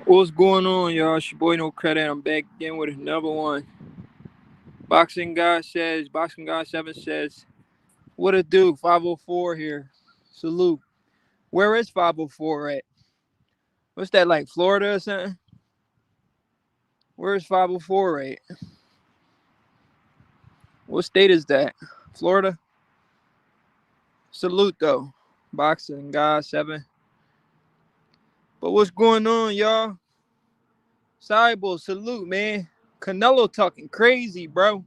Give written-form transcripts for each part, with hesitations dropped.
What's going on, y'all? It's your boy No Credit. I'm back again with another one. Boxing God 7 says, what it do? 504 here. Salute. Where is 504 at? What's that, like Florida or something? Where's 504 at? What state is that? Florida? Salute, though. Boxing God 7. But what's going on, y'all? Cybo, salute, man. Canelo talking crazy, bro.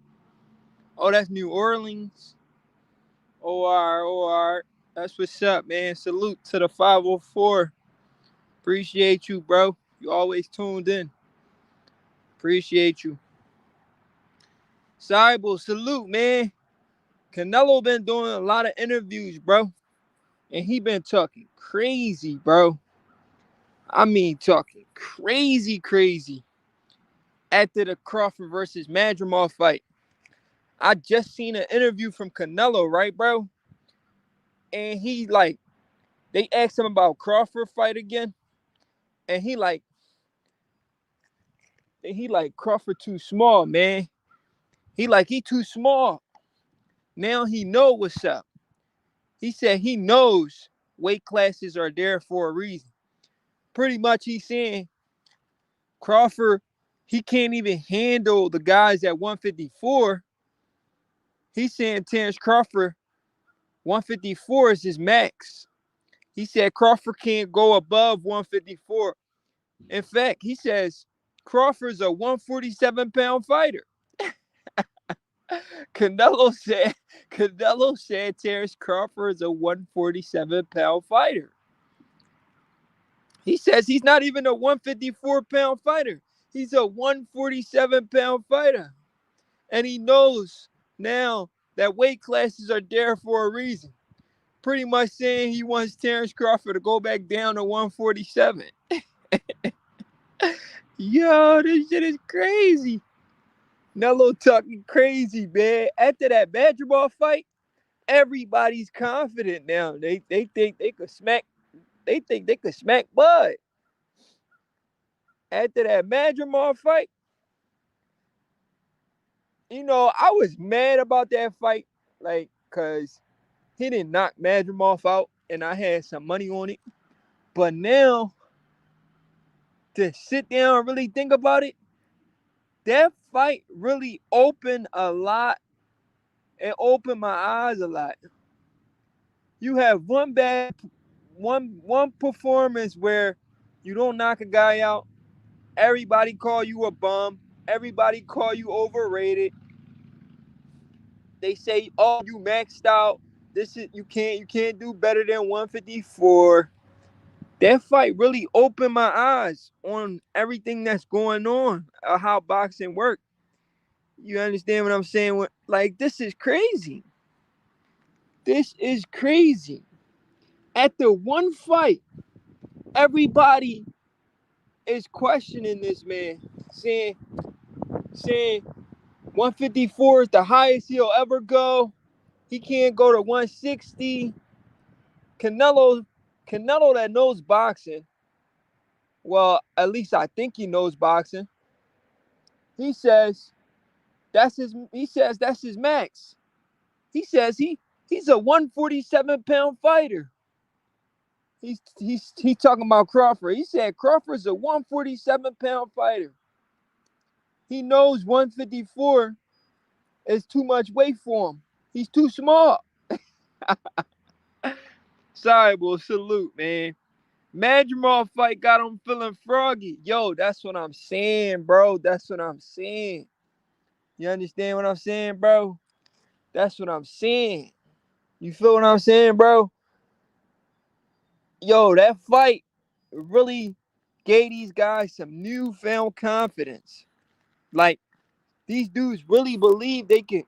Oh, that's New Orleans. OR. That's what's up, man. Salute to the 504. Appreciate you, bro. You always tuned in. Appreciate you. Cybo, salute, man. Canelo been doing a lot of interviews, bro. And he been talking crazy, bro. I mean, talking crazy. After the Crawford versus Madrimov fight. I just seen an interview from Canelo, right, bro? And they asked him about Crawford fight again. And he Crawford too small, man. He too small. Now he know what's up. He said he knows weight classes are there for a reason. Pretty much he's saying Crawford, he can't even handle the guys at 154. He's saying Terence Crawford, 154 is his max. He said Crawford can't go above 154. In fact, he says Crawford's a 147-pound fighter. Canelo said Terence Crawford is a 147-pound fighter. He says he's not even a 154-pound fighter. He's a 147-pound fighter. And he knows now that weight classes are there for a reason. Pretty much saying he wants Terence Crawford to go back down to 147. Yo, this shit is crazy. Nello talking crazy, man. After that basketball fight, everybody's confident now. They think they could smack. They think they could smack Bud. After that Madrimov fight, I was mad about that fight, cause he didn't knock Madrimov out, and I had some money on it. But now, to sit down and really think about it, that fight really opened a lot. It opened my eyes a lot. You have one performance where you don't knock a guy out. Everybody call you a bum. Everybody call you overrated. They say, "Oh, you maxed out. You can't do better than 154." That fight really opened my eyes on everything that's going on, how boxing works. You understand what I'm saying? Like, this is crazy. This is crazy. After one fight, everybody is questioning this man, saying 154 is the highest he'll ever go. He can't go to 160. Canelo that knows boxing. Well, at least I think he knows boxing. He says that's his max. He says he's a 147-pound fighter. He's talking about Crawford. He said Crawford's a 147-pound fighter. He knows 154 is too much weight for him. He's too small. Sorry, boy. Salute, man. Madrimov fight got him feeling froggy. Yo, that's what I'm saying, bro. That's what I'm saying. You understand what I'm saying, bro? That's what I'm saying. You feel what I'm saying, bro? Yo, that fight really gave these guys some newfound confidence. Like, these dudes really believe they could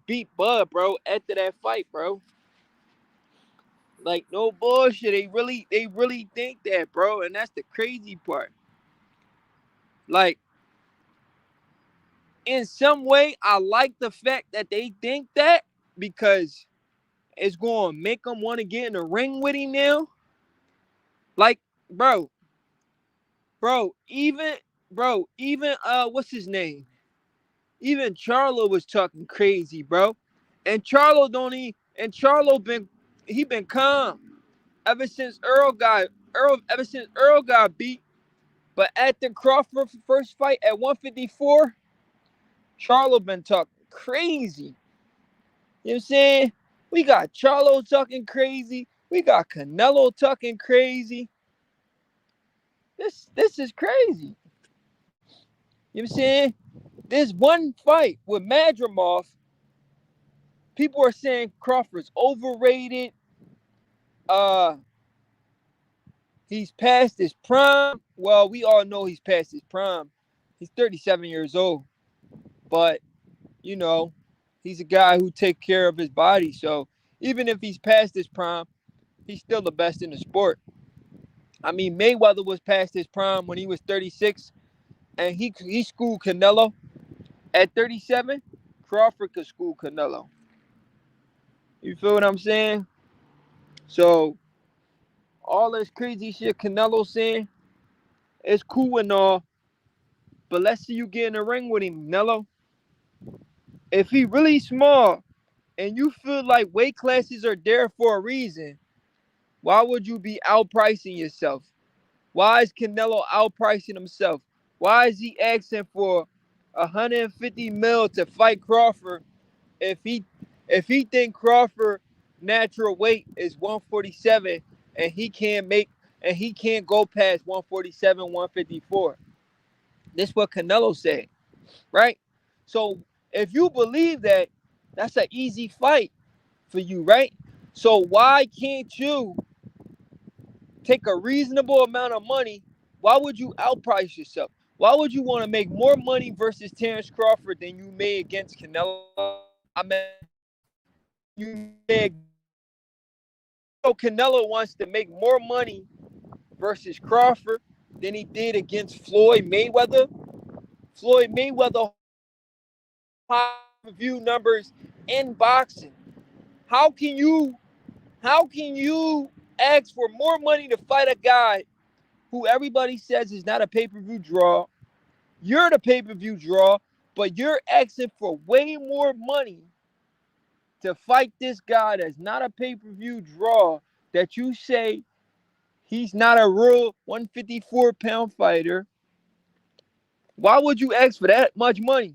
beat Bud, bro, after that fight, bro. Like, no bullshit. They really think that, bro. And that's the crazy part. Like, in some way, I like the fact that they think that, because it's going to make them want to get in the ring with him now. Like, bro, Even what's his name? Even Charlo was talking crazy, bro. And Charlo don't he and Charlo been calm ever since Earl got beat. But at the Crawford first fight at 154, Charlo been talking crazy. You know what I'm saying? We got Charlo talking crazy. We got Canelo talking crazy. This is crazy. You know what I'm saying? This one fight with Madrimov, people are saying Crawford's overrated. Uh, he's past his prime. Well, we all know he's past his prime. He's 37 years old, but you know, he's a guy who takes care of his body. So even if he's past his prime, he's still the best in the sport. I mean, Mayweather was past his prime when he was 36, and he schooled Canelo. At 37, Crawford could school Canelo. You feel what I'm saying? So all this crazy shit Canelo saying, it's cool and all, but let's see you get in the ring with him, Canelo. If he really small and you feel like weight classes are there for a reason, why would you be outpricing yourself? Why is Canelo outpricing himself? Why is he asking for 150 mil to fight Crawford if he think Crawford natural weight is 147 and he can't go past 147, 154? This is what Canelo said, right? So if you believe that, that's an easy fight for you, right? So why can't you take a reasonable amount of money? Why would you outprice yourself? Why would you want to make more money versus Terence Crawford than you made against Canelo? I mean, you made. So Canelo wants to make more money versus Crawford than he did against Floyd Mayweather. Floyd Mayweather high review numbers in boxing. How can you ask for more money to fight a guy who everybody says is not a pay-per-view draw? You're the pay-per-view draw, but you're asking for way more money to fight this guy that's not a pay-per-view draw, that you say he's not a real 154-pound fighter. Why would you ask for that much money?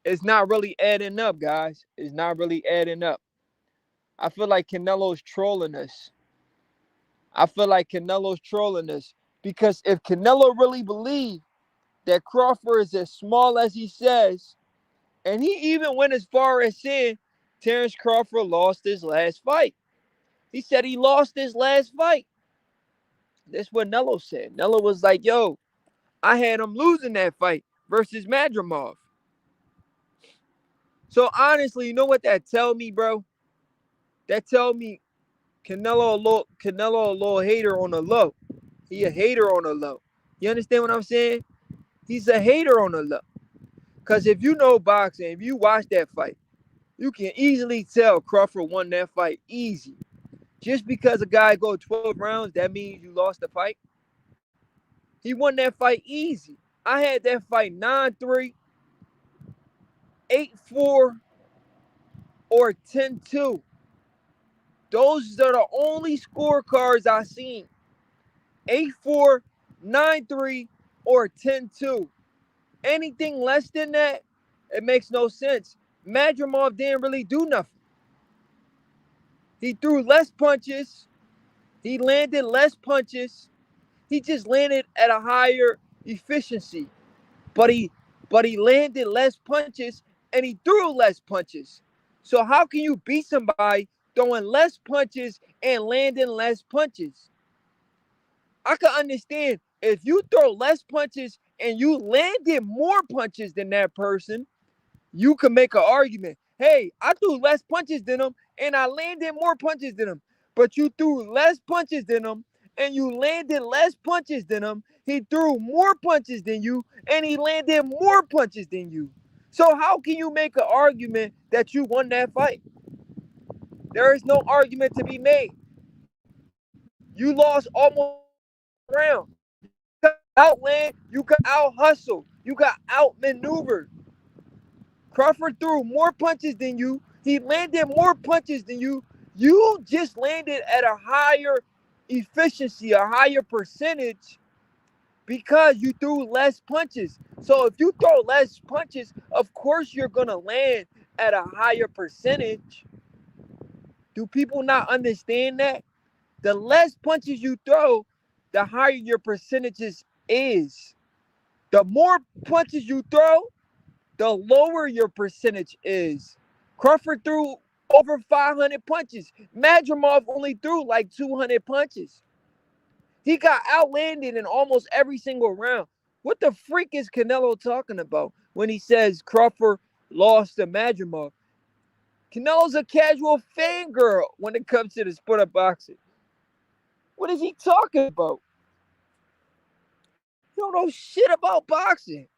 It's not really adding up, guys. It's not really adding up. I feel like Canelo's trolling us. Because if Canelo really believed that Crawford is as small as he says, and he even went as far as saying Terence Crawford lost his last fight. He said he lost his last fight. That's what Nello said. Nello was like, yo, I had him losing that fight versus Madrimov. So honestly, you know what that tell me, bro? That tell me Canelo a little hater on the low. He a hater on the low. You understand what I'm saying? He's a hater on the low. Because if you know boxing, if you watch that fight, you can easily tell Crawford won that fight easy. Just because a guy go 12 rounds, that means you lost the fight. He won that fight easy. I had that fight 9-3, 8-4, or 10-2. Those are the only scorecards I seen. 8-4, 9-3, or 10-2. Anything less than that, it makes no sense. Madrimov didn't really do nothing. He threw less punches. He landed less punches. He just landed at a higher efficiency. But he landed less punches and he threw less punches. So how can you beat somebody throwing less punches and landing less punches? I can understand if you throw less punches and you landed more punches than that person, you can make an argument. Hey, I threw less punches than him and I landed more punches than him. But you threw less punches than him and you landed less punches than him. He threw more punches than you and he landed more punches than you. So how can you make an argument that you won that fight? There is no argument to be made. You lost almost round. outland, you got out hustle, you got outmaneuvered. Crawford threw more punches than you. He landed more punches than you. You just landed at a higher efficiency, a higher percentage because you threw less punches. So if you throw less punches, of course you're going to land at a higher percentage. Do people not understand that? The less punches you throw, the higher your percentages is. The more punches you throw, the lower your percentage is. Crawford threw over 500 punches. Madrimov only threw like 200 punches. He got outlanded in almost every single round. What the freak is Canelo talking about when he says Crawford lost to Madrimov? Canelo's a casual fangirl when it comes to the sport of boxing. What is he talking about? He don't know shit about boxing.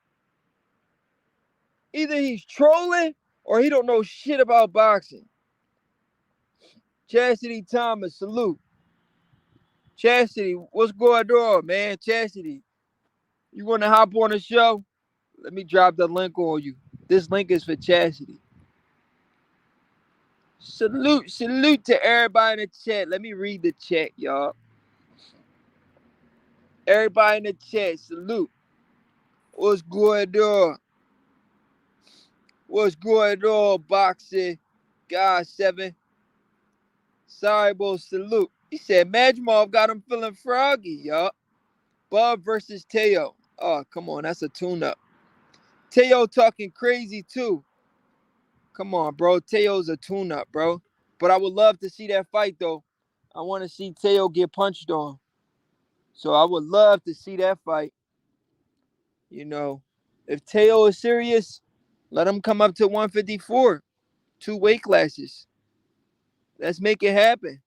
Either he's trolling or he don't know shit about boxing. Chastity Thomas, salute. Chastity, what's going on, man? Chastity, you want to hop on the show? Let me drop the link on you. This link is for Chastity. Salute to everybody in the chat. Let me read the chat, y'all. Everybody in the chat, salute. What's going on? What's going on, boxing? God 7. Sorry, bro, salute. He said Madrimov got him feeling froggy, y'all. Bub versus Teo. Oh, come on, that's a tune-up. Teo talking crazy, too. Come on, bro. Teo's a tune-up, bro. But I would love to see that fight, though. I want to see Teo get punched on. So I would love to see that fight. You know, if Teo is serious, let him come up to 154. 2 weight classes. Let's make it happen.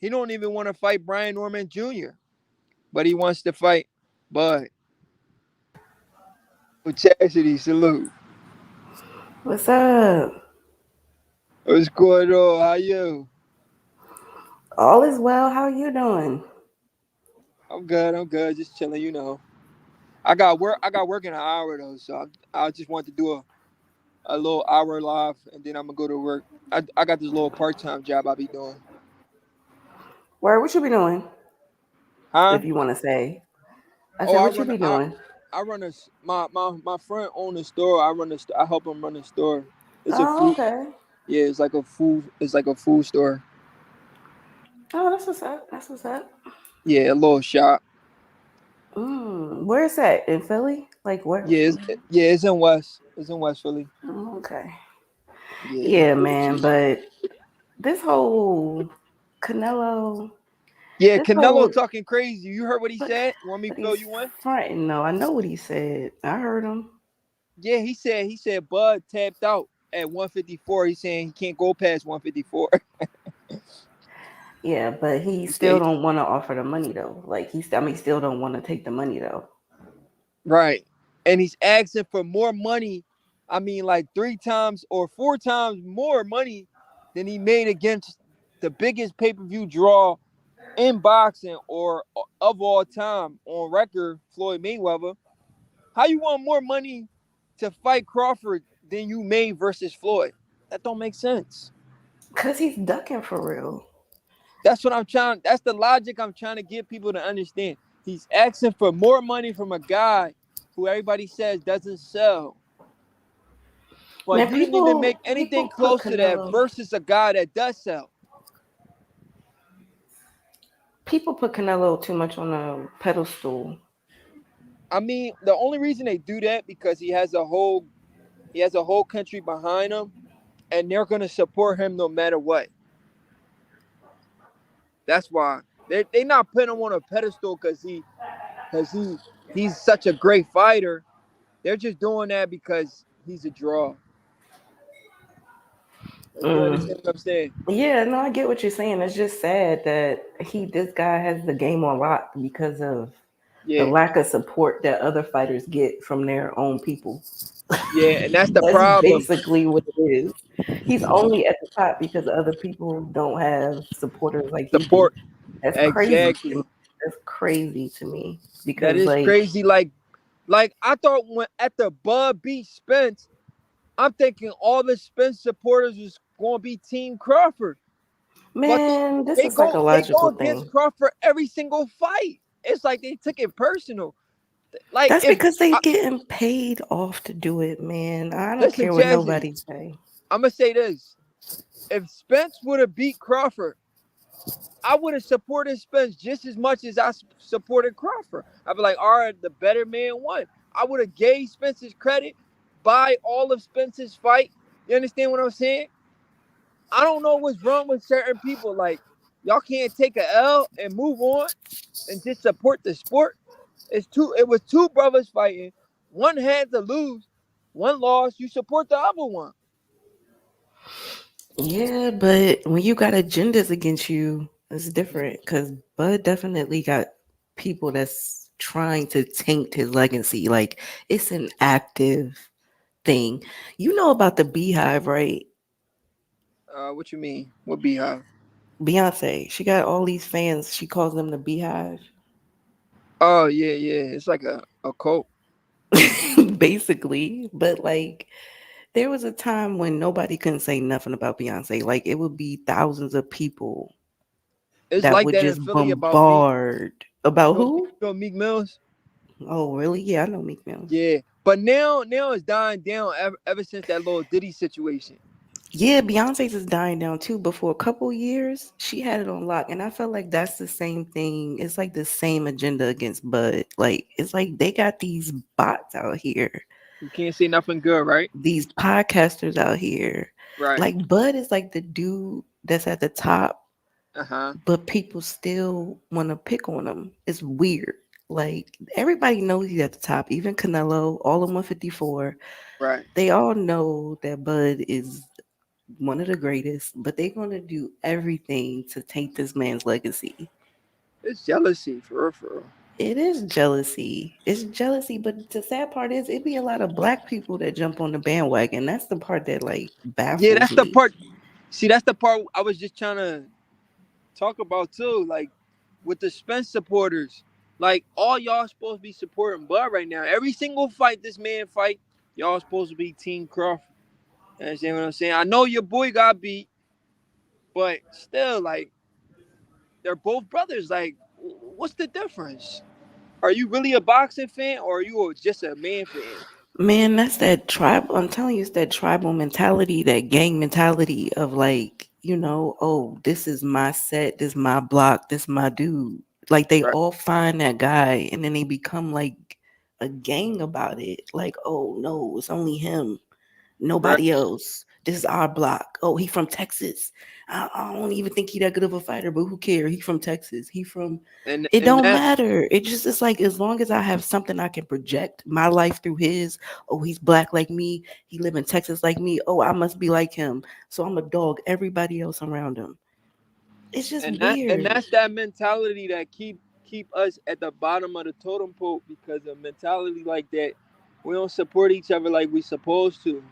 He don't even want to fight Brian Norman Jr., but he wants to fight Bud. With Chastity, salute. What's up? What's going on? How you? All is well. How are you doing? I'm good. I'm good. Just chilling. You know, I got work. I got work in an hour though, so I just want to do a little hour live, and then I'm gonna go to work. I got this little part time job I be doing. Where? What you be doing? Huh? If you want to say, I Oh, said, what you be doing? I run a my friend own a store. I help him run a store. It's a Oh, food. okay. Yeah, it's like a food. It's like a food store. Oh, that's what's up. That's what's up. Yeah, a little shop. Where is that? In Philly? Like where? Yeah, it's in West. It's in West Philly. Oh, okay. Yeah. Yeah, man. But this whole Canelo, Yeah, this Canelo whole, talking crazy. You heard what he but, said? Want me to but fill he's you in? fronting though. I know what he said. I heard him. Yeah, he said Bud tapped out at 154. He's saying he can't go past 154. Yeah, but he He still said don't want to offer the money though. Like I mean, still don't want to take the money though. right. And he's asking for more money. I mean, like 3 times or 4 times more money than he made against the biggest pay-per-view draw in boxing or of all time on record, Floyd Mayweather. How you want more money to fight Crawford than you made versus Floyd? That don't make sense. Cause he's ducking for real. That's what I'm trying. That's the logic I'm trying to get people to understand. He's asking for more money from a guy who everybody says doesn't sell. But Man, you didn't even make people anything put close to that Canelo versus a guy that does sell. people put Canelo too much on a pedestal. I mean, the only reason they do that because he has a whole country behind him, and they're gonna support him no matter what. That's why they not putting him on a pedestal because he's such a great fighter. They're just doing that because he's a draw. You Mm. understand what I'm saying? Yeah, no, I get what you're saying. It's just sad that this guy has the game on lock because of the Yeah, lack of support that other fighters get from their own people. yeah, and that's the That's problem. basically what it is. He's only at the top because other people don't have supporters like he do. Support That's crazy to me. exactly. That's crazy to me That because is like, crazy. Like I thought when at the Bud beat Spence, I'm thinking all the Spence supporters was gonna be Team Crawford. But man, this they is go psychological against thing. Crawford every single fight. It's like they took it personal. Like That's if because they getting paid off to do it, man. I don't listen, care what Jazzy, nobody say. I'm gonna say this: if Spence would have beat Crawford, I would have supported Spence just as much as I supported Crawford. I'd be like, all right, the better man won. I would have gave Spence's credit, buy all of Spence's fight. You understand what I'm saying? I don't know what's wrong with certain people. Like, y'all can't take a L and move on and just support the sport. It was two brothers fighting. One had to lose, one lost. You support the other one. Yeah, but when you got agendas against you, it's different. Because Bud definitely got people that's trying to taint his legacy. Like it's an active thing. You know about the Beehive, right? What you mean? What beehive? Beyonce, she got all these fans. She calls them the Beehive. Oh yeah, yeah. It's like a cult. Basically. But like there was a time when nobody couldn't say nothing about Beyonce. Like it would be thousands of people It's that like would that in just Philly about Meek. bombard about who? You know Meek Mills? Oh, really? Yeah, I know Meek Mills. Yeah, but now it's dying down ever since that little Diddy situation. Yeah, Beyonce's is dying down too, but for a couple years, she had it on lock. And I felt like that's the same thing. It's like the same agenda against Bud. Like, it's like they got these bots out here, You can't say nothing good, right? these podcasters out here. Right. Like, Bud is like the dude that's at the top, Uh-huh. but people still want to pick on him. It's weird. Like, everybody knows he's at the top, even Canelo, all of 154. Right. They all know that Bud is one of the greatest, but they're gonna do everything to taint this man's legacy. It's jealousy, for real, for real. It is jealousy. It's jealousy, but the sad part is it be a lot of black people that jump on the bandwagon. That's the part that like Yeah, baffles that's the me. part. See, that's the part I was just trying to talk about too. Like with the Spence supporters, like all y'all supposed to be supporting Bud right now. Every single fight this man fight, y'all supposed to be Team Crawford. You understand what I'm saying? I know your boy got beat, but still, like they're both brothers. Like, what's the difference? Are you really a boxing fan, or are you just a man fan? Man, that's that tribe. I'm telling you, it's that tribal mentality, that gang mentality of like, oh, this is my set, this is my block, this is my dude. Like they Right, all find that guy and then they become like a gang about it. Like, oh no, it's only him. right. Nobody else. This is our block. Oh, he from Texas. I don't even think he that good of a fighter, but who cares? He from Texas. He from. And It and don't that matter. It just it's like as long as I have something I can project my life through his. Oh, he's black like me. He live in Texas like me. Oh, I must be like him. So I'm a dog. Everybody else around him. It's just and weird. that's that mentality that keep us at the bottom of the totem pole because of mentality like that. We don't support each other like we supposed to.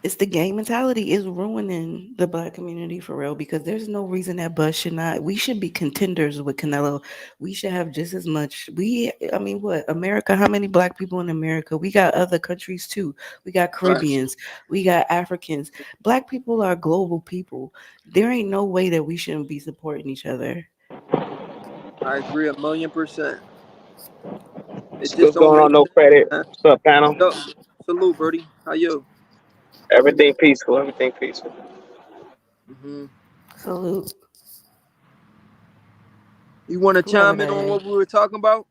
It's the gang mentality is ruining the black community for real because there's no reason that Bud should not. We should be contenders with Canelo. We should have just as much. I mean, what America? How many black people in America? We got other countries too. We got Right. Caribbeans. We got Africans. Black people are global people. There ain't no way that we shouldn't be supporting each other. I agree 1,000,000%. It just What's don't going make on? No credit. sense. What's up, panel? So, salute, Birdie. How you? Everything peaceful. Everything peaceful. Hmm. Salute, You want to whoever chime in that on is. what we were talking about?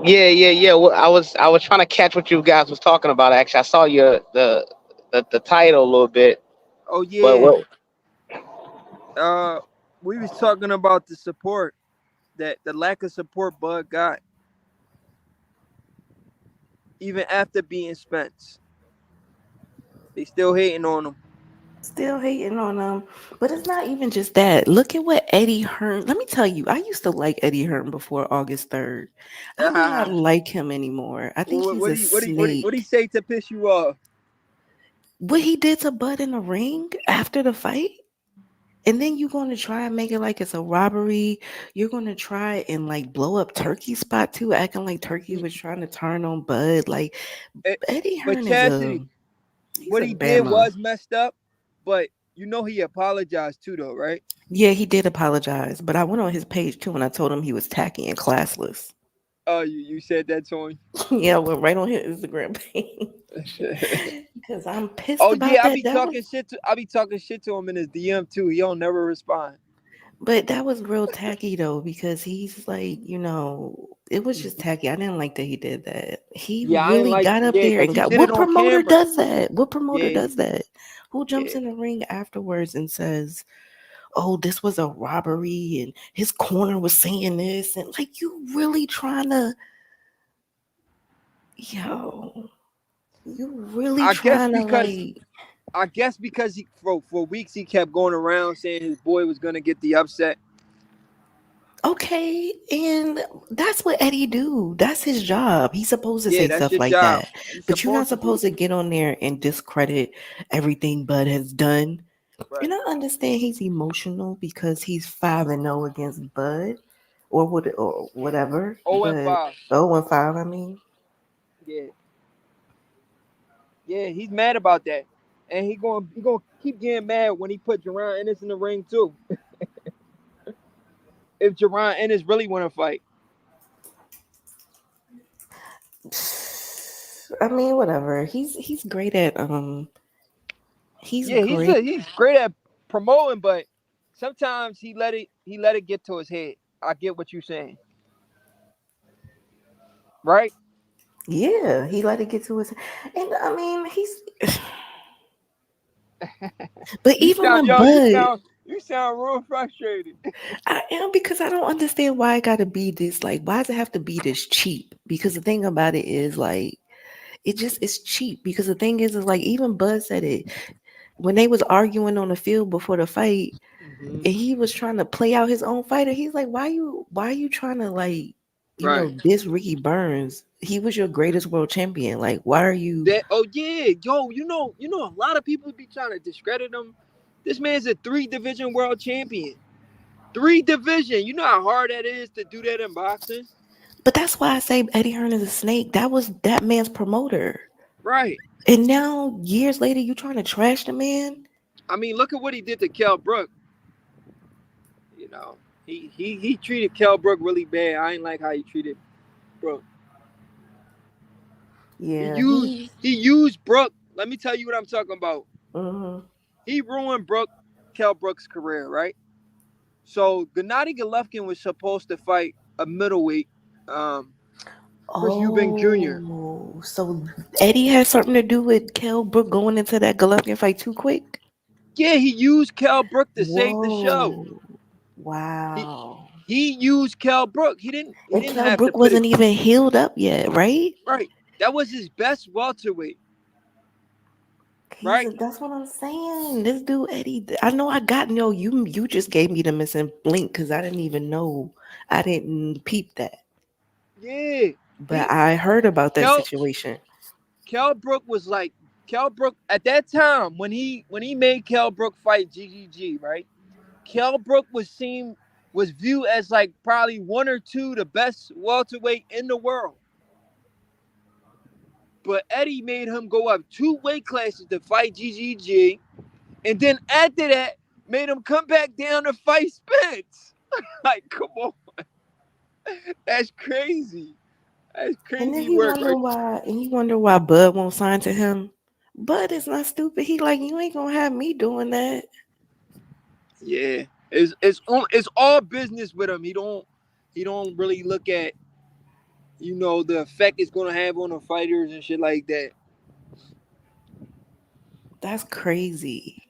Yeah. Well, I was trying to catch what you guys was talking about. Actually, I saw your the title a little bit, Oh but yeah. what? Uh, we was talking about the support that the lack of support Bud got even after being Spence. They still hating on him. Still hating on them. But it's not even just that. Look at what Eddie Hearn. Let me tell you, I used to like Eddie Hearn before August 3rd. I do not like him anymore. I think he's a What he snake. say to piss you off? What he did to Bud in the ring after the fight, And then you're going to try and make it like it's a robbery. You're going to try and like blow up Turkey spot too, acting like Turkey was trying to turn on Bud. Like Eh, Eddie but Hearn is Chastity, he's what a he did Bama. was messed up, but he apologized too, though, right? Yeah, he did apologize, but I went on his page too and I told him he was tacky and classless. Oh, you said that to him. Yeah, I went right on his Instagram page because I'm pissed Oh about yeah, that. That was, I be talking shit to him in his DM too. He don't never respond. but that was real tacky though because he's like, it was just Mhm. tacky. I didn't like that he did that. He Yeah, I ain't really like got up yeah, there cause and he got did it what on promoter camera. does that? What promoter Yeah, does that? Who jumps yeah. in the ring afterwards and says, "Oh, this was a robbery," and his corner was saying this, and like you really trying to, yo, you really I guess trying to because like. he for weeks he kept going around saying his boy was gonna get the upset. Okay, and that's what Eddie do. That's his job. He's supposed to Yeah, say that's stuff your like job. that. You But you're not supposed to do supposed to get on there and discredit everything Bud has done. it. And Right. I understand he's emotional because he's 5-0 against Bud or whatever. Oh and But 5. 0-5, I mean. Yeah. Yeah, he's mad about that. And he gonna keep getting mad when he put Jerron Ennis in the ring too. If Jerron Ennis really wanna fight. I mean, whatever. He's great at he's Yeah, great. he's great at promoting, but sometimes he let it get to his head. I get what you're saying, right? Yeah, he let it get to his, and I mean he's but You even sound when yo, you Bud, sound you sound real frustrated. I am because I don't understand why it gotta be this like why does it have to be this cheap? Because the thing about it is like it just is cheap because the thing is like even Bud said it when they was arguing on the field before the fight Hmm. and he was trying to play out his own fighter. He's like, why you trying to like, Right. diss Ricky Burns? He was your greatest world champion. Like, why are you? That oh yeah, yo, a lot of people be trying to discredit him. This man's a 3 division world champion. 3 division. You know how hard that is to do that in boxing? But that's why I say Eddie Hearn is a snake. That was that man's promoter. Right. And now years later, you trying to trash the man? I mean, look at what he did to Kell Brook. You know, he treated Kell Brook really bad. I ain't like how he treated Brook. He Yeah, used he. he used Brook. Let me tell you what I'm talking about. Mhm. He ruined Kell Brook's career, right? So Gennady Golovkin was supposed to fight a middleweight, um, Chris Eubank Jr. Oh, so Eddie has something to do with Kell Brook going into that Golovkin fight too quick? Yeah, he used Kell Brook to save the show. Whoa. He Wow. he used Kell Brook. He And didn't Kell have to Brook put wasn't his even healed up yet, right? right. That was his best welterweight, right? That's what I'm saying. This dude Eddie, I know I got no. You just gave me the missing link because I didn't even know. I didn't peep that, Yeah. but He I heard about that Kell situation. Kell Brook was like Kell Brook at that time when he made Kell Brook fight GGG, right? Kell Brook was viewed as like probably one or two the best welterweight in the world. But Eddie made him go up 2 weight classes to fight GGG, and then after that made him come back down to fight Spence. Like, come on, that's crazy. That's And then crazy work, right? he wonder why Bud won't sign to him. Bud is not stupid. He like you ain't gonna have me doing that. Yeah, it's all business with him. He don't really look at the effect it's gonna have on the fighters and shit like that. That's crazy.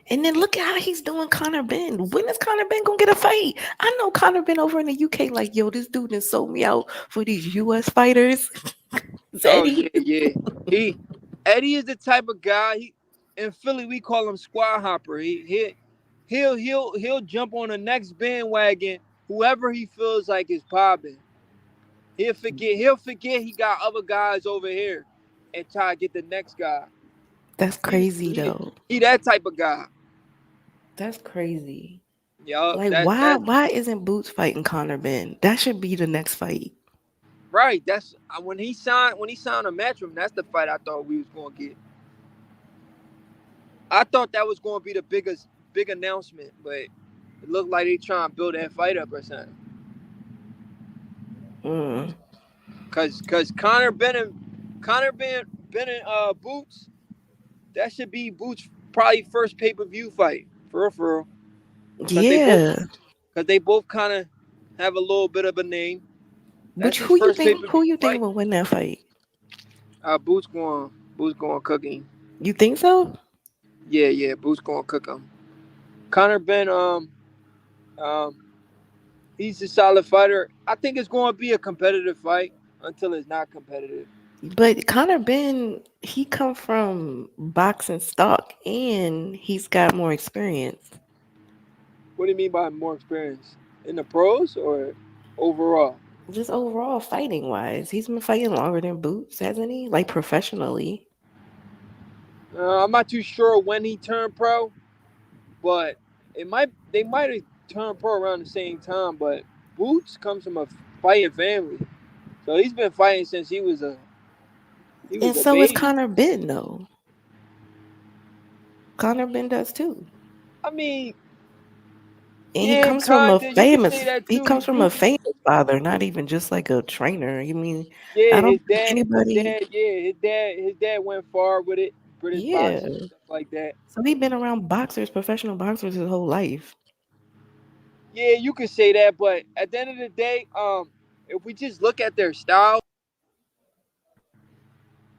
And then look at how he's doing Conor Ben. When is Conor Ben gonna get a fight? I know Conor Ben over in the UK, like, yo, this dude has sold me out for these US fighters. Oh Zeddy. yeah, yeah. He Eddie is the type of guy. He in Philly we call him squad hopper. He'll jump on the next bandwagon. Whoever he feels like is popping, He'll forget he got other guys over here, and try to get the next guy. That's He crazy he though. he that type of guy. That's crazy. Yup, Like, why isn't Boots fighting Conor Ben? That should be the next fight. right. That's when he signed a match with him. That's the fight I thought we was gonna get. I thought that was gonna be the big announcement, but it looked like they trying to build that fight up or something. Mm. Cause Connor Ben and Boots, that should be Boots probably first pay-per-view fight. For real. Cause they both Yeah. cause they both kinda have a little bit of a name. But That's his first who pay-per-view you think fight. will win that fight? Boots going cooking. You think so? Yeah, Boots going cook him. Connor Ben, um, he's a solid fighter. I think it's going to be a competitive fight until it's not competitive. But Conor Ben, he come from boxing stock and he's got more experience. What do you mean by more experience in the pros or overall? Just overall fighting wise. He's been fighting longer than Boots, hasn't he? Like professionally. I'm not too sure when he turned pro, but they might have turned pro around the same time. But Boots comes from a fighting family, so he's been fighting since he And was a so is baby. Conor Ben though. Conor Ben does too. I mean, And yeah, kinda. You could say that he too. comes from a famous father, not even just like a trainer. I mean, Yeah, I don't think anybody his dad went far with it, British yeah. boxing stuff like that. So he been around boxers, professional boxers his whole life. Yeah, you could say that, but at the end of the day, if we just look at their style,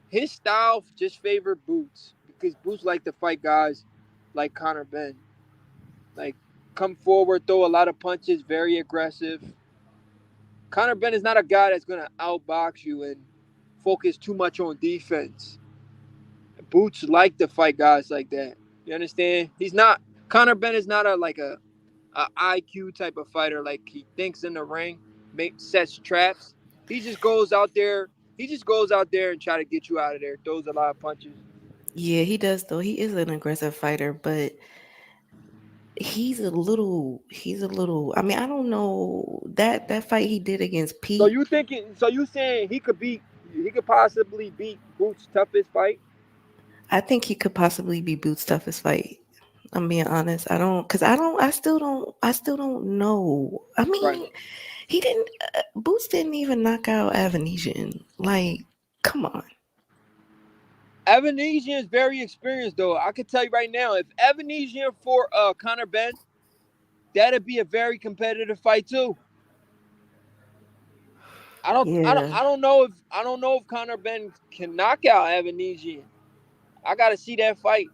his style just favored Boots because Boots like to fight guys like Conor Ben, like come forward, throw a lot of punches, very aggressive. Conor Ben is not a guy that's gonna outbox you and focus too much on defense. Boots like to fight guys like that. You understand? He's not Conor Ben is not a IQ type of fighter. Like he thinks in the ring, sets traps. He just goes out there. He just goes out there and try to get you out of there. Throws a lot of punches. Yeah, he does though. He is an aggressive fighter, but he's a little I mean, I don't know that fight he did against So Pete. you thinking? So you saying he could possibly beat Boots' toughest fight? I think he could possibly be Boots' toughest fight. I'm being honest. I don't cuz I still don't know. I Right. mean, he didn't Boots didn't even knock out Avanesian. Like, come on. Evanesian is very experienced though. I can tell you right now, if Evanesian for Conor Ben, that'd be a very competitive fight too. Yeah. I don't know if Conor Ben can knock out Evanesian. I gotta see that fight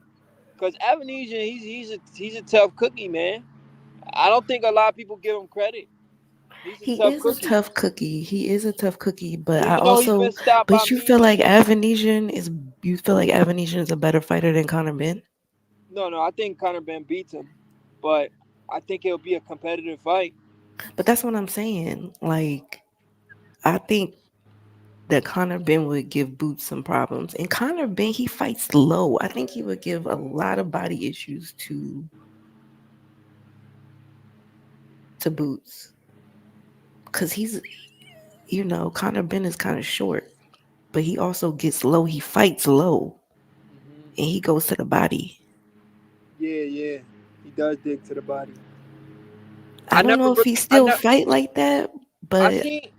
because Evanesian he's a tough cookie, man. I don't think a lot of people give him credit. He's a He tough is a cookie, tough cookie. He is a tough cookie, but I even though he's been also stopped by but means. You feel like Avanesian is a better fighter than Conor Ben? No, I think Conor Ben beats him, but I think it'll be a competitive fight. But that's what I'm saying. Like, I think that Conor Ben would give Boots some problems. And Conor Ben, he fights low. I think he would give a lot of body issues to Boots. Cause Conor Ben is kind of short, but he also gets low. He fights low and Hmm. he goes to the body. Yeah, he does dig to the body. I don't know if he I still never, fight like that, I but seen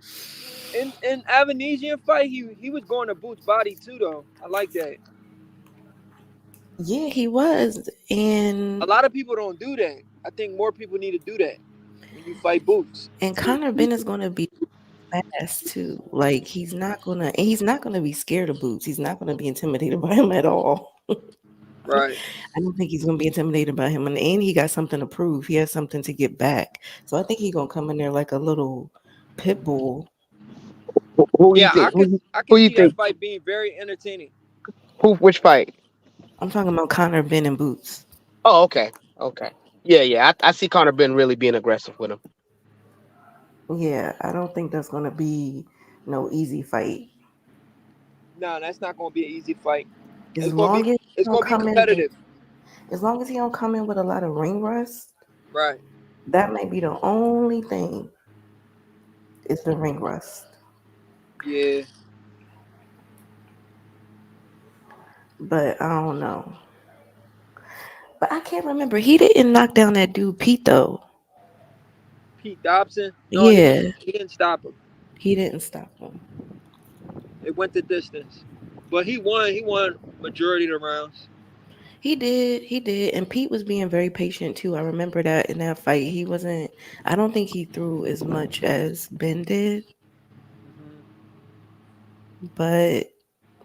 in Avanesian fight he was going to Boots' body too though. I like that. yeah, he was. A And lot of people don't do that. I think more people need to do that when you fight Boots. Conor Ben is gonna be fast too. Like he's not gonna be scared of Boots. He's not gonna be intimidated by him at all. Right. I don't think he's gonna be intimidated by him. And he got something to prove. He has something to get back. So I think he's gonna come in there like a little pit bull. Who you Yeah, think? I Who can you see that think? fight being very entertaining. Who? Which fight? I'm talking about Conor Ben and Boots. Oh, okay, okay. Yeah. I see Conor Ben really being aggressive with him. Yeah, I don't think that's gonna be no easy fight. No, that's not going to be an easy fight. As long as he It's don't going to be come in there competitive. As long as he don't come in with a lot of ring rust, Right. that may be the only thing is the ring rust. Yeah. But I don't know. But I can't remember. He didn't knock down that dude Pete though. Pete Dobson. No, he didn't. Yeah, He didn't stop him. he didn't stop him. It went the distance. But he won. He won majority of the rounds. He did, he did, and Pete was being very patient too. I remember that in that fight, he wasn't. I don't think he threw as much as Ben did, Hmm. but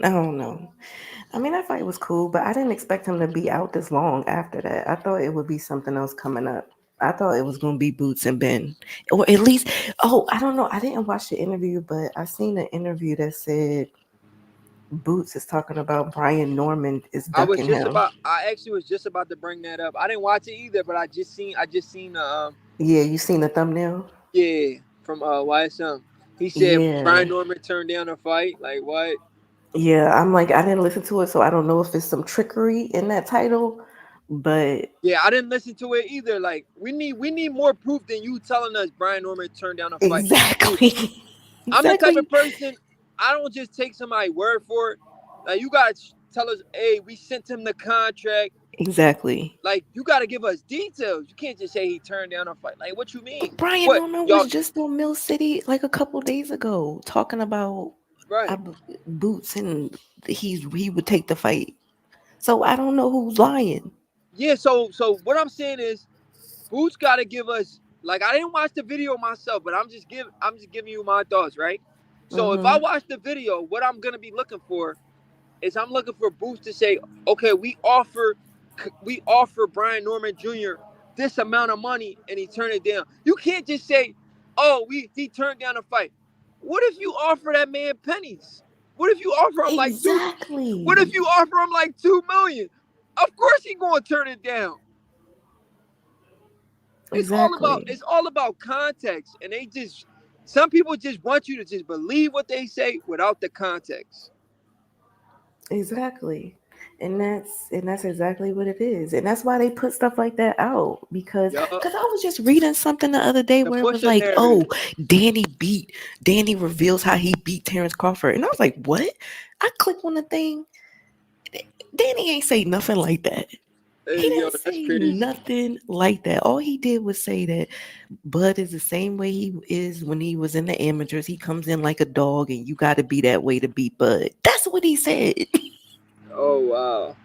I don't know. I mean, that fight was cool, but I didn't expect him to be out this long after that. I thought it would be something else coming up. I thought it was going to be Boots and Ben, or at least. Oh, I don't know. I didn't watch the interview, but I seen an interview that said Boots is talking about Brian Norman is ducking him. I actually was just about to bring that up. I didn't watch it either, but I just seen Yeah, you seen the thumbnail? yeah, from YSM. He said Brian Yeah. Norman turned down a fight. Like what? Yeah, I'm like, I didn't listen to it, so I don't know if it's some trickery in that title, but Yeah, I didn't listen to it either. Like we need more proof than you telling us Brian Norman turned down a fight. Dude, exactly. I'm the type of Exactly. person I don't just take somebody's word for it. Like you gotta tell us, hey, we sent him the contract. Exactly. Like you gotta give us details. You can't just say he turned down a fight. Like what you mean? But Brian What Norman y'all? was just on Mill City like a couple days ago talking about Right? uh, Boots and he would take the fight. So I don't know who's lying. Yeah. So what I'm saying is, Boots gotta give us. Like I didn't watch the video myself, but I'm just giving you my thoughts, right? So if I Hmm. watch the video, what I'm gonna be looking for is I'm looking for Boots to say, okay, we offer Brian Norman Jr. this amount of money and he turned it down. You can't just say, oh, he turned down a fight. What if you offer that man pennies? What if you offer him like two? What if Exactly. you offer him like 2 million? Of course he gonna turn it down. Exactly. It's all about context, and they just some people just want you to just believe what they say without the context. Exactly. And that's exactly what it is. And that's why they put stuff like that out Yup, because I was just reading something the other day to where it push was a like, "Oh, narrative. Danny reveals how he beat Terence Crawford." And I was like, "What?" I click on the thing. Danny ain't say nothing like that. He Hey, yo, didn't that's say crazy. nothing like that. All he did was say that Bud is the same way he is when he was in the amateurs. He comes in like a dog, and you got to be that way to beat Bud. That's what he said. Oh wow.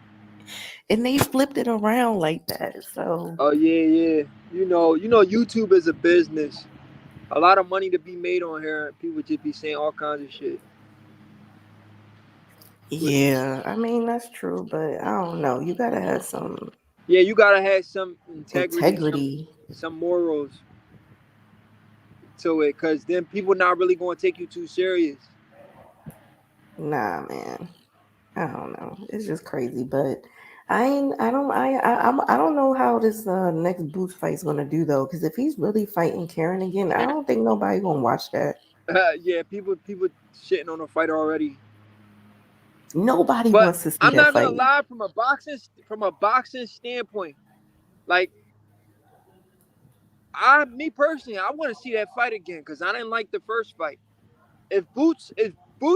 And they flipped it around like that. So Oh yeah, yeah. You know, YouTube is a business. A lot of money to be made on here. People just be saying all kinds of shit. But yeah, I mean that's true, but I don't know. You gotta have some yeah, you gotta have some integrity, integrity. some morals to it, cause then people not really gonna take you too serious. Nah, man. I don't know. It's just crazy, but I ain't. I don't. I don't know how this next Boots fight's gonna do though. Because if he's really fighting Karen again, I don't think nobody gonna watch that. Yeah, people shitting on the fighter already. Nobody But wants to see I'm that not gonna fight. lie, from a boxing standpoint, like me personally, I want to see that fight again because I didn't like the first fight. If Boots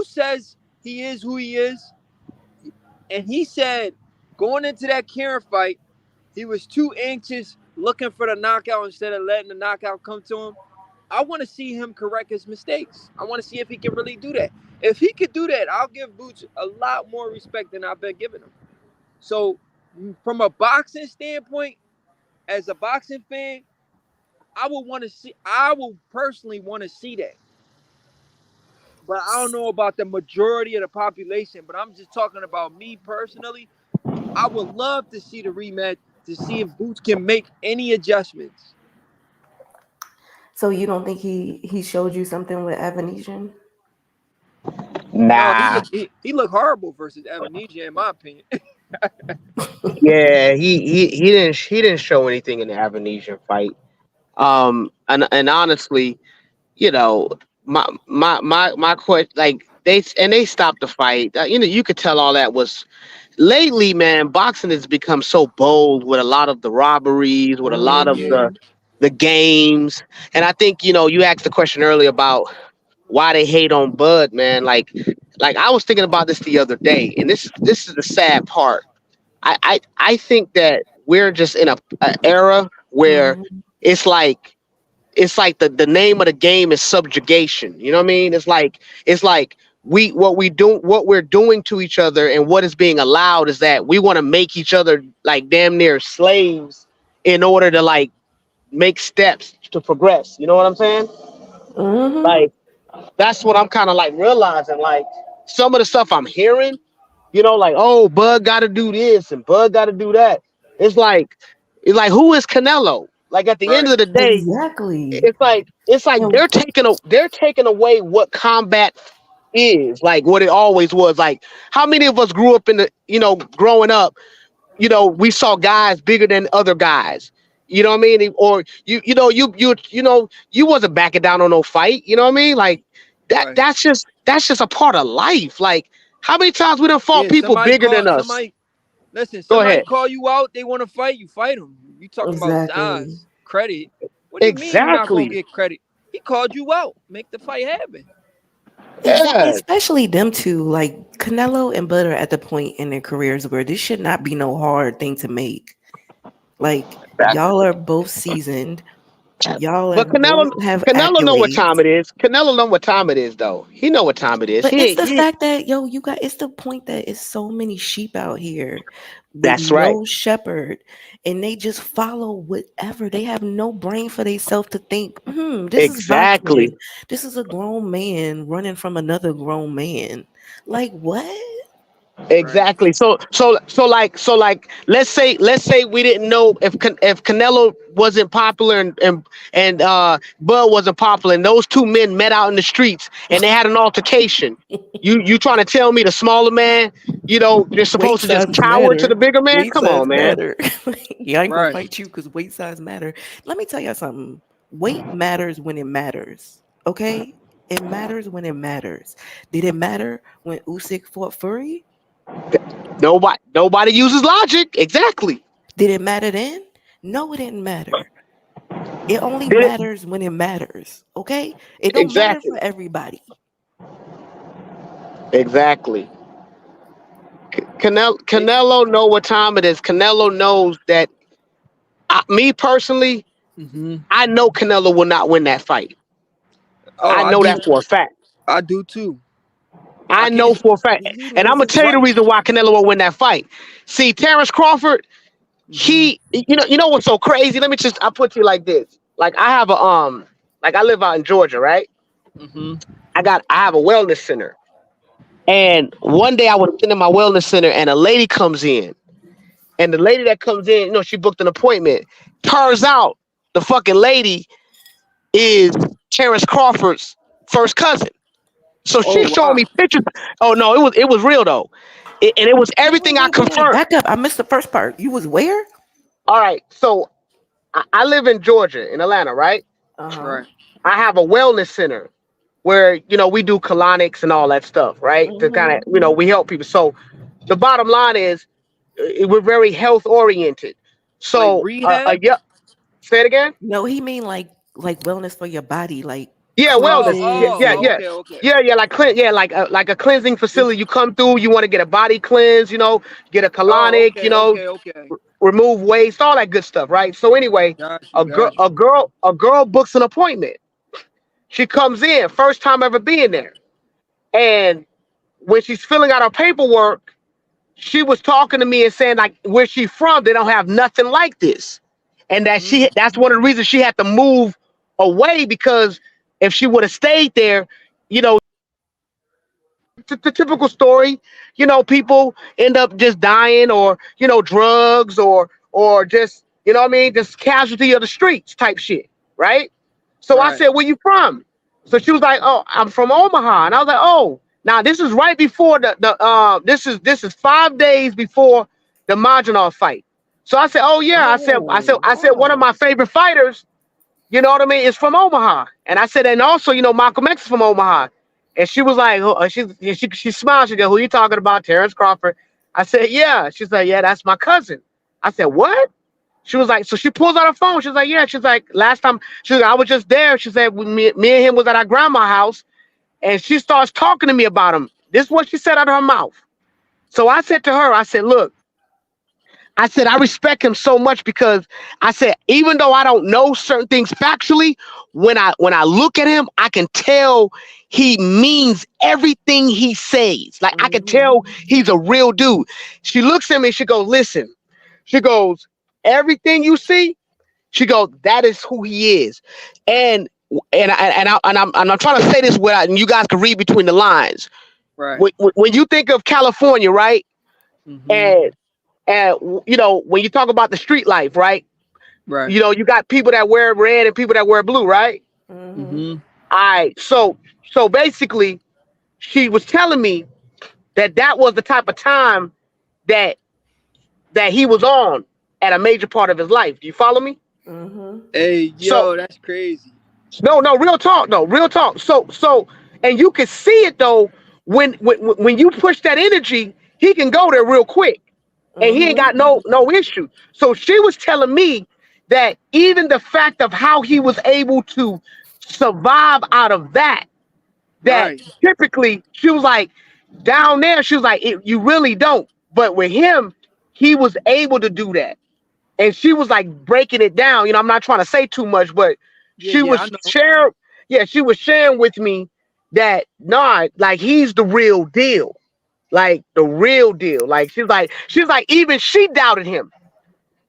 says he is who he is, and he said going into that Karen fight, he was too anxious looking for the knockout instead of letting the knockout come to him. I want to see him correct his mistakes. I want to see if he can really do that. If he could do that, I'll give Boots a lot more respect than I've been giving him. So, from a boxing standpoint, as a boxing fan, I would want to see. I will personally want to see that. But I don't know about the majority of the population. But I'm just talking about me personally. I would love to see the rematch to see if Boots can make any adjustments. So you don't think he showed you something with Avanesian? No, he Nah. looked he looked horrible versus Amnesia, in my opinion. Yeah, he didn't show anything in the Avanesian fight. And honestly, you know, my question, like they stopped the fight. You know, you could tell all that was lately, man, boxing has become so bold with a lot of the robberies, with a lot of Mm-hmm. Yeah. the games. And I think, you asked the question earlier about why they hate on Bud, man. Like I was thinking about this the other day, and this is the sad part. I think that we're just in a era where Mm-hmm. it's like the name of the game is subjugation. You know what I mean? It's like what we're doing to each other and what is being allowed is that we want to make each other like damn near slaves in order to like make steps to progress. You know what I'm saying? Mm-hmm. Like that's what I'm kind of like realizing. Like some of the stuff I'm hearing, like, oh, Bud got to do this and Bud got to do that. It's like, who is Canelo? Like at the end Right. of the day, Exactly. it's like And they're taking away what combat is, like what it always was. Like how many of us grew up in the growing up, we saw guys bigger than other guys. You know what I mean? Or you wasn't backing down on no fight. You know what I mean? Like that. Right. That's just a part of life. Like how many times we done fought Yeah. people bigger than us? Somebody. Listen. Go Somebody ahead. call you out. They want to fight. You fight them. You talking about exactly. size, credit? What do you mean you're not gonna Exactly. get credit? He called you out. Make the fight happen. Exactly, Yeah. especially them two. Like Canelo and Bud are at the point in their careers where this should not be no hard thing to make. Like y'all are both seasoned. Y'all But have both have Canelo know what time accolades. it is. Canelo know what time it is, though. He know what time it is. But it's the He. fact that you got it's the point that it's so many sheep out here with That's right. no shepherd and they just follow whatever. They have no brain for themselves to think, this is Exactly. boxing. This is a grown man running from another grown man. Like what? Right. Exactly. So, let's say we didn't know if Canelo wasn't popular and Bud wasn't popular, and those two men met out in the streets and they had an altercation. You trying to tell me the smaller man, you're supposed Weight to just sizes cower to the matter. bigger man? Weight Come size on, man. matter. Yeah, I ain't gonna Right. fight you because weight size matter. Let me tell you something. Weight matters when it matters. Okay? It matters when it matters. Did it matter when Usyk fought Fury? Nobody uses logic. Exactly. Did it matter then? No, it didn't matter. It only Did it? matters when it matters. Okay? It don't matter Exactly. for everybody. Exactly. It, Canelo know what time it is. Canelo knows that. Me personally, hmm I know Canelo will not win that fight. Oh, I I know do. that for a fact. I do too. I I know can't. for a fact. He And I'm knows gonna his tell you the reason rights. why Canelo will win that fight. See, Terence Crawford, hmm you know what's so crazy? I put to you like this. Like I have like I live out in Georgia, right? hmm I have a wellness center. And one day I was sitting in my wellness center and a lady comes in. And the lady that comes in, she booked an appointment. Turns out the fucking lady is Terence Crawford's first cousin. So Oh she showed me wow. pictures. Oh no, it was real though, and it was Wait, everything I wait, wait, wait. confirmed. Back up. I missed the first part. You was where? All right, so I live in Georgia, in Atlanta, right? Uh-huh. Right. I have a wellness center where we do colonics and all that stuff, right? To kind Hmm. of we help people. So the bottom line is we're very health oriented. Like So rehab. yeah, say it again. No, he mean like wellness for your body, like Yeah, wellness. Yeah, cleanses yeah, and yeah. Okay. Okay. Yeah, like a cleansing facility. You come through, you want to get a body cleanse, get a Oh, colonic, okay. Okay. Okay. remove waste, all that good stuff, right? So anyway, Got you. a girl, Got you. a girl, a girl books an appointment. She comes in, first time ever being there, and when she's filling out her paperwork, she was talking to me and saying like where she from, they don't have nothing like this, and Mm. that's one of the reasons she had to move away because if she would have stayed there, you know the typical story, people end up just dying or, drugs or just, what I mean, just casualty of the streets type shit, right? So I Right. said, where you from? So she was like, oh, I'm from Omaha. And I was like, oh, now this is right before this is 5 days before the Maginot fight. So I said, oh yeah, oh I said one of my wow. favorite fighters, you know what I mean? It's from Omaha. And I said, and also, Malcolm X is from Omaha. And she was like, she smiled. She go, who you talking about? Terence Crawford. I said, yeah. She's like, yeah, that's my cousin. I said, what? She was like, so she pulls out her phone. She's like, yeah. She's like, last time, she's like, I was just there. She said, me and him was at our grandma's house, and she starts talking to me about him. This is what she said out of her mouth. So I said to her, I said, look, I said, I respect him so much because I said, even though I don't know certain things factually, when I look at him, I can tell he means everything he says. Like I can tell he's a real dude. She looks at me, she goes, listen, she goes, everything you see, she goes, that is who he is. And I'm trying to say this without, and you guys can read between the lines. Right. When you think of California, right? And when you talk about the street life, right? Right. You got people that wear red and people that wear blue, right? All right. So basically, she was telling me that was the type of time that he was on at a major part of his life. Do you follow me? Hey, So yo, that's crazy. no, real talk, no, real talk. So, and you can see it though when you push that energy, he can go there real quick, and he ain't got no issue. So she was telling me that even the fact of how he was able to survive out of that Right. typically she was like down there, she was like you really don't, but with him, he was able to do that. And she was like breaking it down. I'm not trying to say too much, but she Yeah, I was know. sharing. Yeah, she was sharing with me that nah, like he's the real deal, like the real deal. Like she's like even she doubted him.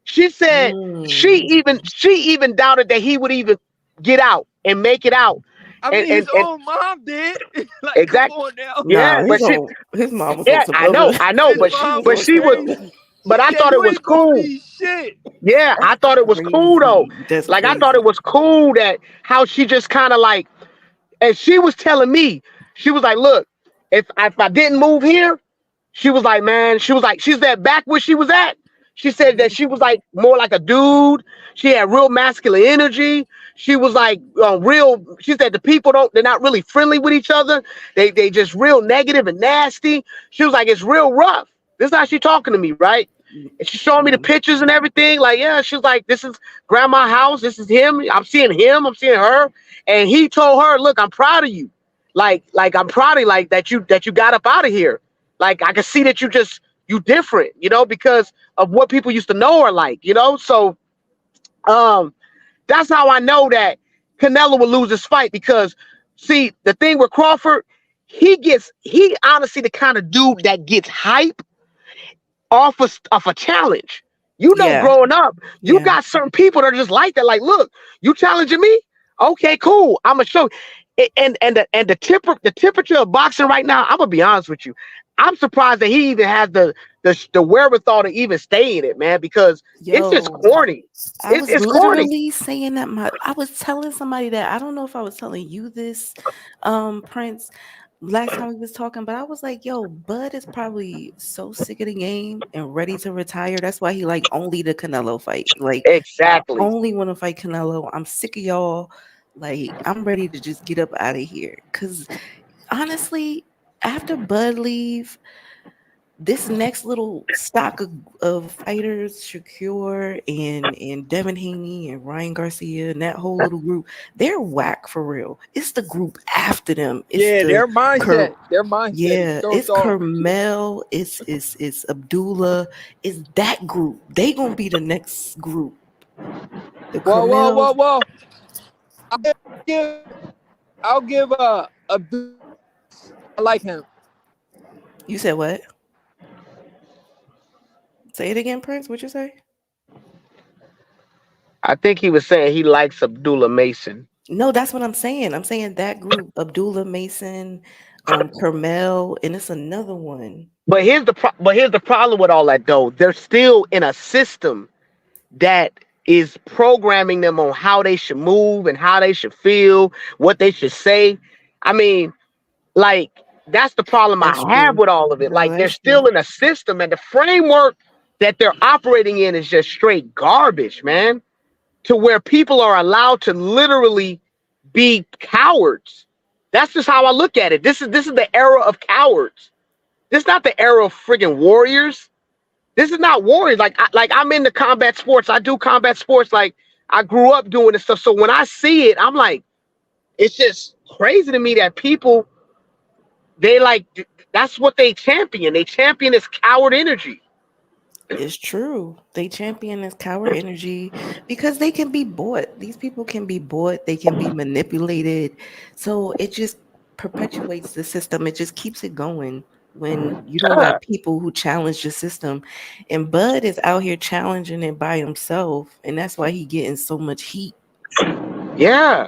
She said she even doubted that he would even get out and make it out. I And mean, and his and own mom did. Like, come exact. on now. Yeah, Nah, but she. his mom was on Yeah, some I know, other. His but She mom was but was on she was. some crazy. But She I said, thought it "You was ain't gonna cool. be shit." Yeah, I That's thought it was cool though. crazy. That's Like I thought it crazy. was cool that how she just kind of like, and she was telling me, she was like, look, if I didn't move here, she was like, man, she was like, she's that back where she was at. She said that she was like more like a dude. She had real masculine energy. She was like real. She said the people they're not really friendly with each other. They just real negative and nasty. She was like, it's real rough. This is how she talking to me, right? And she's showing me the pictures and everything. Like, yeah, she was like, this is grandma's house. This is him. I'm seeing him. I'm seeing her. And he told her, look, I'm proud of you. Like I'm proud of you, like that you got up out of here. Like I can see that you different, because of what people used to know her like, So that's how I know that Canelo will lose this fight because see the thing with Crawford, he honestly the kind of dude that gets hype off a challenge. Yeah, Growing up, you yeah. got certain people that are just like that. Like, look, you challenging me? Okay, cool. I'm gonna show you. And the temperature of boxing right now, I'm gonna be honest with you. I'm surprised that he even has the wherewithal to even stay in it, man, because it's just Yo, corny. I It's was it's corny. literally saying that I was telling somebody that I don't know if I was telling you this, Prince, last time we was talking, but I was like, yo, Bud is probably so sick of the game and ready to retire. That's why he like only the Canelo fight. Like I Exactly. only want to fight Canelo. I'm sick of y'all. Like I'm ready to just get up out of here. Cause honestly, after Bud leave, this next little stock of fighters, Shakur and Devin Haney and Ryan Garcia and that whole little group, they're whack for real. It's the group after them. It's Yeah, the their mindset is yeah, so it's dog. Carmel, it's Abdullah, it's that group. They gonna be the next group. The Whoa, whoa, whoa, Carmels. whoa! I'll give a. I like him. You said what? Say it again, Prince. What you say? I think he was saying he likes Abdullah Mason. No, that's what I'm saying. I'm saying that group, Abdullah Mason, Carmel, and it's another one. But here's the problem with all that though. They're still in a system that is programming them on how they should move and how they should feel, what they should say. I mean, like that's the problem I That's have true. with all of it. No, Like they're that's true. still in a system, and the framework that they're operating in is just straight garbage, man. To where people are allowed to literally be cowards. That's just how I look at it. This is the era of cowards. This is not the era of friggin' warriors. This is not warriors. Like I'm into combat sports. I do combat sports. Like I grew up doing this stuff. So when I see it, I'm like, it's just crazy to me that people they like that's what they champion. They champion this coward energy. It's true. They champion this coward energy because they can be bought. These people can be bought. They can be manipulated. So it just perpetuates the system. It just keeps it going when you don't Yeah, got people who challenge the system. And Bud is out here challenging it by himself. And that's why he getting so much heat. yeah,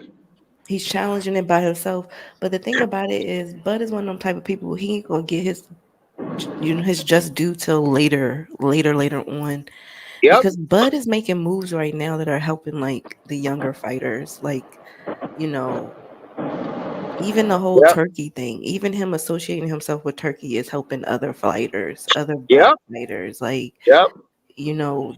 He's challenging it by himself. But the thing about it is Bud is one of them type of people, he ain't gonna get his just due till later on, yep, because Bud is making moves right now that are helping like the younger fighters, like, you know, even the whole yep, Turkey thing, even him associating himself with Turkey is helping other fighters, other black yep, fighters. Like, yep.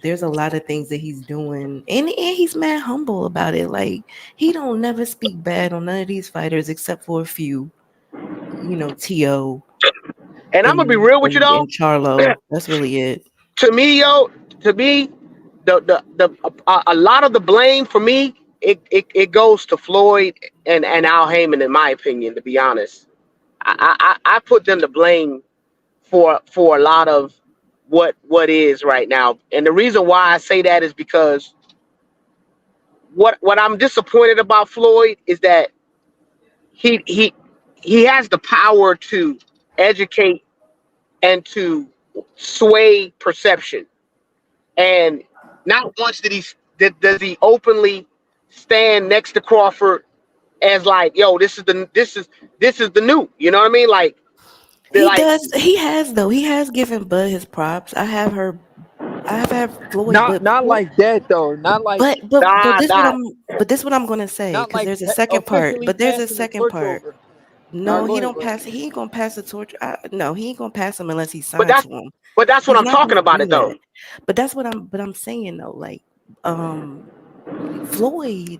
there's a lot of things that he's doing, and he's mad humble about it. Like, he don't never speak bad on none of these fighters except for a few, T.O. And I'm gonna be and real with you and, though. and Charlo. That's really it. To me, yo, to me, a lot of the blame for me, it goes to Floyd and Al Heyman, in my opinion. To be honest, I put them to blame for a lot of what is right now. And the reason why I say that is because what I'm disappointed about Floyd is that he he he has the power to educate and to sway perception. And not once does he openly stand next to Crawford as like, yo, this is the new. You know what I mean? Like they're He like, does. He has though. He has given Bud his props. I have had Floyd, Not not like that though. Not like nah, nah. this what I'm gonna say, not because like there's a second part. officially But there's a passing the second torch part. over. All right, No, go he ahead, don't go ahead. pass. He ain't gonna pass the torch. No, he ain't gonna pass him unless he's But signed that's to him. but that's what He's I'm not talking gonna about do it though. that. But that's what I'm saying though. Like, um, Floyd,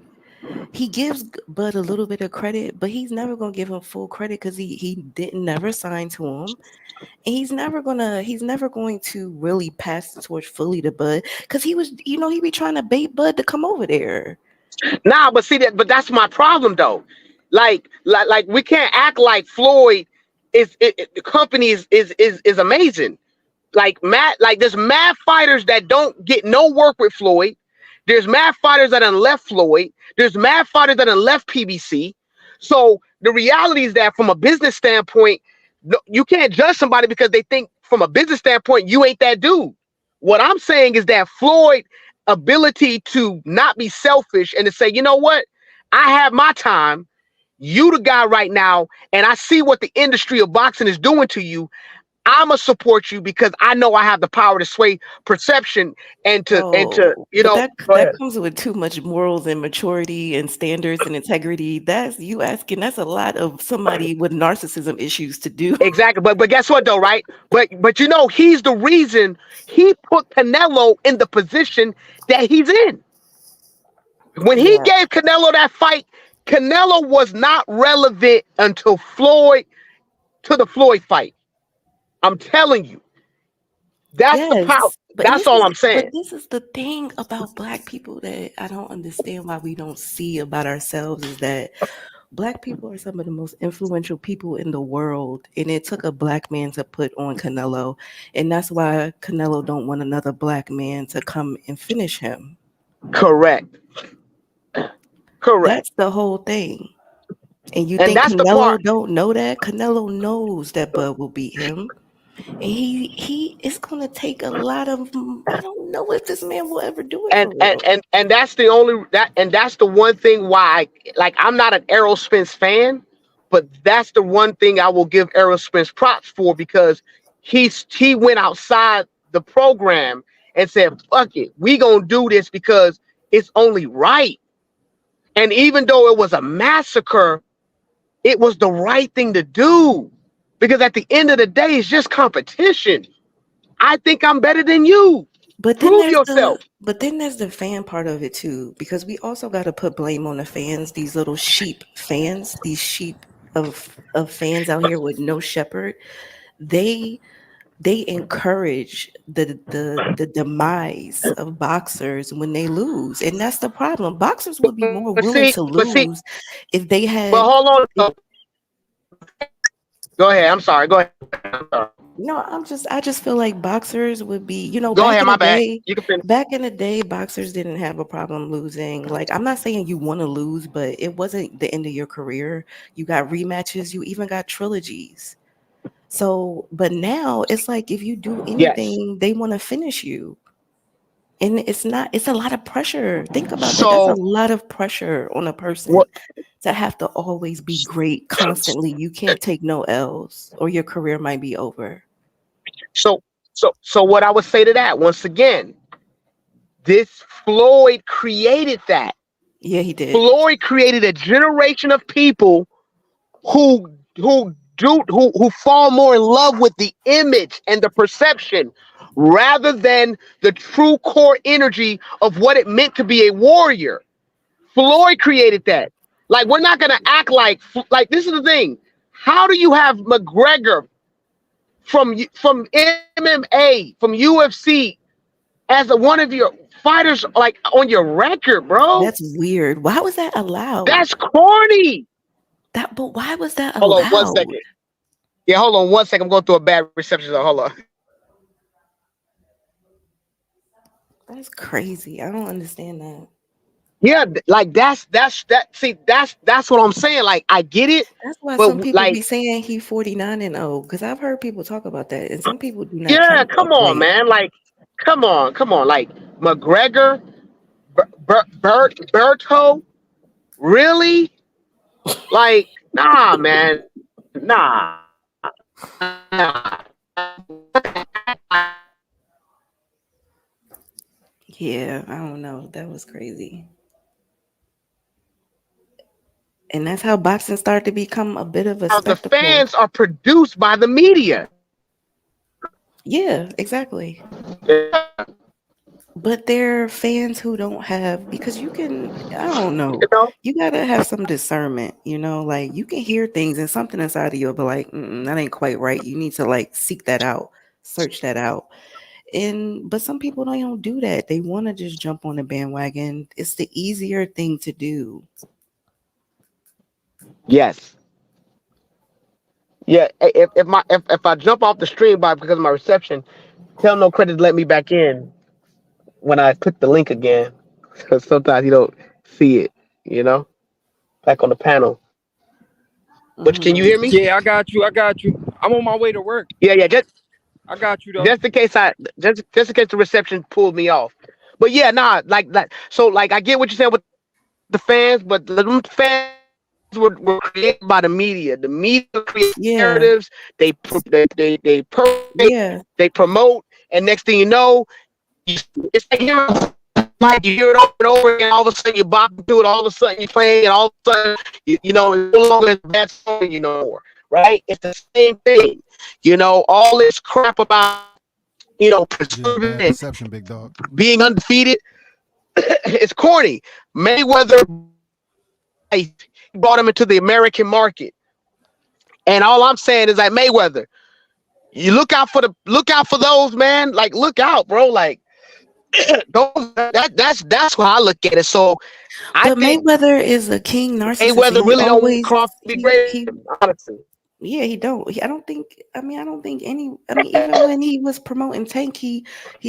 he gives Bud a little bit of credit, but he's never gonna give him full credit because he didn't never sign to him. And he's never going to really pass the torch fully to Bud, because he was, he be trying to bait Bud to come over there. Nah, but see that, but that's my problem though. Like we can't act like Floyd the company is amazing. Like there's mad fighters that don't get no work with Floyd. There's mad fighters that done left Floyd. There's mad fighters that done left PBC. So the reality is that from a business standpoint, you can't judge somebody because they think from a business standpoint you ain't that dude. What I'm saying is that Floyd ability to not be selfish and to say, you know what, I have my time. You the guy right now, and I see what the industry of boxing is doing to you. I'ma support you because I know I have the power to sway perception and to Oh, you but know. that Go that ahead. comes with too much morals and maturity and standards and integrity. That's you asking. That's a lot of somebody with narcissism issues to do. Exactly, but guess what though, right? But he's the reason he put Canelo in the position that he's in. When he Yeah. gave Canelo that fight, Canelo was not relevant until Floyd to the Floyd fight. I'm telling you, that's the power. Yes, That's all I'm saying. but this is the thing about black people that I don't understand why we don't see about ourselves, is that black people are some of the most influential people in the world, and it took a black man to put on Canelo, and that's why Canelo don't want another black man to come and finish him. Correct. Correct. That's the whole thing. And you And think that's the Canelo part. don't know that? Canelo knows that Bud will beat him. And he is gonna take a lot of, I don't know if this man will ever do it and for and real. and, and that's the only that and that's the one thing why like I'm not an Errol Spence fan, but that's the one thing I will give Errol Spence props for because he went outside the program and said, fuck it, we gonna do this because it's only right. And even though it was a massacre, it was the right thing to do. Because at the end of the day, it's just competition. I think I'm better than you. But then Prove there's the yourself. but then there's the fan part of it too, because we also got to put blame on the fans, these little sheep fans, these sheep of fans out here with no shepherd. they they encourage the demise of boxers when they lose, and that's the problem. Boxers would be more willing to But see, lose if they but had. hold on. If, Go ahead. I'm sorry. Go ahead. I'm sorry. no, I just feel like boxers would be, Go ahead. My bad. You can finish. back in the day, boxers didn't have a problem losing. Like, I'm not saying you want to lose, but it wasn't the end of your career. You got rematches, you even got trilogies. So, but now it's like if you do Yes. anything, they want to finish you. And it's not, it's a lot of pressure. Think about that. That's a So lot of pressure on a person what? to have to always be great constantly. You can't take no L's or your career might be over. So so what I would say to that once again, this Floyd created that. Yeah, he did. Floyd created a generation of people who fall more in love with the image and the perception rather than the true core energy of what it meant to be a warrior. Floyd created that. Like we're not gonna act like this is the thing. How do you have McGregor from MMA from UFC as one of your fighters like on your record, bro? That's weird. Why was that allowed? That's corny. But why was that Hold on one allowed? second. Yeah, hold on one second. I'm going through a bad reception. So hold on. That's crazy. I don't understand that. Yeah, like that. See, that's what I'm saying. Like I get it, That's why but some people like, be saying he 49-0 because I've heard people talk about that, and some people do not yeah, count come that. on, Like, man. Like, come on. Like McGregor, Berto, really? Like, nah, man, nah. yeah, I don't know. That was crazy. And that's how boxing started to become a bit of a Now the spectacle. fans are produced by the media. Yeah, exactly. You But there are fans who don't have, because you can, I don't know, know? you gotta have some discernment, like you can hear things and something inside of you will be like, that ain't quite right. You need to like seek that out, search that out. But some people don't do that. They want to just jump on the bandwagon. It's the easier thing to do. Yes. Yeah. If I jump off the stream by because of my reception, tell no credit to let me back in when I click the link again. Because sometimes you don't see it, you know, back on the panel. But can you Hmm. hear me? Yeah, I got you. I got you. I'm on my way to work. Yeah, yeah. I got you though. Just in case just in case the reception pulled me off. But yeah, nah, like so like I get what you're saying with the fans, but the fans were created by the media. The media create narratives. Yeah, They perpetrate, yeah, they promote, and next thing you know, it's like like you hear it over and over again. All of a sudden you bop into it. All of a sudden you're playing, and all of a sudden you know it's no longer a bad song you know more. Right? It's the same thing. You know all this crap about Yeah, preserving bad and reception, big dog. being undefeated. It's corny. Mayweather he brought him into the American market, and all I'm saying is like Mayweather, you look out for those man. Like look out, bro. Like don't that's how I look at it. So I but think Mayweather is a king narcissist, and Mayweather he really don't want always Crawford to be great, he honestly. yeah, he don't. I don't think. I don't think any. Even when he was promoting Tank, he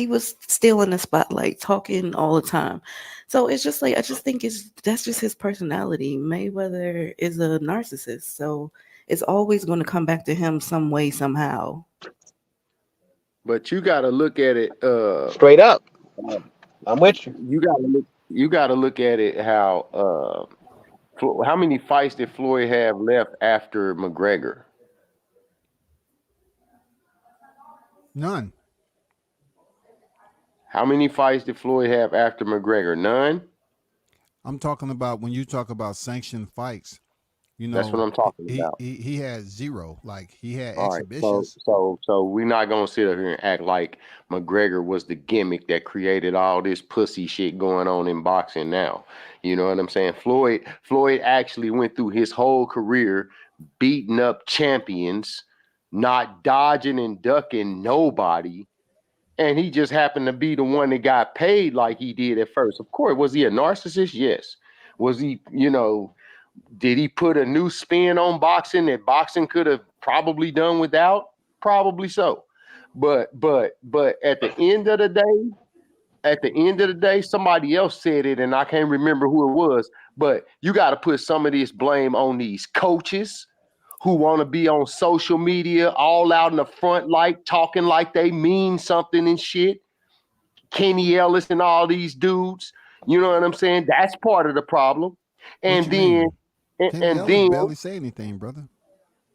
was still in the spotlight, talking all the time. So it's just like I just think that's just his personality. Mayweather is a narcissist, so it's always going to come back to him some way somehow. But you got to look at it. Straight up. I'm with you. You got to look. You got to look at it how. How many fights did Floyd have left after McGregor? None. How many fights did Floyd have after McGregor? None. I'm talking about when you talk about sanctioned fights. That's what I'm talking about. He had zero. Like he had All right, so exhibitions. so so we're not gonna sit up here and act like McGregor was the gimmick that created all this pussy shit going on in boxing now. You know what I'm saying? Floyd actually went through his whole career beating up champions, not dodging and ducking nobody. And he just happened to be the one that got paid like he did at first. Of course, was he a narcissist? Yes. Was he, did he put a new spin on boxing that boxing could have probably done without? Probably so. But at the end of the day, somebody else said it, and I can't remember who it was. But you got to put some of this blame on these coaches who want to be on social media, all out in the front light, talking like they mean something and shit. Kenny Ellis and all these dudes. You know what I'm saying? That's part of the problem. And then, Kenny Ellis barely say anything, brother.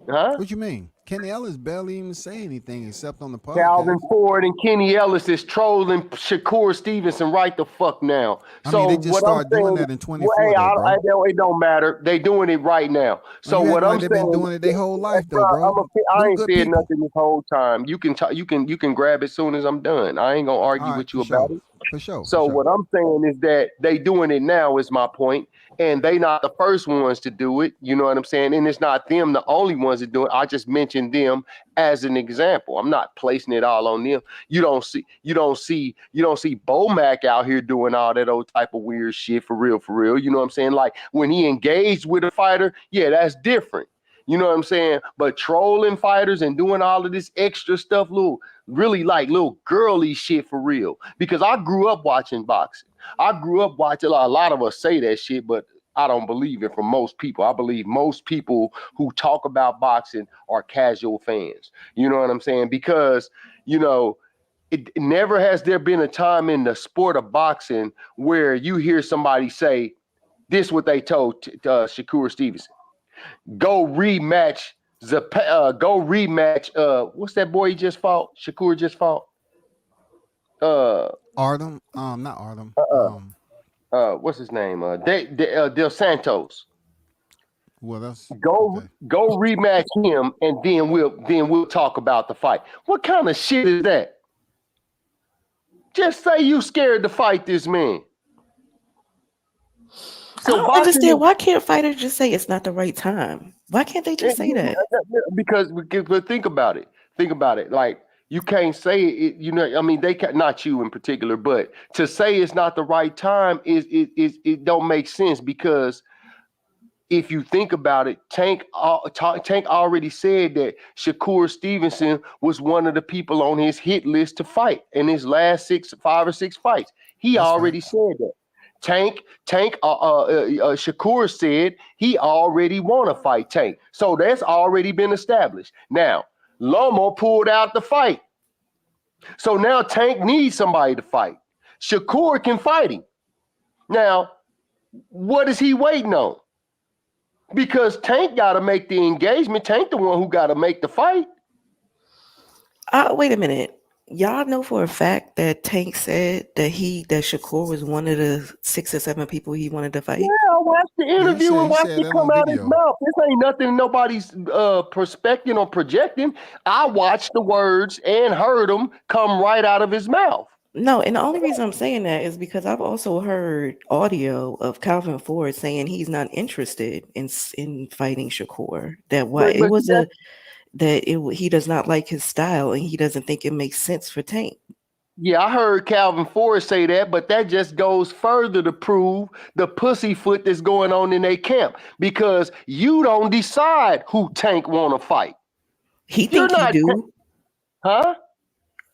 Huh? What you mean? Kenny Ellis barely even say anything except on the podcast. Calvin Ford and Kenny Ellis is trolling Shakur Stevenson right the fuck now. I mean, they just started doing that in 24, bro. It don't matter. They doing it right now. So what I'm they've saying, been doing it their whole life, though, bro. I ain't said nothing this whole time. You can talk. You can grab as soon as I'm done. I ain't gonna argue with you about it. For sure. So what I'm saying is that they doing it now is my point, and they not the first ones to do it. You know what I'm saying? And it's not them the only ones that do it. I just mentioned them as an example. I'm not placing it all on them. You don't see Bo Mac out here doing all that old type of weird shit for real. You know what I'm saying? Like when he engaged with a fighter, yeah, that's different. You know what I'm saying? But trolling fighters and doing all of this extra stuff, little girly shit for real. Because I grew up watching boxing. I grew up watching, a lot of us say that shit, but I don't believe it for most people. I believe most people who talk about boxing are casual fans. You know what I'm saying? Because, it never has there been a time in the sport of boxing where you hear somebody say, this what they told Shakur Stevenson. Go rematch what's that boy he just fought? Shakur just fought? Artem? Not Artem. What's his name? Del Santos. Well, that's go rematch him, and then we'll talk about the fight. What kind of shit is that? Just say you scared to fight this man. So I don't understand. Why can't fighters just say it's not the right time? Why can't they just say that? Because think about it. Like, you can't say it. I mean, they can't, not you in particular, but to say it's not the right time it don't make sense, because if you think about it, Tank already said that Shakur Stevenson was one of the people on his hit list to fight in his last 5 or 6 fights. He already said that. Shakur said he already want to fight Tank. So that's already been established. Now, Lomo pulled out the fight. So now Tank needs somebody to fight. Shakur can fight him. Now, what is he waiting on? Because Tank got to make the engagement. Tank the one who got to make the fight. Wait a minute. Y'all know for a fact that Tank said that Shakur was one of the 6 or 7 people he wanted to fight? Yeah, I watched the interview and watched it come out of his mouth. This ain't nothing nobody's prospecting or projecting. I watched the words and heard them come right out of his mouth. No, and the only reason I'm saying that is because I've also heard audio of Calvin Ford saying he's not interested in fighting Shakur. He does not like his style and he doesn't think it makes sense for Tank. Yeah, I heard Calvin Ford say that, but that just goes further to prove the pussyfoot that's going on in their camp, because you don't decide who Tank want to fight. He thinks he do. Huh?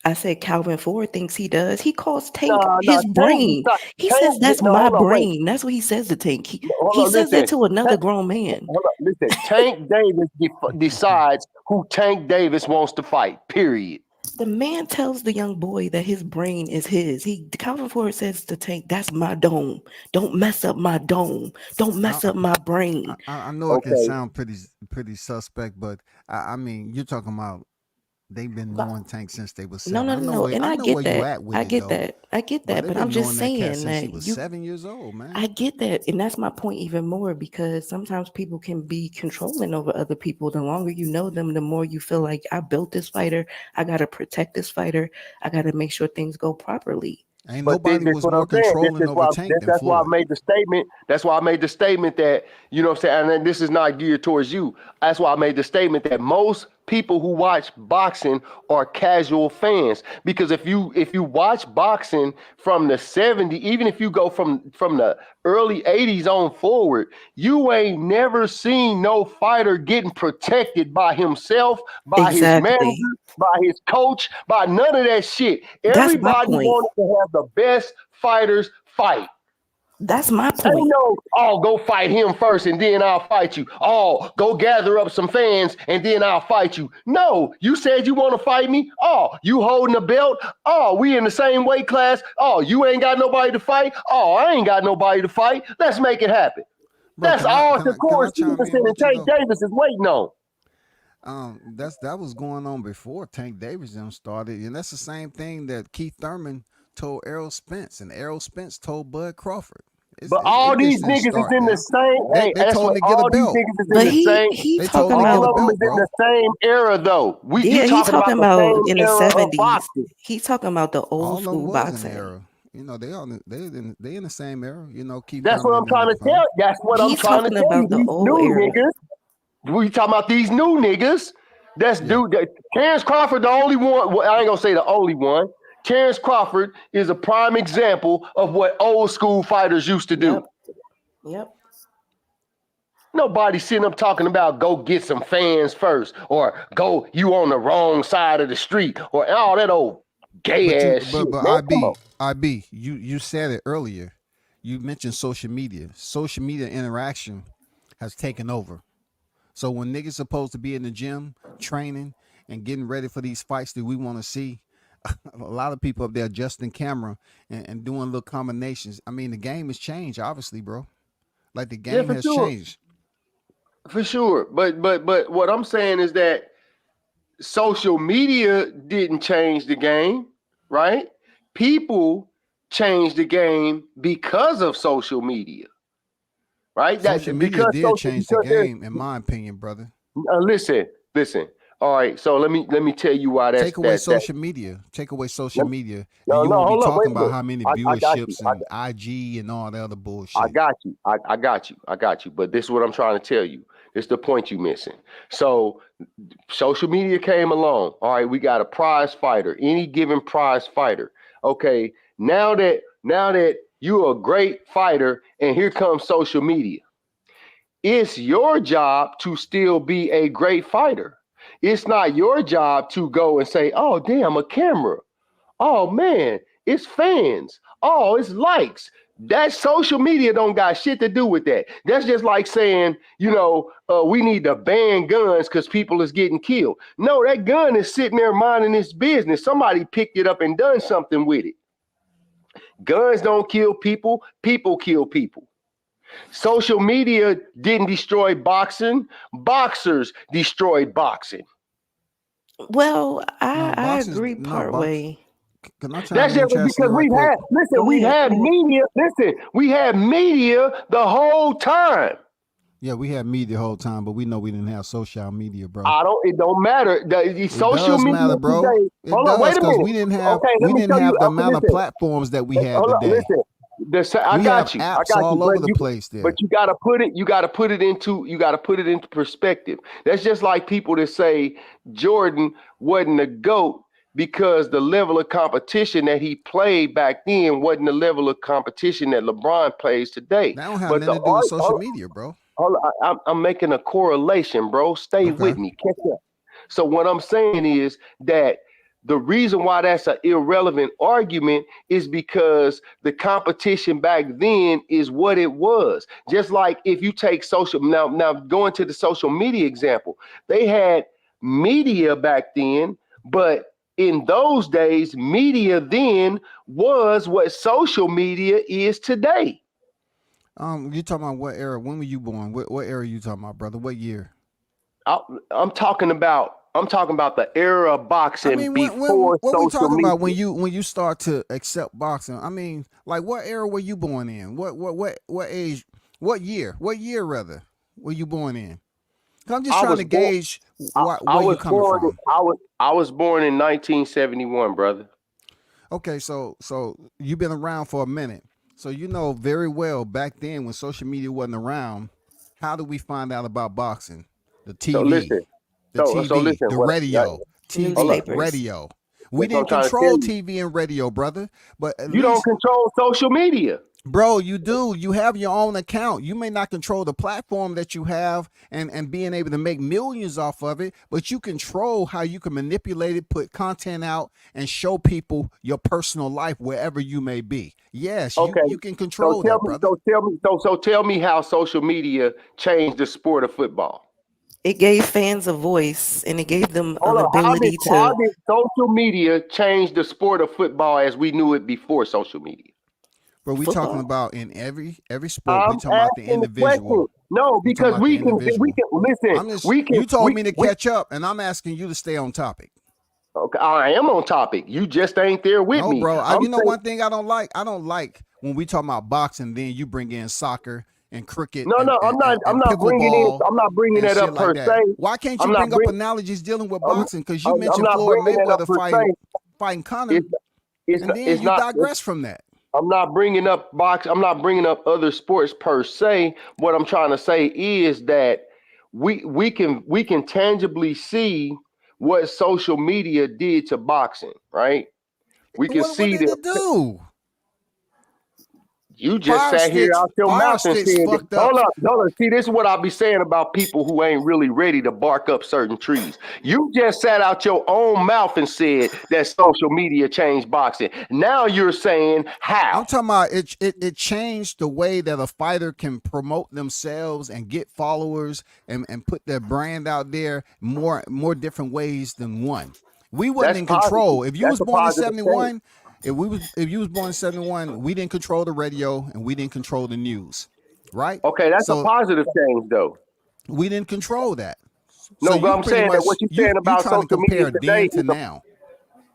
I said Calvin Ford thinks he does. He calls Tank his brain. He says that's my brain. That's what he says to Tank. He says that to another grown man. Listen, Tank Davis decides who Tank Davis wants to fight, period. The man tells the young boy that his brain is his. Calvin Ford says to Tank, that's my dome. Don't mess up my dome. Don't mess up my brain. I know it can sound pretty suspect, but I mean, you're talking about they've been knowing Tank since they was 7. No. And I get that. I get that. But I'm just saying that he was 7 years old, man. I get that. And that's my point even more, because sometimes people can be controlling over other people. The longer you know them, the more you feel like, I built this fighter. I got to protect this fighter. I got to make sure things go properly. Ain't nobody was more controlling over Tank than Floyd. That's why I made the statement. That's why I made the statement that, you know what I'm saying, and this is not geared towards you. That's why I made the statement that most people who watch boxing are casual fans, because if you watch boxing from the 70s, even if you go from the early 80s on forward, you ain't never seen no fighter getting protected by himself, by his Exactly. manager, by his coach, by none of that shit. That's my Everybody point. wanted to have the best fighters fight. That's my Ain't point. no, oh, go fight him first and then I'll fight you. Oh, go gather up some fans and then I'll fight you. No, you said you want to fight me. Oh, you holding a belt. Oh, we in the same weight class. Oh, you ain't got nobody to fight. Oh, I ain't got nobody to fight. Let's make it happen. Bro, That's all Shakur chime Stevenson in and with you Tank though? Davis is waiting on. That was going on before Tank Davis them started, and that's the same thing that Keith Thurman told Errol Spence, and Errol Spence told Bud Crawford. But It all just these didn't niggas is start in the now. same. Hey, They that's told what him to get a all these belt. niggas is in But the same. he They told talking him to get All a of about, them belt, is in bro. the same era, though. You yeah, he talking about talking the about same in the era of 70s. boxing. He talking about the All old of them school was in the boxing. era. You know, they in the same era. You know, Keith That's what Thurman I'm and them trying at to the tell. time. That's what I'm He's trying to talking tell you. about the These old new era. niggas. We talking about these new niggas. That's Yeah. dude. Terence Crawford, the only one. Well, I ain't gonna say the only one. Terence Crawford is a prime example of what old school fighters used to do. Yep. Yep. Nobody sitting up talking about go get some fans first, or go you on the wrong side of the street, or all that old gay ass shit. But Man, come on. IB, you said it earlier. You mentioned social media. Social media interaction has taken over. So when niggas supposed to be in the gym training and getting ready for these fights that we want to see, a lot of people up there adjusting camera and doing little combinations. I mean, the game has changed, obviously, bro. Like the Yeah, game for has sure, changed. for sure. But what I'm saying is that social media didn't change the game, right? People changed the game because of social media, right? Social That media because did social change the because there's game, in my opinion, brother. listen. All right, so let me tell you why Take away that. social media. Take away social Let, media, and no, you no, won't be hold up, wait talking a about minute. how many I got you. viewerships and IG and all the other I bullshit. got you. I got you. I got you. But this is what I'm trying to tell you. This is the point you missing. So social media came along. All right, we got a prize fighter, any given prize fighter. Okay, now that you're a great fighter, and here comes social media. It's your job to still be a great fighter. It's not your job to go and say, "Oh, damn, a camera. Oh man, it's fans. Oh, it's likes." That social media don't got shit to do with that. That's just like saying, we need to ban guns because people is getting killed. No, that gun is sitting there minding its business. Somebody picked it up and done something with it. Guns don't kill people. People kill people. Social media didn't destroy boxing. Boxers destroyed boxing. Well, No, I boxers. agree No, part box. way. Can I That's chime in, just Chastity, because right quick? Go we've ahead. had Go ahead. media. Listen, we had media the whole time. Yeah, we had media the whole time, but we know we didn't have social media, bro. It don't matter. The It social does media matter, bro. today. It Hold on, does, wait a because minute. we didn't have Okay, let we me didn't tell you. have the Okay, amount of listen. platforms that we have Hold on, today. listen. I We have got you. I apps got you. all over the place But there. you gotta put it. You gotta put it into perspective. That's just like people that say Jordan wasn't a GOAT because the level of competition that he played back then wasn't the level of competition that LeBron plays today. That don't have But nothing to do with social media, bro. I'm making a correlation, bro. Stay Okay. with me. Catch up. So what I'm saying is that the reason why that's an irrelevant argument is because the competition back then is what it was. Just like if you take now going to the social media example, they had media back then, but in those days, media then was what social media is today. You talking about what era? When were you born? What era you talking about, brother? What year? I, I'm talking about the era of I boxing mean, when before what we social talking about media. when you start to accept boxing? I mean, like what era were you born in? What age? What year rather were you born in? 'Cause I'm just I trying was to born. gauge I where you was coming born. from. I was born in 1971, brother. Okay, so you've been around for a minute, so you know very well back then when social media wasn't around. How did we find out about boxing? The So listen, TV. The So TV, listen, the what? radio, Hold TV, up. Newspapers. radio. We That's what I'm didn't trying to tell control you. TV and radio, brother. But at You don't least, control social media. bro, you do. You have your own account. You may not control the platform that you have and being able to make millions off of it, but you control how you can manipulate it, put content out, and show people your personal life wherever you may be. Yes, Okay. you can So control tell that, me. brother. So tell me how social media changed the sport of football. It gave fans a voice and it gave them Hold an on. ability How to did social media change the sport of football as we knew it before social media? But we talking football. about in every sport, we I'm talking about the asking the question. individual. No, We talking because about the we individual. can listen. I'm just you told me to catch up, and I'm asking you to stay on topic. Okay, I am on topic. You just ain't there with No, me. bro. I'm You know saying one thing I don't like? I don't like when we talk about boxing, then you bring in soccer and cricket no, and, no. and, and, I'm and not bringing in. pickleball I'm not bringing and that shit up like per that. se. Why can't you I'm not bring up bring. analogies dealing with I'm, boxing? Because you I'm mentioned not Floyd bringing that up Mayweather per se. fighting Conor, It's it's and then it's you not. digress from that. I'm not bringing up box. I'm not bringing up other sports per se. What I'm trying to say is that we can tangibly see what social media did to boxing, right? We can What see did the. it do? You just sat here out your Fire mouth and sticks said, fucked up. hold up, hold up. See, this is what I be saying about people who ain't really ready to bark up certain trees. You just sat out your own mouth and said that social media changed boxing. Now you're saying I'm how? talking about it changed the way that a fighter can promote themselves and get followers and put their brand out there more different ways than one. We wasn't That's in positive. control. If you That's was a born in positive change. 71, if you was born in 71, we didn't control the radio and we didn't control the news. Right? Okay, that's a So positive change, though. we didn't control that. So No, but you I'm pretty saying that what much you're you saying you about trying to social media compare today then to is a now.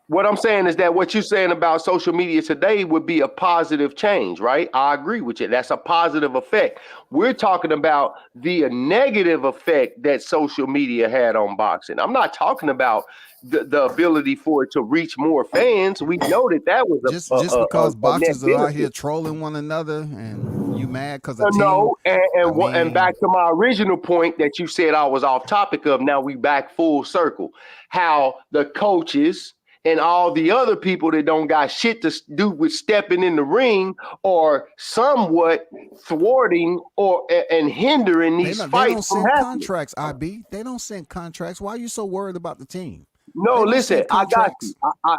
what I'm saying is that what you're saying about social media today would be a positive change, right? I agree with you. That's a positive effect. We're talking about the negative effect that social media had on boxing. I'm not talking about the ability for it to reach more fans. We know that that was Just because a net boxers are out here benefit. trolling one another and you mad because a team, No, and I and mean, back to my original point that you said I was off topic of. Now we back full circle. How the coaches and all the other people that don't got shit to do with stepping in the ring or somewhat thwarting or and hindering these they fights don't from send happening. contracts, IB. They don't send contracts. Why are you so worried about the team? No, They don't listen, send I got you. contracts.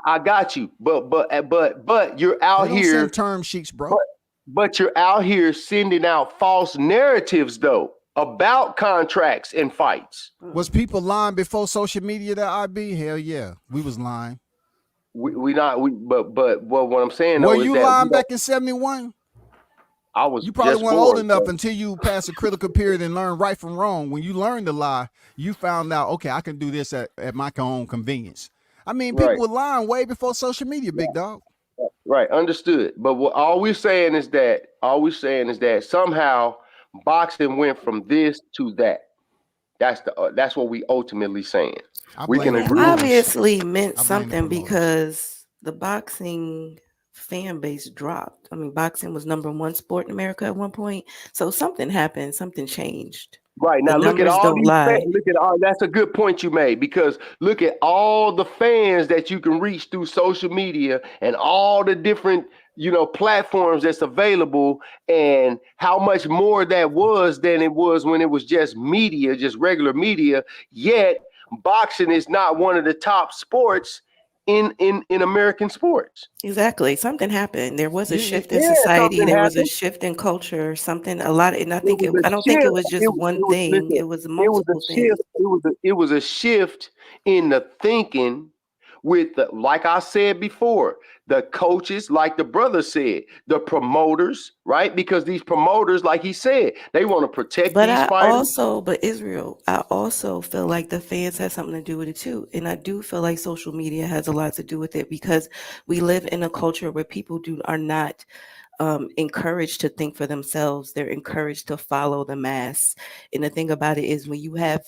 I got you. But you're They out don't send here. term sheets, But bro. but you're out here sending out false narratives though about contracts and fights. Was people lying before social media that IB? Hell yeah. We was lying. We not we but what I'm saying Were though is you that we lying don't. back in 71? I was You probably just weren't old born. enough until you passed a critical period and learned right from wrong. When you learned to lie, you found out, okay, I can do this at my own convenience. I mean, people Right, were lying way before social media, big dog. right, understood. But what all we're saying is that somehow boxing went from this to that. That's what we ultimately saying. I We blame can the It agree. promoters. obviously meant I blame the something promoters. because the boxing fan base dropped. I mean, boxing was number one sport in America at one point. So something happened, something changed. Right The now, look at numbers all don't these lie. fans. Look at all. That's a good point you made because look at all the fans that you can reach through social media and all the different platforms that's available, and how much more that was than it was when it was just media, just regular media. Yet boxing is not one of the top sports in American sports. Exactly. Something happened. There was a You, shift in Yeah, society. something There was a happened. shift in culture. Something a lot, and It was a I don't think it shift. was just one It was thing. listen. It was It was a multiple things. shift. It was a shift in the thinking with like I said before, the coaches, like the brother said, the promoters, right? Because these promoters, like he said, they want to protect these fighters. But Israel, I also feel like the fans had something to do with it too. And I do feel like social media has a lot to do with it because we live in a culture where people are not encouraged to think for themselves. They're encouraged to follow the mass. And the thing about it is when you have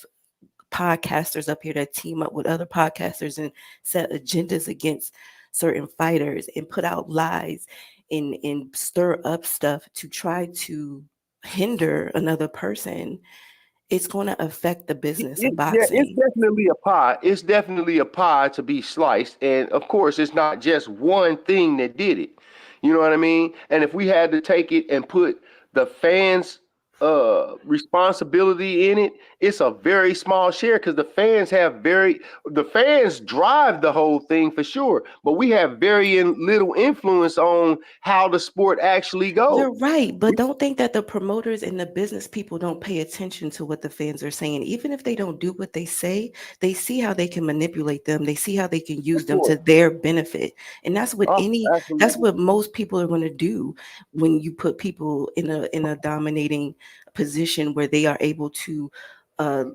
podcasters up here that team up with other podcasters and set agendas against certain fighters and put out lies and stir up stuff to try to hinder another person, it's going to affect the business of Yeah, it's boxing. definitely a pie. It's definitely a pie to be sliced. And of course, it's not just one thing that did it. You know what I mean? And if we had to take it and put the fans' responsibility in it, it's a very small share because the fans drive the whole thing for sure. But we have very little influence on how the sport actually goes. You're right, but don't think that the promoters and the business people don't pay attention to what the fans are saying. Even if they don't do what they say, they see how they can manipulate them. They see how they can use Of them course. to their benefit. And Oh, that's absolutely. what most people are going to do when you put people in a dominating position where they are able uh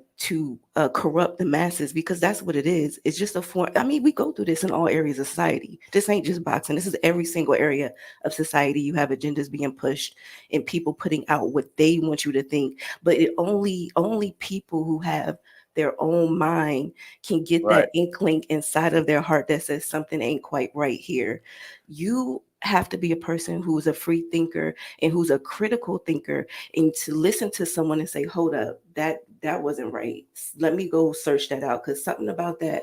corrupt the masses, because that's what it is. It's just a form. I mean, we go through this in all areas of society. This ain't just boxing. This is every single area of society. You have agendas being pushed and people putting out what they want you to think, but it only people who have their own mind can get Right. that inkling inside of their heart that says something ain't quite right here. You have to be a person who's a free thinker and who's a critical thinker, and to listen to someone and say, hold up, that wasn't right. Let me go search that out, because something about that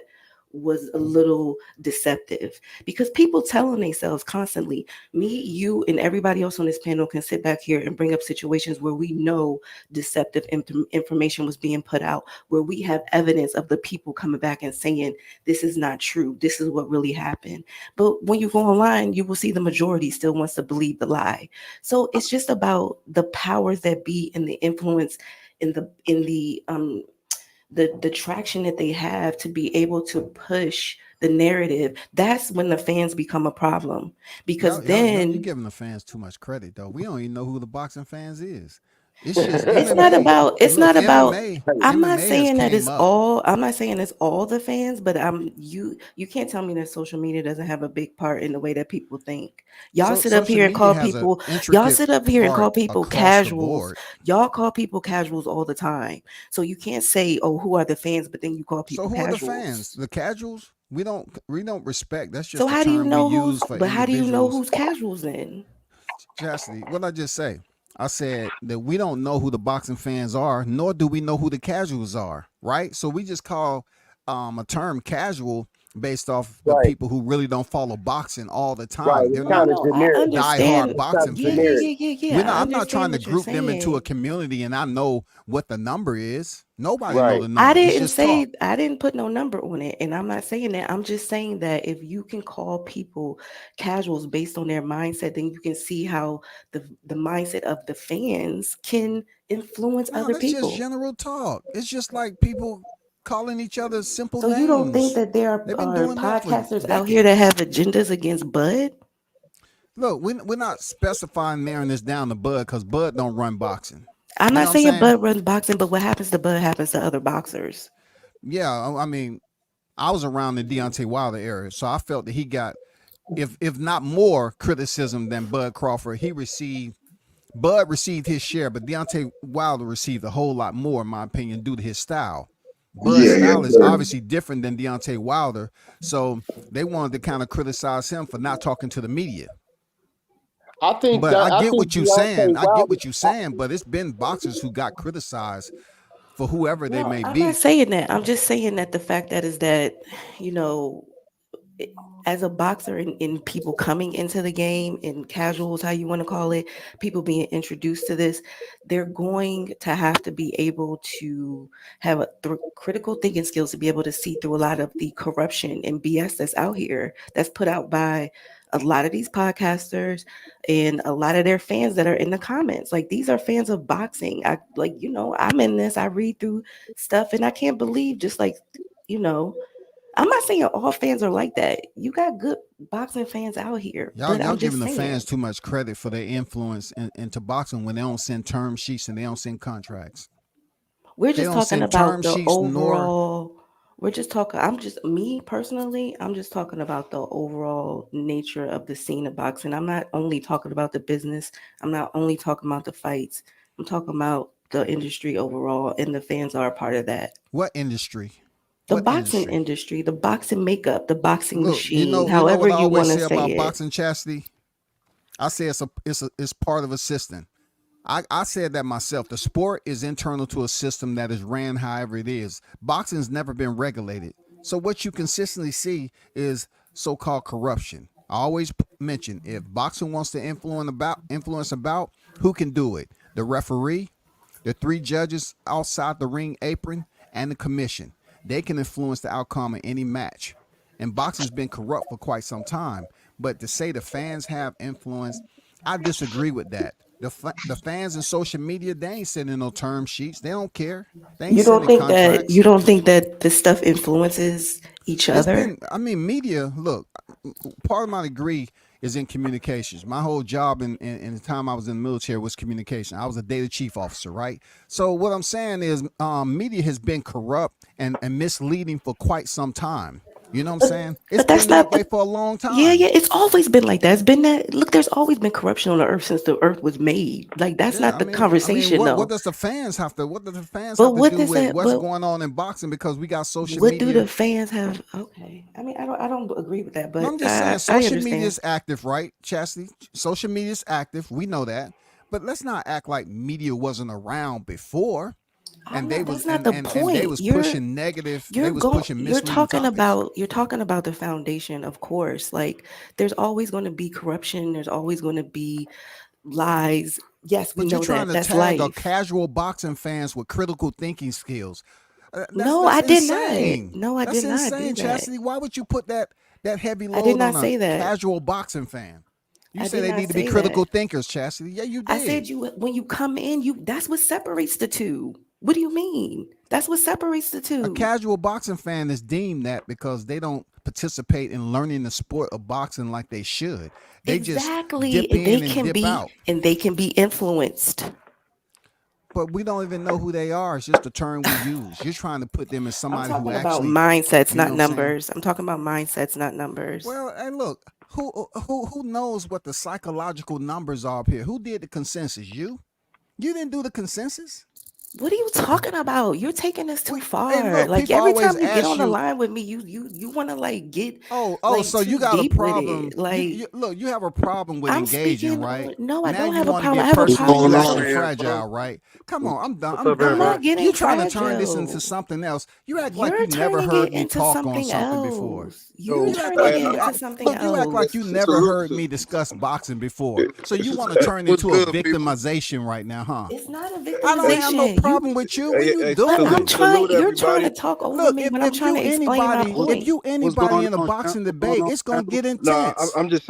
was a little deceptive. Because people telling themselves constantly, me, you, and everybody else on this panel can sit back here and bring up situations where we know deceptive information was being put out, where we have evidence of the people coming back and saying this is not true, this is what really happened. But when you go online, you will see the majority still wants to believe the lie. So it's just about the powers that be and the influence in the traction that they have to be able to push the narrative. That's when the fans become a problem, because Y'all, you then giving the fans too much credit though. We don't even know who the boxing fans is. It's just it's not MMA. about it's Look, not about I'm not MMA has saying that came it's up. all I'm not saying it's all the fans, but you can't tell me that social media doesn't have a big part in the way that people think. Y'all So sit up social here and media call has an people y'all intricate sit up here and call part people across the casuals. board. Y'all call people casuals all the time. So you can't say, "Oh, who are the fans?" but then you call So people who are the fans? casuals. The casuals? We don't respect. That's So just a how do you term we know use for how do you know individuals. who's casuals then? Chastity, what did I just say? I said that we don't know who the boxing fans are, nor do we know who the casuals are, right? So we just call a term casual based off the Right. people who really don't follow boxing all the Right. time. They're It's No, not kind of no, I generic. diehard understand. It's kind boxing of Yeah, yeah, fans. generic. yeah, yeah, yeah. I I'm not understand trying to what you're group them into a saying. community and I know what the number is. Nobody know Right. the number. It's just talk. I didn't put no number on it, and I'm not saying that. I'm just saying that if you can call people casuals based on their mindset, then you can see how the mindset of the fans can influence No, other that's just people. general talk. It's just like people calling each other simple So you don't think names. that there They've been are doing that for podcasters out here that decades. have agendas against Bud? Look, we're not specifying narrowing this down to Bud because Bud don't run boxing. I'm You not know what I'm saying saying? Bud runs boxing, but what happens to Bud happens to other boxers. Yeah, I mean, I was around the Deontay Wilder era, so I felt that he got, if not more criticism than Bud Crawford, Bud received his share, but Deontay Wilder received a whole lot more, in my opinion, due to his style. Bud's Yeah, yes, style is sir. obviously different than Deontay Wilder, so they wanted to kind of criticize him for not talking to the media. But I I get think what you're saying. Deontay I get Wilder. what you're saying, but it's been boxers who got criticized for whoever they No, may I'm not be. saying that. I'm just saying that the fact that is that, you know, as a boxer and people coming into the game and casuals, how you want to call it, people being introduced to this, they're going to have to be able to have critical thinking skills to be able to see through a lot of the corruption and BS that's out here, that's put out by a lot of these podcasters and a lot of their fans that are in the comments. Like, these are fans of boxing. I like, I'm in this, I read through stuff and I can't believe, just like, you know, I'm not saying all fans are like that. You got good boxing fans out here, Y'all, but y'all I'm giving just the saying, fans too much credit for their influence into boxing when they don't send term sheets and they don't send contracts. we're They just don't talking send term about the sheets nor overall. We're just talking. I'm just me personally. I'm just talking about the overall nature of the scene of boxing. I'm not only talking about the business. I'm not only talking about the fights. I'm talking about the industry overall, and the fans are a part of that. what industry? The What boxing industry? industry, the boxing makeup, the boxing Look, machine, you know however what I you always want to say say about it. boxing, Chastity. I say it's part of a system. I said that myself. The sport is internal to a system that is ran however it is. Boxing's never been regulated. So what you consistently see is so-called corruption. I always mention if boxing wants to influence about who can do it? The referee, the three judges outside the ring apron, and the commission. They can influence the outcome of any match. And boxing's been corrupt for quite some time. But to say the fans have influence, I disagree with that. The fans in social media, they ain't sending no term sheets. They don't care. They ain't You don't sending think that contracts. this stuff influences each It's other? been, I mean, media, look, part of my degree is in communications. My whole job in the time I was in the military was communication. I was a data chief officer, right? So what I'm saying is media has been corrupt and misleading for quite some time. You know what I'm saying? It's But that's been that not way the for a long time. yeah. It's always been like that. It's been that. Look, there's always been corruption on the earth since the earth was made. Like that's Yeah, not the conversation, what though. does the fans have to what do the fans But have to what do does with that? what's But going on in boxing because we got social what do media? the fans have? Okay, I mean, I don't agree with that, No, but I'm just saying I social media understand. is active, right, Chastity? Social media is active. We know that. But let's not act like media wasn't around before I'm and they not. was That's not the and they point. was pushing negative, they You're was going. pushing misleading topics. You're talking about the foundation, of course. Like there's always going to be corruption. There's always going to be lies. Yes, we But you're know trying that. to That's tag a life. casual boxing fans with critical thinking skills. That's No, that's I did not. insane. No, I That's did not do insane, that. Chastity. Why would you put that heavy I did load not on a say that. casual boxing fan? You I say did they not need to be say that. critical thinkers, Chastity. Yeah, you I said did. you when you come in, you that's what separates the two. What do you mean? That's what separates the A two. casual boxing fan is deemed that because they don't participate in learning the sport of boxing like they should. They just Exactly. dip in and dip out. And they can be influenced. But we don't even know who they are. It's just a term we use. You're trying to put them as I'm somebody who talking about actually, mindsets, you know not what I'm saying? numbers. I'm talking about mindsets, not numbers. Well, and look, who knows what the psychological numbers are up here? Who did the consensus? You? You didn't do the consensus? What are you talking about? You're taking this too Hey, far. look, Like people every always time you get ask on the you, line with me, you want to like get like so you too got a deep with problem. it. Like Look, you have a problem with I'm engaging, speaking right? on. No, I Now don't you have a want to problem. I get have a What's personal. problem going You with on acting your. here, bro? fragile, right? Come on, I'm done. What's I'm up, I'm done. not everybody? getting You trying to turn this into fragile. something else. You act like You're you never turning heard it me into talk on something something before. else. You're Yo, You act turning like it man, you I, into something look. You act like you else. never salute heard to me discuss boxing before. So you want to turn what's into a good, people. victimization right now, huh? It's not a I don't have no victimization. problem with you. What are Hey, you hey, But I'm doing? trying. salute You're trying to everybody. talk over Look, me when I'm trying to explain my What's if point. you what's anybody going in a on, champ? boxing What's going debate, on, it's gonna champ? get Nah, intense. I'm just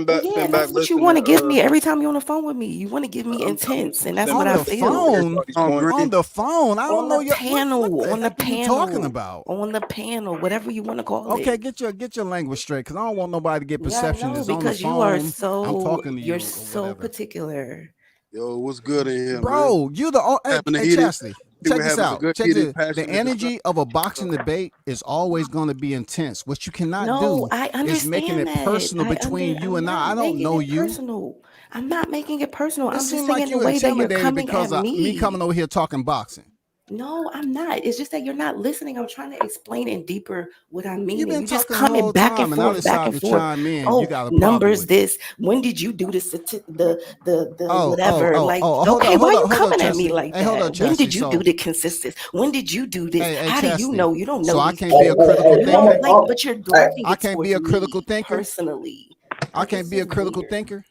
Yeah, sitting that's back what you listening. want to give me every time you're on the phone with me. You want to give me I'm intense, and that's sitting what On I back the listening to feel. phone, everybody's On point. on the phone. I don't know the your what panel, the on the heck are you talking panel, about? on the panel, whatever you want to call Okay, it. get your language straight, cause I don't want nobody to get Yeah, I perception know is on the because you are phone. I'm talking to you're you or so whatever. particular. Yo, what's good in here, man? Bro, you the Having a hey heated, Chastity, we're check this having a out. good, Check heated, this. The passionate discussion. energy of a boxing debate is always going to be intense. What you cannot No, do I is making understand it that. personal between you I'm and not I. I don't making know it you. personal. I'm not making it personal. It I'm just seemed like saying the you way that you're intimidated coming at because of me coming me. over here talking boxing. No, I'm not. It's just that you're not listening. I'm trying to explain in deeper what I mean, You've and been you just talking the coming whole back and time, and I forth, back decided and to forth. chime in. You Oh, got a problem numbers with it. this. When did you do this? The Oh, oh, whatever. oh, Like, oh, okay, why you hold up, coming at me Chastity. like Hey, hold up, that? When Chastity. did you do So, the consistency? When did you do this? hey, How do you Chastity. know? You don't So know I these can't be a people. critical You don't thinker. like, but you're directing I it can't be towards a critical me thinker. personally. I Like, can't it's be a just critical weird. thinker.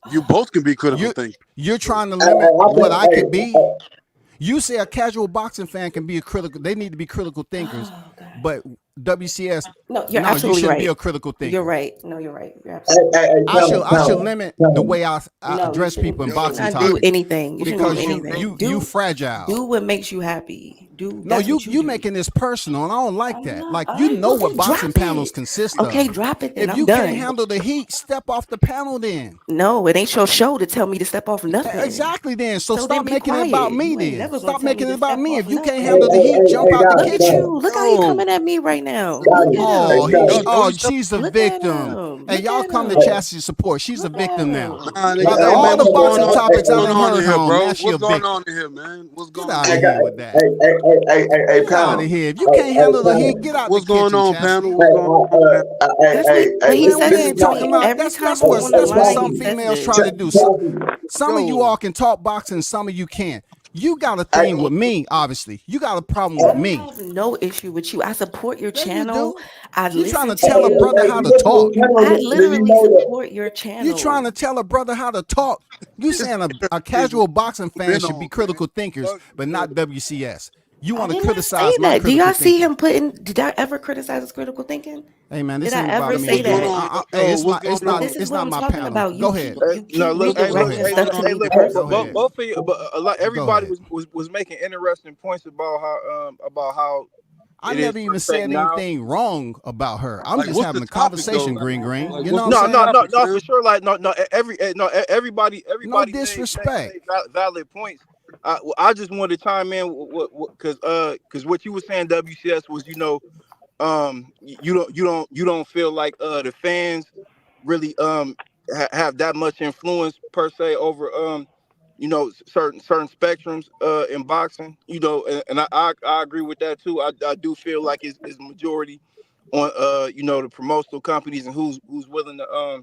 You both can be critical You thinkers. you're trying to limit what I could be. You say a casual boxing fan can be a critical. They need to be critical thinkers, Oh God. but WCS, No, you're no, you absolutely shouldn't be right. a critical You're thinker. right. No, you're right. You're absolutely right. I should limit the way I No, address people you in Yo, should boxing what's not good? do topics anything. You What's shouldn't do going because on, anything. bro? you fragile. Do what makes you happy. No, That's what you you do. making this personal, and I don't like I'm that. not. Like All you right, know well what then boxing drop panels it. consist Okay, of. drop it. Then If I'm you can't done. handle the heat, step off the panel then. No, it ain't your show to tell me to step off nothing. Exactly then. So So then stop be making it about quiet. me You ain't then. never gonna Stop tell me making it to about step me. off If you can't handle nothing. the heat, jump out the Look at kitchen. you. Look how he Yo, coming at me right now. Look at Oh, him. don't you stop. she's the Look at victim. him. Hey, Look y'all at come to him. Chastity support. She's a Look at victim now. him. Nah, Look nigga. Out of Hey, at man, all the what's him. going boxing on? topics What's I going done on in heard here, on, bro? now she a What's going victim. on in here, man? What's Get going out on? of here with that. Hey, Get out of panel. here. If you can't handle the heat, Panel. get out the What's going kitchen, on, panel? Chastity. What's going on, panel? That's what. But he Man, we says This it is ain't to not. talking me about every time that's I go what on the that's what line. He some says females this. try to do. Some of you Yo, all can talk boxing, some of you can't. You got a Hey, thing with me, obviously. You got a problem I with don't me. have no issue with you. I support your Yeah, you channel. do. I You trying listen to to tell a brother you. how to talk. I literally support your You trying channel. to tell a brother how to talk. You This saying a is casual boxing fan been should be on, man. critical thinkers, Fuck but the not WCS. You I want to did not say criticize my that. Do y'all critical see thinking. him putting? Did I ever criticize his critical thinking? Hey man, Did this I ain't about ever me say What's going today. that? on? Hey, Yo, what's going But on? this is it's what not I'm my talking panel. about. You Go ahead. No, keep look, hey, Go look, redirecting hey, ahead. stuff look, to hey, me look. Go Both, personally. ahead. both of you, but a lot, Go everybody ahead. was making interesting points about how I it is never per even se said now. anything wrong about her. I'm Like, just what's the having a topic though? conversation, Green Green. Like, You know what's what I'm the No, no, saying? no, topic, no, for fam? sure. Like, no, no, everybody, No made disrespect. valid points. I just wanted to chime in, because what you were saying, WCS was, you don't feel like the fans really have that much influence per se over certain spectrums in boxing, and I agree with that too. I do feel like it's majority on the promotional companies and who's willing to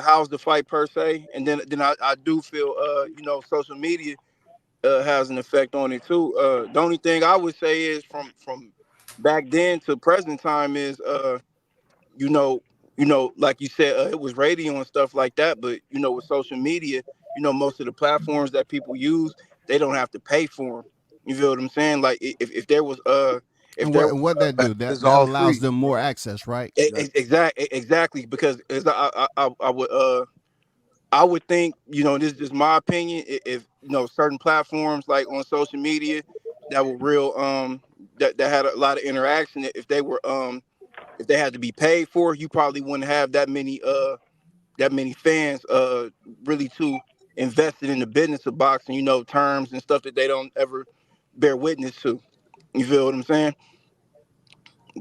house the fight per se. And then I do feel social media has an effect on it too. The only thing I would say is from back then to present time is you know, like you said, it was radio and stuff like that. But with social media, most of the platforms that people use, they don't have to pay for them. You feel what I'm saying? Like if there was if And there what was what that do? It's That all allows free. them more access, right? exactly, because as I would think, this is just my opinion. If certain platforms like on social media that were real, that had a lot of interaction, if they had to be paid for, you probably wouldn't have that many fans really too invested in the business of boxing. Terms and stuff that they don't ever bear witness to. You feel what I'm saying?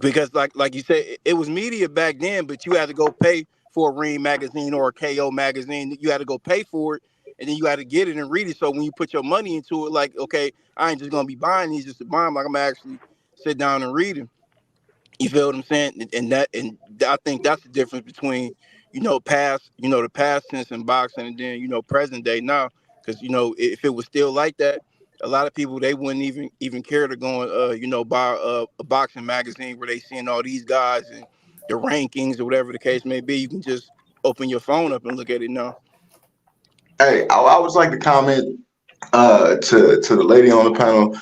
Because like you said, it was media back then, but you had to go pay for a Ring magazine or a KO magazine. You had to go pay for it, and then you had to get it and read it. So when you put your money into it, like, okay, I ain't just gonna be buying these just to buy them. Like, I'm gonna actually sit down and read them. You feel what I'm saying? And I think that's the difference between the past tense in boxing, and then present day now. Because if it was still like that, a lot of people, they wouldn't even care to go and buy a boxing magazine where they seeing all these guys and the rankings or whatever the case may be. You can just open your phone up and look at it now. Hey, I would like to comment to the lady on the panel.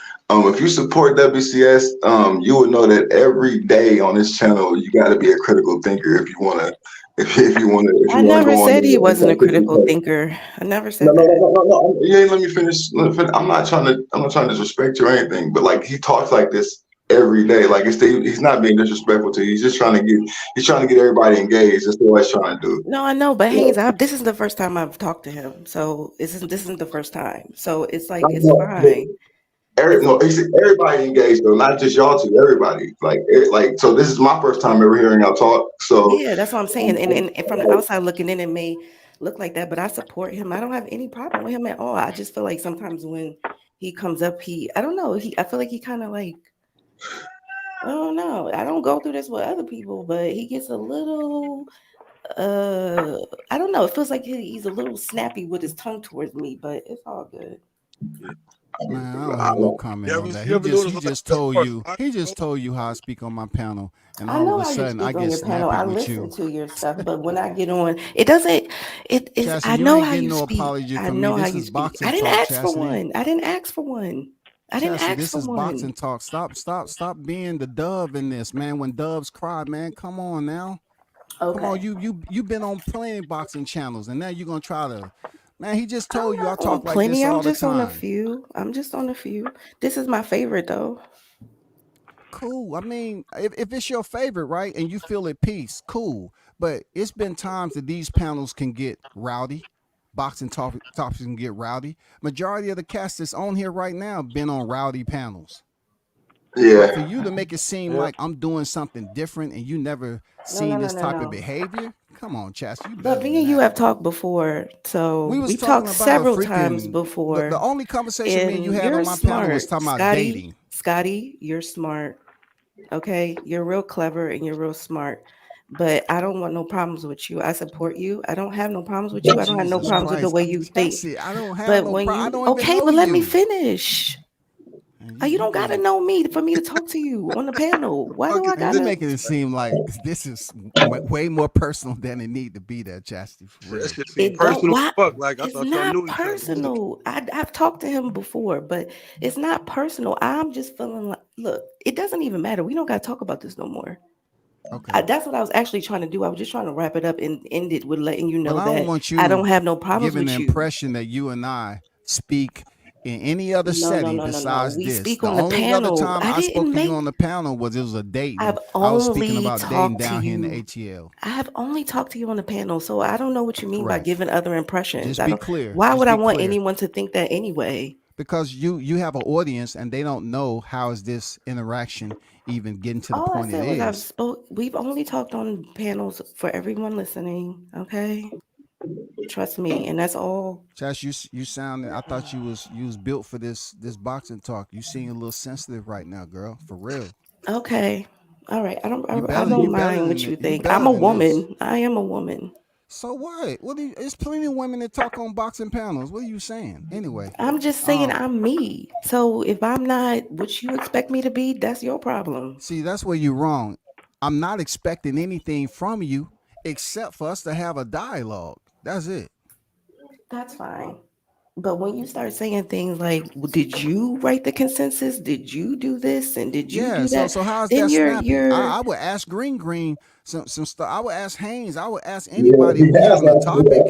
If you support WCS, you would know that every day on this channel you got to be a critical thinker if you want to if I you want to never go on said he there and wasn't a talk to critical people. thinker. I never No, said no, no, that. no, no, no. You ain't let me finish. I'm not trying to disrespect you or anything. But like he talks like this every day. Like he's not being disrespectful to you. He's trying to get everybody engaged. That's what he's trying to do. No, I know, but Haynes, Yeah. this is the first time I've talked to him, so this isn't the first time. So it's I like it's know, fine. It's no, he said everybody engaged though, not just y'all two. Everybody. Like so. This is my first time ever hearing y'all talk. So. Yeah, that's what I'm saying. And from the outside looking in, it may look like that, but I support him. I don't have any problem with him at all. I just feel like sometimes when he comes up, I don't know, I feel like he kind of like, I don't know. I don't go through this with other people, but he gets a little, uh, I don't know. It feels like he's a little snappy with his tongue towards me, but it's all good. Man, I don't have no comment on that. You ever notice He like just that told you personality, he just bro? told you how I speak on my panel, and I all of know a how you sudden I speak on get your panel. snappy I with listen you. to your stuff, but when I get on, it doesn't. It is. Chastity, I you know ain't how getting you no speak. apology I from me. know how This you is speak. I boxing didn't talk, ask for Chastity. one. I didn't ask for one. I didn't Chastity, ask this for is boxing one. talk. Stop being the dove in this, man. When doves cry, man, come on now. Come on, Okay. you've been on plenty of boxing channels, and now you're gonna try to, man. He just I'm told you I not on talk like plenty. this I'm all the just on a time. few. I'm just on a few. This is my favorite though. Cool. I mean, if it's your favorite, right, and you feel at peace, cool. But it's been times that these panels can get rowdy. Boxing topics can get rowdy. Majority of the cast that's on here right now been on rowdy panels. But for Yeah. you to make it seem Yeah. like I'm doing something different and you never No, no, seen no, this no, type of no. behavior, Come on, Chas, you better But me than and you that. have talked before, so We was we've talking talked about several times freaking the before, only conversation me and you and had on you're my panel was smart, talking about Scotty. dating. Scotty, you're smart. Okay, you're real clever and you're real smart. But I don't want no problems with you. I support you. I don't have no problems with you. I don't have no Jesus problems with the Christ, way you think. Chassis, I don't have But no when problem. I you don't even okay, know but let me you. finish. And You you don't gotta being know me for me to talk to you on the panel. Why do Fucking I man, you gotta? making it seem like this is way more personal than it need to be. There, Chastity, for that real. shit seem It don't. personal as Why? fuck. Like I It's thought y'all not knew each other. personal. I've talked to him before, but it's not personal. I'm just feeling like, look, it doesn't even matter. We don't gotta talk about this no more. Okay, That's what I was actually trying to do. I was just trying to wrap it up and end it with letting you but know I don't that want I you don't have no problems giving the with you. impression that you and I speak in any other No, no, setting no, no, no. besides We this. speak The on the only other panel. time I I spoke didn't to you make. on the panel was it was a dating. I've I was speaking only about dating talked to down here in the you. ATL. I have only talked to you on the panel, so I don't know what you mean by Correct. giving other impressions. Just I be don't. clear. Why Just would I be want clear. anyone to think that anyway? Because you have an audience and they don't know how is this interaction even getting to the All I point it said was I've is. spoke. We've only talked on panels for everyone listening. Okay, trust me, and that's all. Josh, you sound. I thought you was built for this boxing talk. You seem a little sensitive right now, girl. For real. Okay, all right. I don't. You I better don't you better mind than what you it. You think. I'm better a than this. woman. I am a woman. So what? What do you, there's plenty of women that talk on boxing panels. What are you saying? Anyway, I'm just saying um, I'm me. So if I'm not what you expect me to be, that's your problem. see that's where you're wrong. I'm not expecting anything from you except for us to have a dialogue. That's it. That's fine. But when you start saying things like, well, "Did you write the consensus? Did you do this? And did you Yeah, do so that?" so how's Then that you're snappy? you're I would ask Green some stuff. I would ask Haynes. I would ask Yeah, anybody if we having a topic.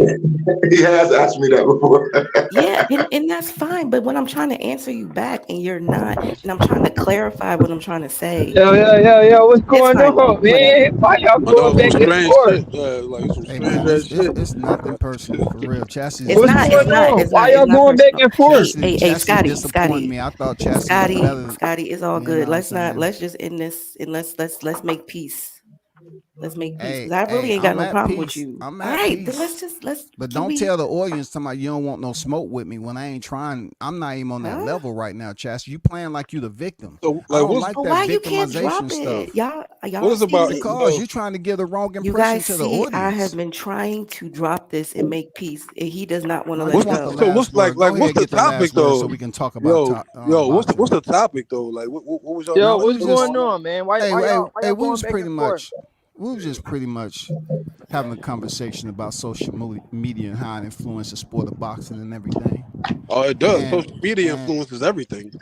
he has asked me that before. yeah, and that's fine. But when I'm trying to answer you back and you're not, and I'm trying to clarify what I'm trying to say, Yo, what's it's going fine. on, Whatever. man? Why y'all I know going some back and strange forth? shit. Like some Hey strange man, ass shit. it's nothing personal for real. It's What's not. It's going not. on? It's Why not. It's y'all not going back personal. and forth? Hey, Chastity Scotty, disappointed Scotty, me. I thought Chastity was Scotty, better. Scotty. It's all You know good. what I'm Let's not. saying? Let's just end this and let's make peace. Let's make peace because Hey, I really hey, ain't got I'm no at problem with peace. you. I'm All at right, then peace. let's. But Can don't we? tell the audience talking about you don't want no smoke with me when I ain't trying. I'm not even on that Huh? level right now, Chastity. You playing like you the victim. So I like, don't what's like But that why you can't victimization drop it, stuff. what y'all is about? see? Because you trying to give the wrong You impression guys to the see, I have audience. been trying to drop this and make peace, and he does not want to No, let you it What's want the go. so? last What's word. Go what's ahead, the get the topic last word so though? we can talk about Yo, boxing. what's the topic though? Like, what was y'all Yo, No, we what's was discussing? What's just going going on? on, man? Why hey, why hey, y'all why hey, y'all going back and forth? we was just pretty much having a conversation about social media and how it influences the sport of boxing and everything. Oh, it does. And Social media and influences everything,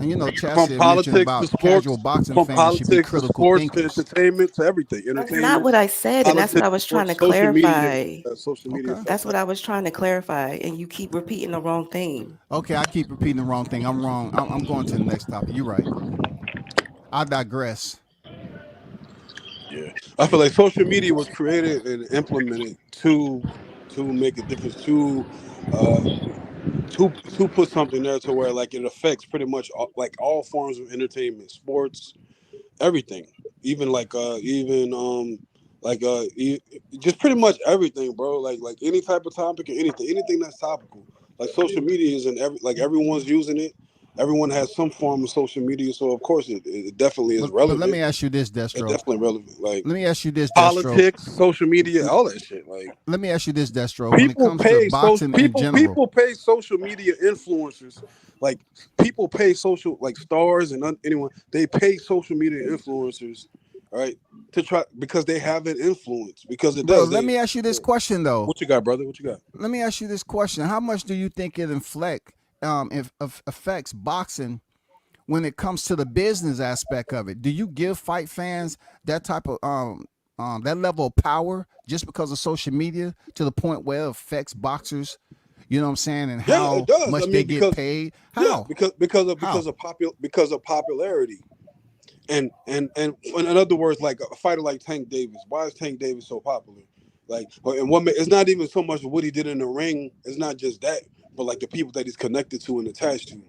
and you know, from Chastity had mentioned politics to about casual sports, boxing from fans should be politics to critical sports to thinkers. entertainment to everything. That's not Entertainment, what I said, and that's what I politics, was trying to sports, social media. clarify. Social media Okay. That's affects what I everything. was trying to clarify, and you keep repeating the wrong thing. Okay, I keep repeating the wrong thing. I'm wrong. I'm going to the next topic. You're right. I digress. Yeah, I feel like social media was created and implemented to make a difference uh to put something there to where like it affects pretty much like all forms of entertainment, sports, everything, even like just pretty much everything, bro. Like any type of topic or anything that's topical. Like social media is in everyone's using it. Everyone has some form of social media, so of course it definitely is But let relevant. me ask you this, It's Destro. definitely relevant. Like Let me ask you this, Destro. politics, social media, all that shit. Like Let me ask you this, Destro. When it comes to boxing in general, people pay social media influencers, like people pay social like stars and anyone, they pay social media influencers, right, to try because they have an influence, because it but does. let They me ask you this question though. What you got, brother? What you got? Let me ask you this question: how much do you think it if affects boxing when it comes to the business aspect of it? Do you give fight fans that type of that level of power just because of social media to the point where it affects boxers? You know what I'm saying? And Yeah, it how does. I much they mean, get because paid? yeah, How? because How? of popularity. And in other words, like a fighter like Tank Davis. Why is Tank Davis so popular? Like, and it's not even so much what he did in the ring. It's not just that, but like the people that he's connected to and attached to.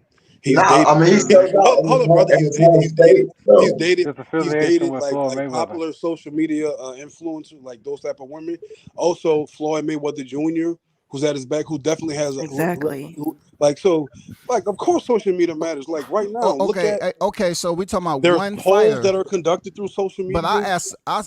He's Nah, dated. I mean he sells out Hold up, brother. in his home state. He's So dated. His He's affiliation dated with like Floyd Mayweather. popular social media influencers, like those type of women. Also, Floyd Mayweather Jr., who's at his back, who definitely has Exactly. like so, like of course social media matters. Like right now, look at Okay. So we talking about there's one polls fighter, that are conducted through social but media.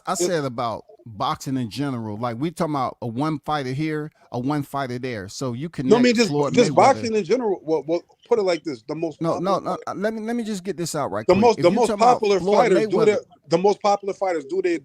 I said about boxing in general. Like we talking about a one fighter here, a one fighter there. So you No, I mean connect Floyd just Mayweather. boxing in general. Well, put it like this: the most No, popular no, no. Let me just get this out right the quick. most If the you most talking about popular Floyd fighters Mayweather, the most popular fighters do they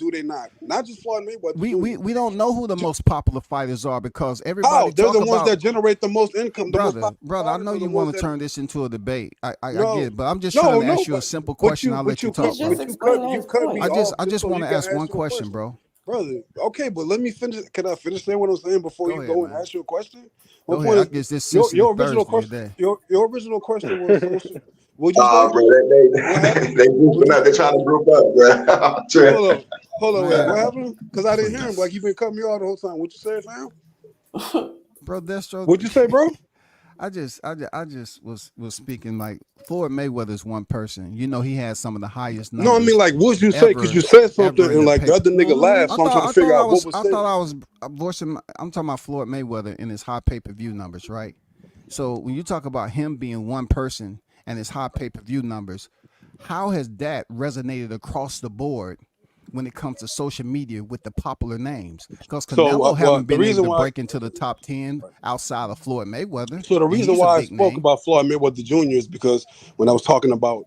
not just Floyd Mayweather Jr. we don't know who the most popular fighters are because How everybody they're talk the ones about that generate the most income. The most brother. popular I fighters know are the you ones want to that turn this into a debate. I get no it, but I'm just trying to ask you a but simple question. I'll let you talk, He's just bro. explaining you his cut me point. off I just just so want you to can ask one ask your question, question, bro. brother. Okay, but let me finish. Can I finish saying what I'm saying before Go you ahead, go and man. ask your question? My Go ahead. point I is guess this sensitive your original Thursday question. today. Your original question was social. What'd you say? bro, What they happened? they What'd grouping you up. They're say? trying to group up, bro. I'm Hold tripping. on, hold on, wait. What Man, happened? Because I didn't hear him. Like please. you've been cutting me off the whole time. What you say, fam? Bro, Destro, What'd you say, bro? I just was speaking like Floyd Mayweather is one person. You know, he has some of the highest No, I mean numbers like what'd you say? Because you ever said something ever in and the like the paper. other nigga laughed, so I'm trying to figure out what was I said. thought I was voicing. I'm talking about Floyd Mayweather and his high pay-per-view numbers, right? So when you talk about him being one person and his high pay-per-view numbers, how has that resonated across the board when it comes to social media with the popular names? Because So Canelo well, haven't the been able reason to why. break into the top 10 outside of Floyd Mayweather, So the and reason he's a why I big spoke name. about Floyd Mayweather Jr. is because when I was talking about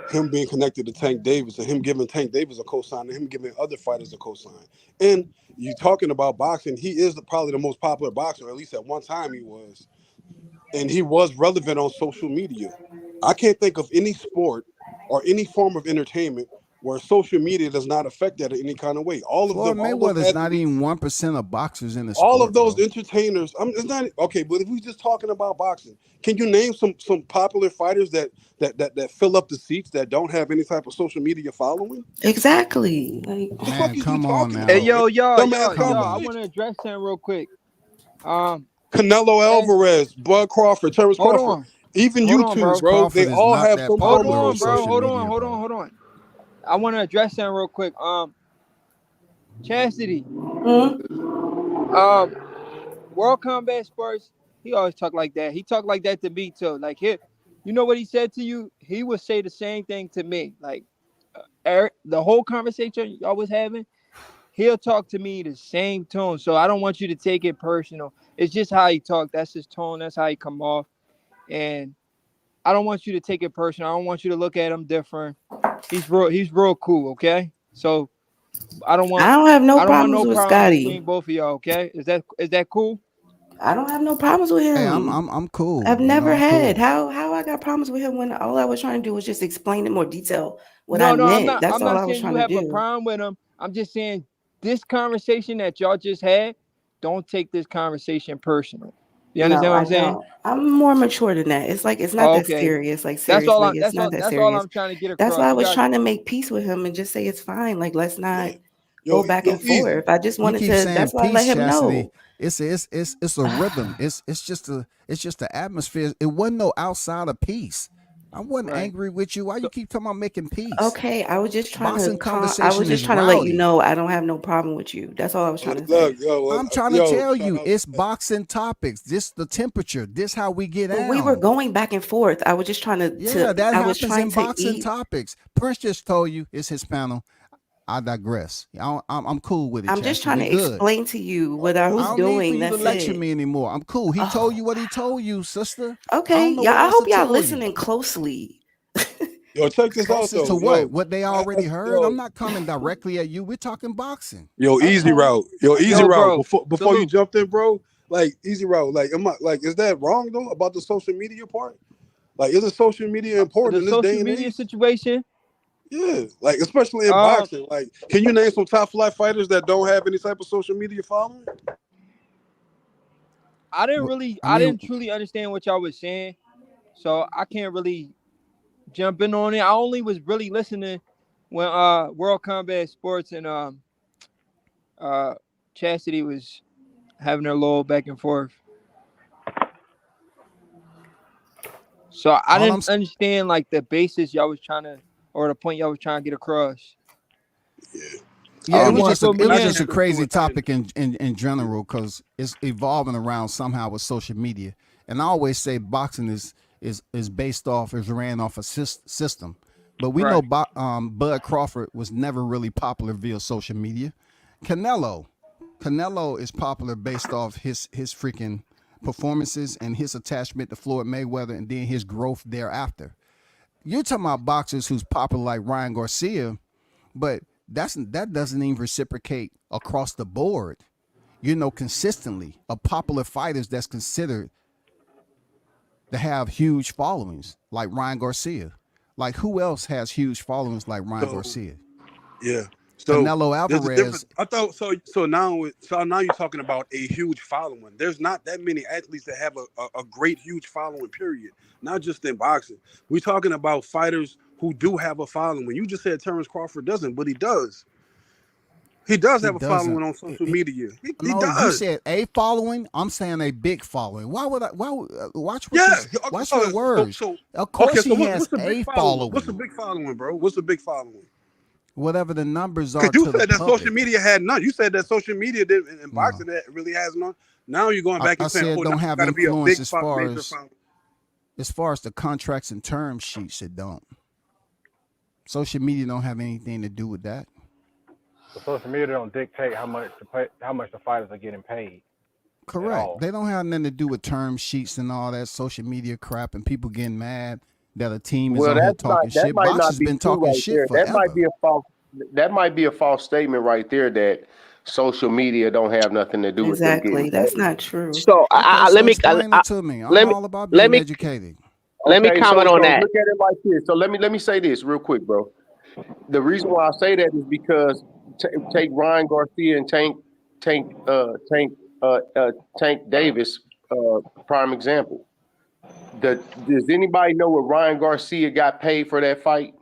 him being connected to Tank Davis and him giving Tank Davis a cosign and him giving other fighters a cosign. And you talking about boxing, he is probably the most popular boxer, or at least at one time he was. And he was relevant on social media. I can't think of any sport or any form of entertainment where social media does not affect that in any kind of way. All of Floyd them, all those Mayweather is not athletes, even 1% of boxers in the all of sport, those bro. entertainers. It's not okay, but if we just talking about boxing, can you name some popular fighters that fill up the seats that don't have any type of social media following? Exactly. Like, What the fuck Man, is we come on talking Hey, now. about? yo, It's y'all, a dumbass y'all, Come y'all. I on. want conversation. to address something real quick. Canelo As Alvarez, Bud Crawford, Terence hold Crawford, on, even hold you on, two, Terence bro. bro. They Crawford is all not have that some Hold form of popular on on, social bro. social Hold media. on, media, hold on, bro. hold on. I want to address something real quick. Chastity. Um, World Combat Sports. He always talk like that. He talked like that to me too. Like here, you know what he said to you? He would say the same thing to me. Like Eric, the whole conversation y'all was having, he'll talk to me the same tone. So I don't want you to take it personal. It's just how he talk. That's his tone. That's how he come off. And I don't want you to take it personal. I don't want you to look at him different. He's real cool, okay? So I don't want I don't have no I don't want problems no with problems Scotty. between both of y'all, okay? Is that cool? I don't have no problems with Hey, him. I'm cool. I've You know, never I'm had. cool. How I got problems with him when all I was trying to do was just explain in more detail what I No, I'm meant. not That's I'm all not I was saying you trying to have a do. problem with him. I'm just saying this conversation that y'all just had, don't take this conversation personal. You No, understand what I I'm saying? don't. I'm more mature than that. It's like it's not Oh, that okay. serious. Like seriously, it's not that That's all serious. I'm trying to get That's why across. I You was got trying to make peace with him and just say it's fine. Like let's not Yeah. go back Yo, and easy. forth. I just You wanted keep to. saying That's why I let peace, him Chastity. know. It's a rhythm. It's just the atmosphere. It wasn't no outside of peace. I wasn't right. angry with you. Why you So keep talking about making peace? Okay, I was just trying to Boxing I was conversation just is trying to let you rowdy. know I don't have no problem with you. That's all I was trying to Look, say. I'm trying to yo, tell shout you, out. it's boxing topics. This the temperature. This how we get But we were down. going back and forth. I was just trying Yeah, that I was happens trying in to boxing eat. topics. Prince just told you it's his panel. I digress. I'm cool with it, I'm just Chastity. trying We to good. explain to you what I I was don't need for doing. you to That's lecture it. me anymore. I'm cool. He told you Oh, what he told you, sister. I okay, don't know yeah. what I else to hope y'all tell you. listening closely. Yo, check this out Closest to though. what? What they already heard? Yo, I'm not coming directly at you. We're talking boxing. easy Okay. route. Yo, easy yo, Okay. route. bro, Before you salute. jumped in, bro. Like easy route. Like am I like is that wrong though about the social media part? Like isn't social media important The in this day social and media age? situation. Yeah, like especially in Um, boxing. Like, can you name some top flight fighters that don't have any type of social media following? I I mean, didn't truly understand what y'all was saying, so I can't really jump in on it. I only was really listening when World Combat Sports and uh Chastity was having their little back and forth. So I All I'm didn't understand like the basis y'all was trying to, or the point y'all was trying to get across. Yeah, it was More just a fill me it was in. just a crazy topic in general because it's evolving around somehow with social media. And I always say boxing is based off is ran off a system, but we know Right. Bud Crawford was never really popular via social media. Canelo is popular based off his freaking performances and his attachment to Floyd Mayweather and then his growth thereafter. You're talking about boxers who's popular like Ryan Garcia, but that doesn't even reciprocate across the board. Consistently of popular fighters that's considered to have huge followings, like Ryan Garcia. Like who else has huge followings like Ryan So Garcia? yeah. So Canelo there's a difference. Alvarez. I thought so. So now you're talking about a huge following. There's not that many athletes that have a great huge following. Period. Not just in boxing. We're talking about fighters who do have a following. You just said Terence Crawford doesn't, but he does. He does He have a doesn't. following on social media. He No, you does. said a following. I'm saying a big following. Why would I? watch what Yeah. you watch your words. So Of okay. course, So he has what's a big a following? What's a following. big following, bro? What's a big following? Whatever the numbers Because are you to the said that social public. media had none. You said that social media did in No, boxing that really has none. Now you're going back I and saying, said oh, now don't it's have got to be a influence big major following. as far as the contracts and term sheets. It don't. Social media don't have anything to do with that. The social media don't dictate how much the fighters are getting paid at Correct. all. They don't have nothing to do with term sheets and all that social media crap and people getting mad that a team is Well, on here that's not talking that shit. might not Boxers be been true talking right shit there. That might forever. be a false. That might be a false statement right there. That social media don't have nothing to do with them getting Exactly. That's paid. not true. So Okay, let so me explain it to me. I'm let me all about let being me educated. let me Okay, comment on so that. look at it like this. So let me say this real quick, bro. The reason why I say that is because take Ryan Garcia and Tank Tank Tank Davis prime example. Does anybody know what Ryan Garcia got paid for that fight?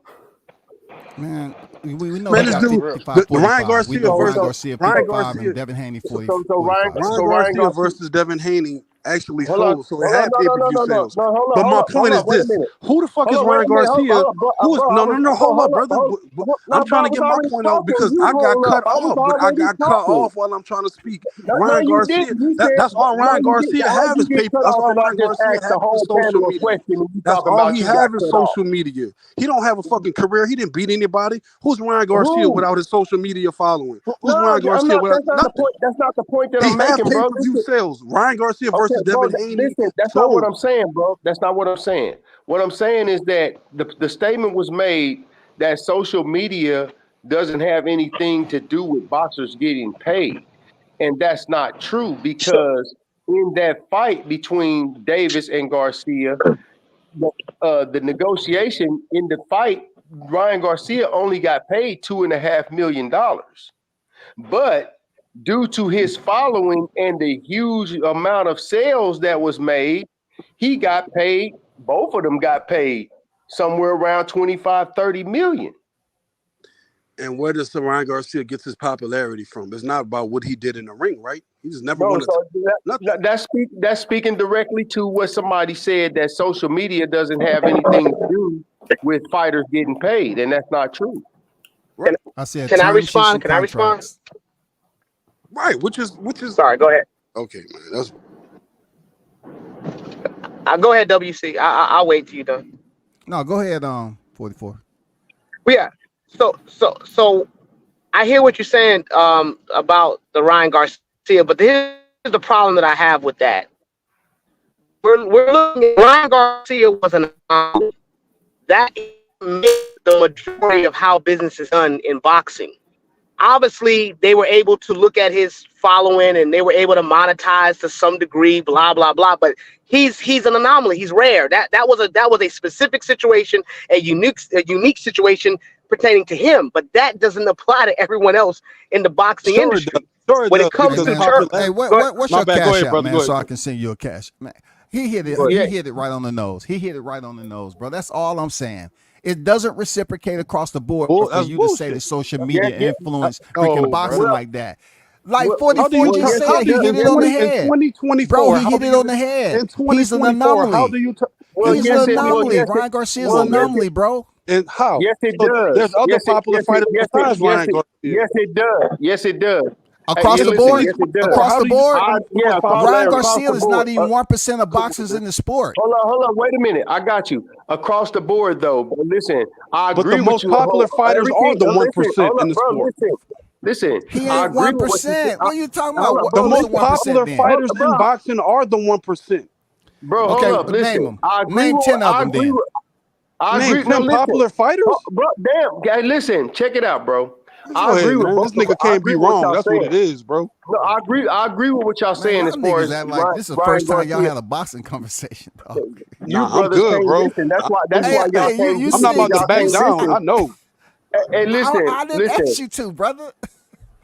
Man, we know Man, he this got dude, 55 the Ryan 45. We Garcia know So Ryan versus so Garcia Ryan so 55 Garcia, and Devin Haney so 40 so, so Ryan 45. Ryan so Ryan Garcia Garcia. versus Devin Haney actually Hold on, sold, so it hold on, had no, pay no, per no, view no, no, sales. no, But my hold point up, is wait a this: minute, who the fuck is hold on, wait Ryan a minute, Garcia? Who is bro, no, no, no? Hold up, brother. no, I'm bro, trying I to was get my already point out talking. because You I got roll up. cut I was off, but I already got cut talking. off while I'm trying to speak. No, Ryan you Garcia, didn't. You said that's all no, Ryan you didn't. Garcia How have you is get paper. cut That's off all and I Ryan just Garcia asked the have is whole social panel a media. question and you That's talking all about he you got have is cut off? social media. He don't have a fucking career. He didn't beat anybody. Who's Ryan Garcia Who? without his social media following? Who's No, Ryan I'm Garcia not. without That's not the nothing? point. That's not the point that He I'm have making, bro. pay-per-view Listen. sales. Ryan Garcia Okay, versus bro. Devin Haney Listen, that's not what sold. I'm saying, bro. That's not what I'm saying. What I'm saying is that the statement was made that social media doesn't have anything to do with boxers getting paid, and that's not true because in that fight between Davis and Garcia, the negotiation in the fight, Ryan Garcia only got paid $2.5 million, but due to his following and the huge amount of sales that was made, he got paid. Both of them got paid somewhere around 25, 30 million. And where does Ryan Garcia get his popularity from? It's not about what he did in the ring, right? He just never Bro, won a so nothing. that's speaking directly to what somebody said, that social media doesn't have anything to do with fighters getting paid, and that's not true. Right. I said Can I term sheets respond? and Can I respond? contracts. Right. Which is Sorry, go ahead. okay, man. That's Go ahead, WC. I'll wait till you're done. No, go ahead, 44. But yeah. So I hear what you're saying about the Ryan Garcia, but here's the problem that I have with that. We're looking at Ryan Garcia was an anomaly. That made the majority of how business is done in boxing. Obviously, they were able to look at his following and they were able to monetize to some degree, blah blah blah. But he's an anomaly. He's rare. That was a specific situation, a unique situation pertaining to him. But that doesn't apply to everyone else in the boxing Sure it does. industry. Sure it When it does comes Hey because to man, hey, popularity. what's My your bad. Go cash ahead, out, brother. man, Go so I ahead. can send you a cash. Man, he hit it. Go He ahead. hit it right on the nose. He hit it right on the nose, bro. That's all I'm saying. It doesn't reciprocate across the board for That's you to say that bullshit. social Yeah, media yeah. influence freaking no, boxing bro. Well, like that. Like well, How do 44 you well, just yes, how it said, do he you does. in hit it Yes, on the 20 in head. 2024? Bro, he How hit do it on you the head. in He's an 2024? How anomaly. do you Well, He's yes, an anomaly. yes, Ryan Garcia's well, an anomaly, bro. And how? yes, it So does. there's other popular fighters besides Ryan Garcia. Yes, it does. Yes, it does. Across the listen, board, yes, it does. across How the do you board, become the most popular Ryan fighter? Garcia is not even 1% of Come on, boxers man. in the sport. Hold on. Wait a minute. I got you. Across the board, though. But listen, I But agree the with most you. popular fighters are the Listen, 1% hold in up, the bro. sport. Listen. He I ain't agree with what you said. 1%. What are you talking Hold about? up, The bro. Who's the most Listen, 1% popular then? fighters in boxing are the 1%. bro. Okay, Hold up. Listen. name them. I agree Name with. 10 of I them agree then. with. I Name agree. 10 popular fighters? Bro. Damn, guy. Listen. Check it out, bro. Go I ahead, agree with man. both. This nigga I can't agree be with what wrong. y'all That's what saying. it is, bro. No, I agree. I agree with what y'all Man, saying y'all as far niggas as act like this is the Ryan first time y'all Garcia. had a boxing conversation, dog. You Nah, I'm brothers good, can't bro. listen. That's I'm why. That's cool. why y'all you can't. I'm not about to Y'all back can't down. listen. I know. Hey, listen. I didn't Listen. ask you to, brother.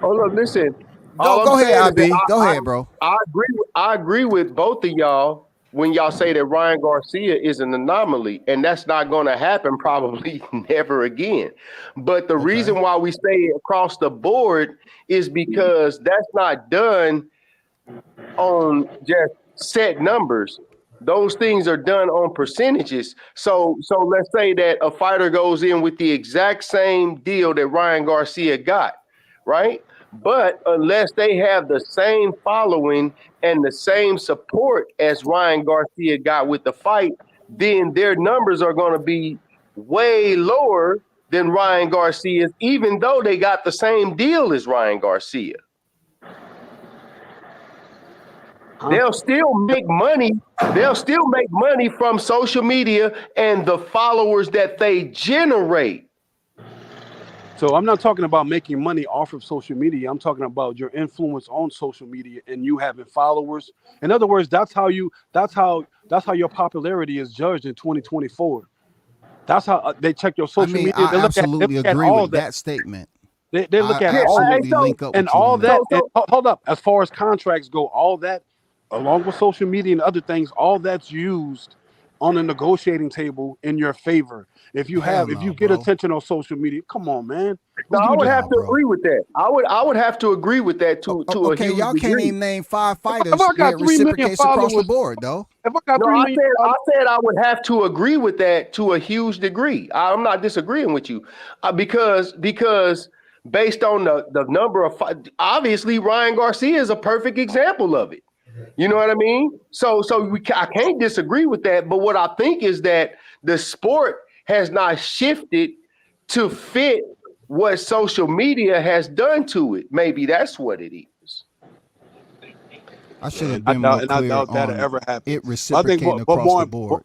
Hold up. Listen. All I'm Go ahead, saying is that IB. Go ahead, bro. I agree. I agree with both of y'all when y'all say that Ryan Garcia is an anomaly, and that's not going to happen probably never again. But the Okay. reason why we say across the board is because that's not done on just set numbers. Those things are done on percentages. So let's say that a fighter goes in with the exact same deal that Ryan Garcia got, right? But unless they have the same following and the same support as Ryan Garcia got with the fight, then their numbers are going to be way lower than Ryan Garcia's, even though they got the same deal as Ryan Garcia. They'll still make money. They'll still make money from social media and the followers that they generate. So I'm not talking about making money off of social media. I'm talking about your influence on social media and you having followers. In other words, that's how your popularity is judged in 2024. That's how they check your I social mean, media. I They absolutely look at agree all with that. that statement. They look at I Yeah, all absolutely link up and with you all on that. that. And hold up, as far as contracts go, all that, along with social media and other things, all that's used on a negotiating table in your favor. If you Hell if you no, get bro. attention on social media, come on, man. no, I You would just have Nah, to bro. agree with that. I would have to agree with that to a Okay, huge y'all can't degree. even name 5 if fighters I got that 3 million reciprocates across the followers, board, though. if I got No, 3 million I followers, said I would have to agree with that to a huge degree. I'm not disagreeing with you because based on the number of obviously Ryan Garcia is a perfect example of it. You know what I mean? I can't disagree with that. But what I think is that the sport has not shifted to fit what social media has done to it. Maybe that's what it is. I should have I been more clear doubt that'll on ever happen. it I think, reciprocating across the board.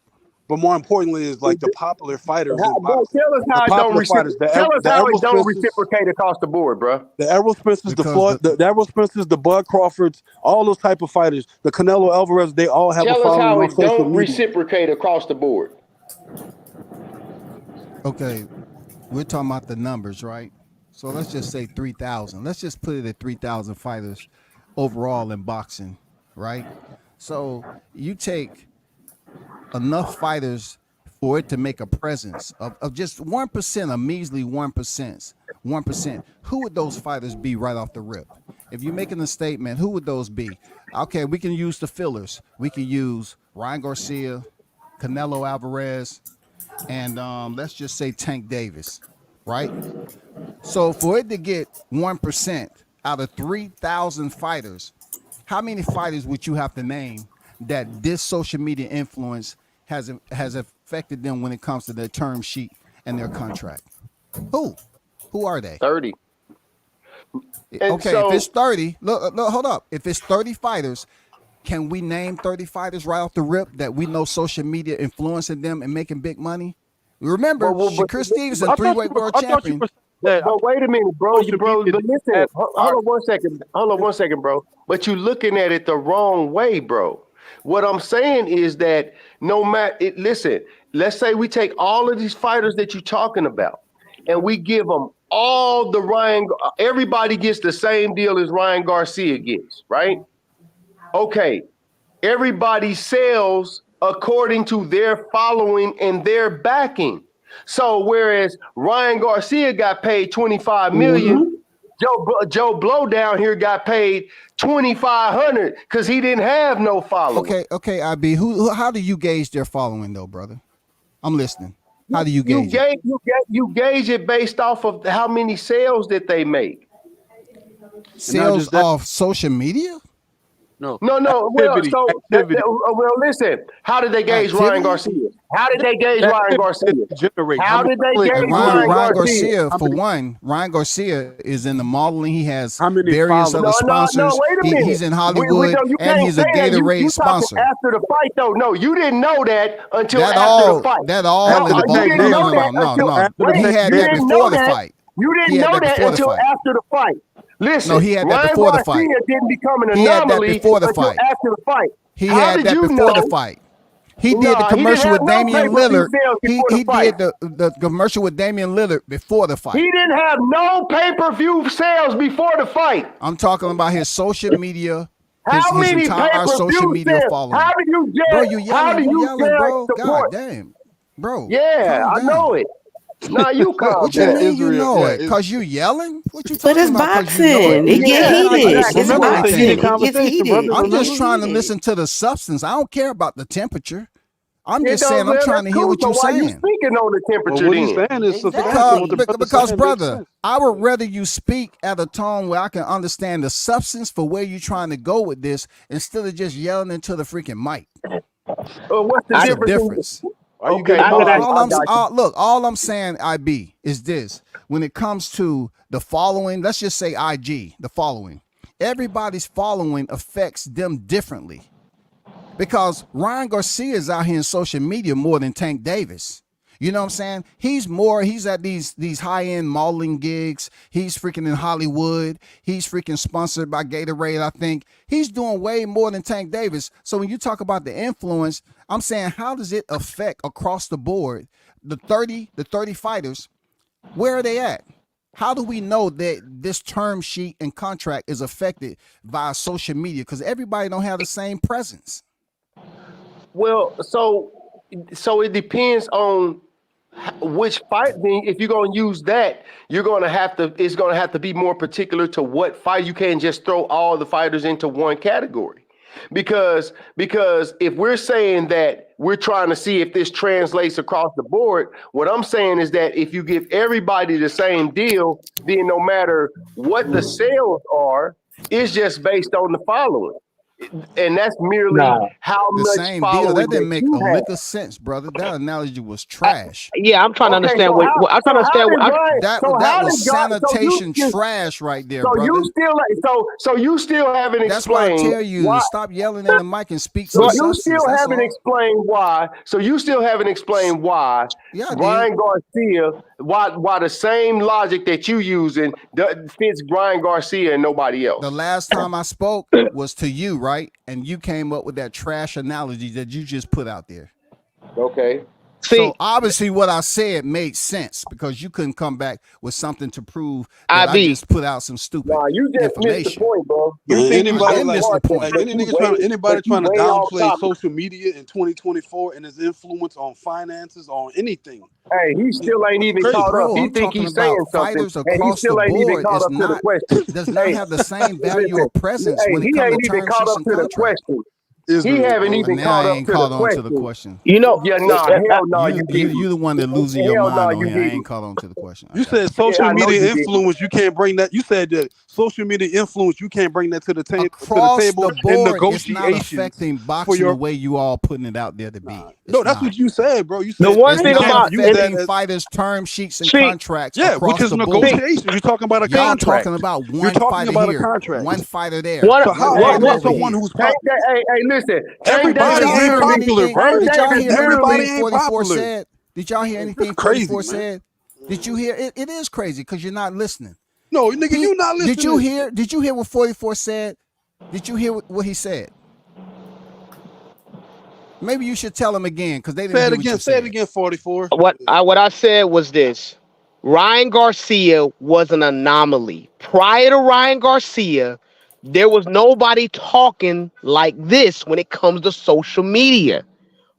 but more importantly is like the popular fighters in Bro, boxing. tell us The how it don't popular fighters, tell us how Errol it don't Spencers, reciprocate across the board, bro. the Errol Spencers, the Because Floyd, the Errol Spencers, the Bud Crawfords, all those type of fighters, the Canelo Alvarez, they all have a Tell us following how on it social don't media. reciprocate across the board. okay, we're talking about the numbers, right? So let's just say 3,000. Let's just put it at 3,000 fighters overall in boxing, right? So you take enough fighters for it to make a presence of just 1%, a measly 1%. 1%. Who would those fighters be right off the rip? If you're making a statement, who would those be? Okay, we can use the fillers. We can use Ryan Garcia, Canelo Alvarez, and let's just say Tank Davis, right? So for it to get 1% out of 3,000 fighters, how many fighters would you have to name that this social media influence has affected them when it comes to their term sheet and their contract? Who? Who are they? 30. And Okay, if it's so 30, look, hold up. If it's 30 fighters, can we name 30 fighters right off the rip that we know social media influencing them and making big money? Remember, but Shakur Stevenson, I thought you three-weight world I thought you champion. were saying that. I but thought wait a minute, bro. social media But listen, had hold on one second. Hold on one second, bro. But you're looking at it the wrong way, bro. What I'm saying is that no matter it, listen, let's say we take all of these fighters that you're talking about and we give them all the everybody gets the same deal as Ryan Garcia gets, right? Okay. Everybody sells according to their following and their backing. So whereas Ryan Garcia got paid 25 million Joe Blow down here got paid $2,500 because he didn't have no following. Okay, IB. How do you gauge their following though, brother? I'm listening. How do you gauge it? You gauge it based off of how many sales that they make. Sales off social media? No. Well, listen. How did they gauge Ryan Garcia? How did they gauge Ryan Garcia? How did they gauge Ryan Garcia? For one, Ryan Garcia is in the modeling. He has various other sponsors. No, wait a minute. He's in Hollywood, and he's a Gatorade sponsor. After the fight, though, no, you didn't know that until after the fight. That all in the you didn't know that no. He had that before the fight. You didn't know that until after the fight. Listen, no, he had that before the fight. Didn't become an anomaly before the fight. After the fight. He had that before the fight. He did the commercial with Damian Lillard. He did the commercial with Damian Lillard before the fight. He didn't have no pay-per-view sales before the fight. I'm talking about his social media. How many entire social media following. How do you judge? Bro, you yelling, bro. God damn, bro. Yeah, I know it. Nah, you calm What you mean you know it? Because you yelling? What you talking about? But it's boxing. It get heated. It's boxing. It gets heated. I'm just trying to listen to the substance. I don't care about the temperature. I'm just saying, I'm trying to hear what you're saying. Why you speaking on the temperature what he's saying is because brother, I would rather you speak at a tone where I can understand the substance for where you're trying to go with this instead of just yelling into the freaking mic. What's the difference? Okay. All I'm saying, IB, is this. When it comes to the following, let's just say IG, the following. Everybody's following affects them differently. Because Ryan Garcia is out here in social media more than Tank Davis. You know what I'm saying? He's at these high-end modeling gigs. He's freaking in Hollywood. He's freaking sponsored by Gatorade, I think. He's doing way more than Tank Davis. So when you talk about the influence, I'm saying, how does it affect across the board? The 30 fighters, where are they at? How do we know that this term sheet and contract is affected by social media? Because everybody don't have the same presence. Well, so it depends on which fight. Then if you're going to use that, it's going to have to be more particular to what fight. You can't just throw all the fighters into one category, because if we're saying that we're trying to see if this translates across the board, what I'm saying is that if you give everybody the same deal, then no matter what the sales are, it's just based on the following. And that's merely how the much same deal. That didn't make a lick of sense, brother. That analogy was trash. I'm trying to understand that was sanitation trash right there, brother. You still haven't explained. That's why I tell you to stop yelling in the mic and speak some substance. You still haven't explained why. So you still haven't explained why Ryan Garcia, why the same logic that you using fits Ryan Garcia and nobody else. The last time I spoke was to you, right? And you came up with that trash analogy that you just put out there. Okay. So obviously what I said made sense because you couldn't come back with something to prove that I just put out some stupid you just information. Missed the point, bro. Anybody trying to downplay social media in 2024 and its influence on finances, on anything. Hey, he still ain't even caught up. He think he's saying something, and he still ain't even caught up to the question. Does not have the same value or presence when it comes to term sheets and contracts. He haven't even caught up to the question. You know, hell no, you the one that losing your mind on here. I ain't caught on to the question. You said social media influence. You can't bring that. You said that social media influence. You can't bring that to the table. Across the board, in negotiations. It's not affecting boxing the way you all putting it out there to be. No, that's what you said, bro. You said the one thing about affecting fighters' term sheets and contracts. Yeah, which is negotiations. You're talking about a contract. You're talking about one fighter here, one fighter there. So how someone who's hey, listen. Everybody ain't popular, bro. Did y'all hear anything 44 said? Did y'all hear anything 44 said? Did you hear it? It is crazy because you're not listening. No, nigga, you not listening. Did you hear what 44 said? Did you hear what he said? Maybe you should tell him again because they didn't say it again, 44. What I said was this. Ryan Garcia was an anomaly. Prior to Ryan Garcia, there was nobody talking like this when it comes to social media.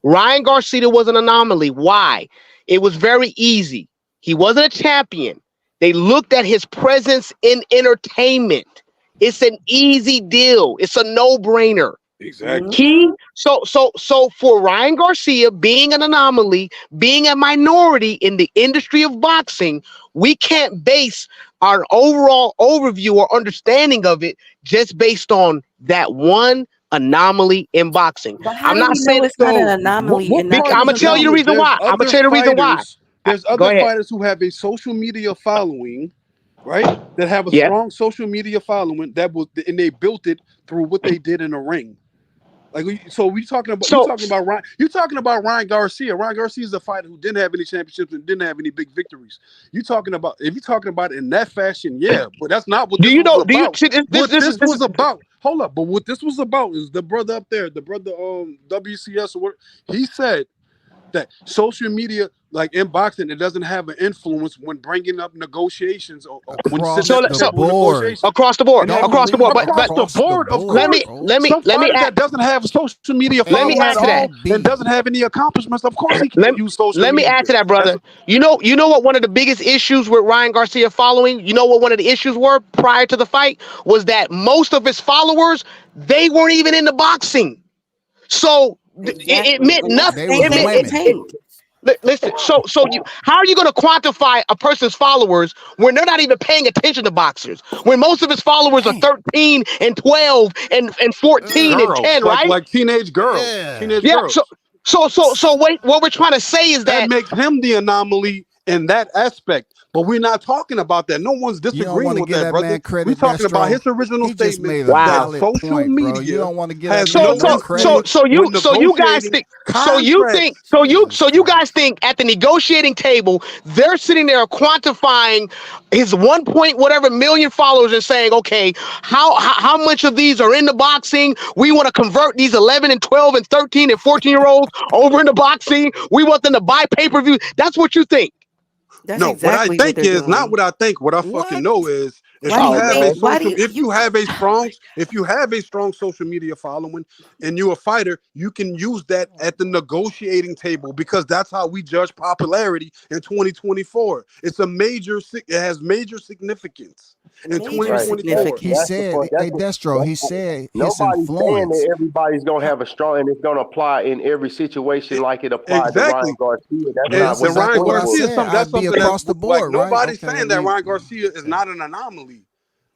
Ryan Garcia was an anomaly. Why? It was very easy. He wasn't a champion. They looked at his presence in entertainment. It's an easy deal. It's a no-brainer. Exactly. So for Ryan Garcia being an anomaly, being a minority in the industry of boxing, we can't base our overall overview or understanding of it just based on that one anomaly in boxing. But how I'm do not we know saying it's not an So anomaly what and not part I'm is gonna tell you the confusion? reason why. I'm gonna tell you the reason why. There's Go other ahead. fighters who have a social media following, right? That have a Yeah. strong social media following and they built it through what they did in the ring. Like so, we talking about So Ryan. You talking about Ryan Garcia. Ryan Garcia is a fighter who didn't have any championships and didn't have any big victories. You talking about if you're talking about it in that fashion, yeah, but that's not what do this you was know? Do you about. see this? This What this is this this is was about? Hold up, but what this was about is the brother up there, the brother WCS or what he said that social media, like in boxing, it doesn't have an influence when bringing up negotiations or when sitting so. at Across the the So table of board. negotiation. across the board, And that Don't across the leave board. it But across the across the board, of board, let course. me bro. let me Some let me fighter add, that doesn't have a social media let me following add at to that. all and AB. doesn't have any accomplishments, of course he Let can't use social let me media. add to that, That's brother. You know what one of the biggest issues with Ryan Garcia following, you know what one of the issues were prior to the fight was that most of his followers, they weren't even into boxing. So it Exactly. meant And that's nothing. the They same was It thing. meant It it, women. it tanked. listen, so you how are you gonna quantify a person's followers when they're not even paying attention to boxers? When most of his followers are Damn. 13 and 12 and 14 and Ugh. 10, girls, right? like teenage girls. Yeah. Teenage Yeah, so girls. wait, what we're trying to say is That that makes him the anomaly in that aspect. But we're not talking about that. No one's You don't want disagreeing to with give that, that brother. man We're credit, talking about Destro. his original He just statement made a that wow. valid social point, bro. You media don't want to give that has So man no no so so credit. influence so when you guys negotiating think contracts. Jesus so you guys Christ. think at the negotiating table they're sitting there quantifying his 1 point whatever million followers and saying, okay, how much of these are into boxing? We want to convert these 11 and 12 and 13 and 14-year olds over into boxing. We want them to buy pay-per-view. That's what you think. That's No, what I exactly what think they're is not doing. what I think. What I fucking What? know is Why do you Oh think? man. Why do you, if you have a strong social media following and you're a fighter, you can use that at the negotiating table because that's how we judge popularity in 2024. It has major significance in major Right. 2024. He That's the significance? said, point. That's hey, the, Destro, he that's said his nobody's saying influence. that everybody's gonna How, have a strong and it's gonna apply in every situation E- like it applied to Ryan Exactly. Garcia. That's well, And not that's the what the exactly Ryan what point I was. Garcia is said. something that's I'd be something that across the like board, right? nobody's Okay, saying that we Ryan Garcia is okay. not an anomaly.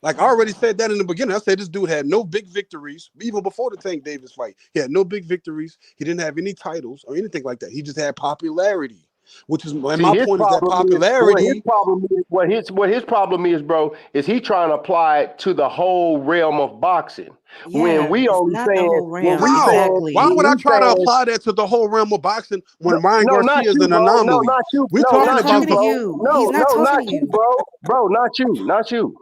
Like I already said that in the beginning. I said this dude had no big victories, even before the Tank Davis fight. He had no big victories. He didn't have any titles or anything like that. He just had popularity, which is, and See, my his point is that problem is popularity. what his problem is, bro, is he trying to apply it to the whole realm of boxing. Yeah, it's not the whole realm. Why Exactly. would I We try to saying apply that to the whole realm of boxing when Ryan no, not Garcia is you, an bro. No, anomaly? not you. We're No, He's talking not not you, about talking to the bro. you. He's No, not no, talking not to you, you. bro. Bro, not you, not you,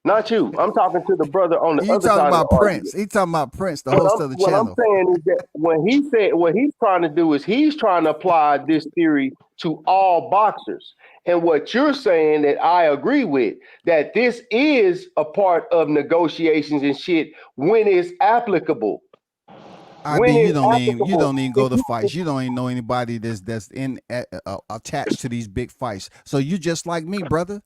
not you. I'm talking to the brother on the You other talking side of the about Prince. argument. He talking about Prince, the host of the What I'm channel. saying is that when he said what he's trying to do is he's trying to apply this theory to all boxers. And what you're saying that I agree with, that this is a part of negotiations and shit when it's applicable. IB, When you it's don't applicable. even go to fights. You don't even know anybody that's in attached to these big fights. So you just like me, brother.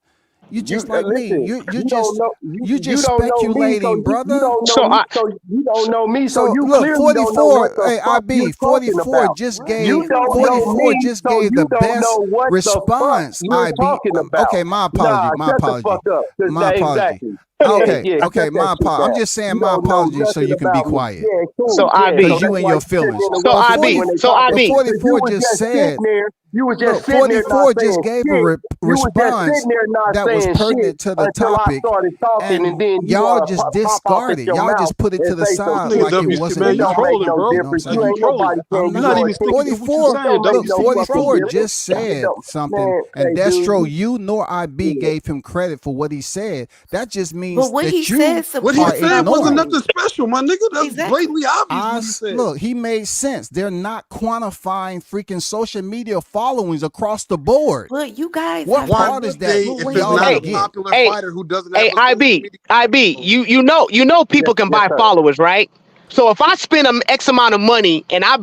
You You just like me. listen. You don't know. You You just don't know me, so speculating, you brother. don't know So me. So you don't know me. So So you look, clearly don't know what 44. the Hey, fuck you're IB, talking 44 about. just What are You you gave don't know talking? 44 me, just so gave the you don't best know what the fuck response. you're IB, talking about. okay, my apology, Nah, my shut the apology, fuck up. my apology. Exactly. Yeah, Okay, yeah. okay, Shut that my shit apology. I'm down. just saying You my don't know apology so nothing you can be about me. quiet. Yeah, so cool. Yeah. IB. Cause So you that's and why your you sit feelings. there and So But interrupt people 40, IB. when they So but talking. IB. Because you 44 was just just said, sitting there. You was just look, sitting there not 44 just saying gave a shit. You was just response sitting there not that was saying shit pertinent to the until I topic, started talking, and and then you y'all want to just pop off at discarded. your Y'all mouth just put it and to the say some side Nigga shit like it shit. WC, wasn't man, It you don't enough. make trolling, no bro. You know what I'm difference. Like You saying? you ain't trolling. nobody saying I'm you You're not not going even to sticking take to it. what you're 44. It saying, don't make Look, no WC. You fucking 44 trolling. difference. just It said don't, something, man. and Hey, dude, Destro, you nor IB yeah. gave him credit for what he said. That just But means what he that said you What he are supports said my wasn't ignoring. nothing point. special, my nigga. That's Exactly. blatantly obvious what he said. Look, he made sense. They're not quantifying freaking social media followings across the board. But you guys What have Why to part is look. would that they But if wait, it's y'all wait, not Hey, a don't wait. get? popular hey, fighter who doesn't hey, have a social IB. media IB. following? You know Yes, people can yes, buy sir. followers, right? So if I spend a X amount of money and I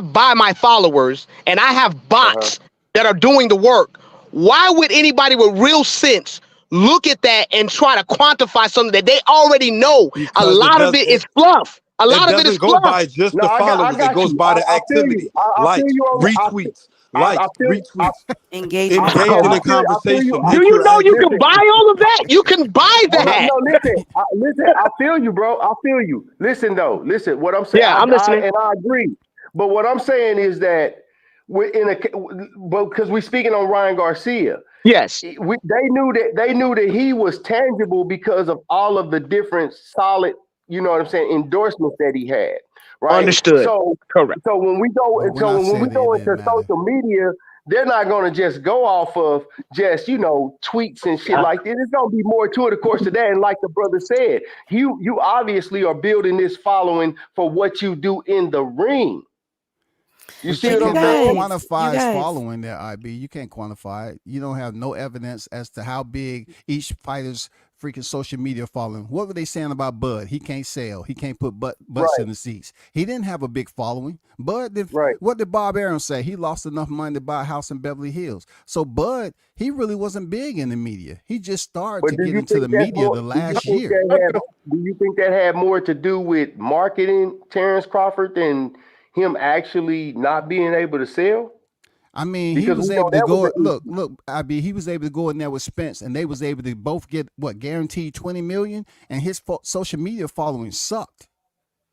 buy my followers and I have Uh huh. bots that are doing the work, why would anybody with real sense look at that and try to quantify something that they already know. A because lot of it is fluff. A it lot of it is doesn't go fluff. by just No, the I followers. It got goes you. by the I feel you. activity, I feel likes, you retweets, I likes, feel retweets, Engagement engaging in score. I feel you. conversation, Do you know you can interacting. buy all of that? You can buy that. No, listen. I feel you, bro. I feel you. Listen, though. Listen, what I'm saying, Yeah, I'm listening. and I agree. But what I'm saying is that we're because we're speaking on Ryan Garcia. Yes, They knew that he was tangible because of all of the different solid, you know what I'm saying, endorsements that he had, right? understood. Correct. So when we go But when I when we said it go didn't into matter. social media, they're not going to just go off of just tweets and shit like that. There's going to be more to it, of course, to that. And like the brother said, you obviously are building this following for what you do in the ring. You But see you But what you I'm cannot saying? guys, you quantify his guys, following there, IB. You can't quantify it. You don't have no evidence as to how big each fighter's freaking social media following. What were they saying about Bud? He can't sell. He can't put butts Right, in the seats. He didn't have a big following. Bud did. right. What did Bob Arum say? He lost enough money to buy a house in Beverly Hills. So Bud, he really wasn't big in the media. He just started But to get into the media the last year. do you think that had more to do with marketing Terence Crawford than him actually not being able to sell? I mean, he Because was we know able to that was go. an issue. Look. I mean, he was able to go in there with Spence, and they was able to both get what guaranteed 20 million. And his social media following sucked.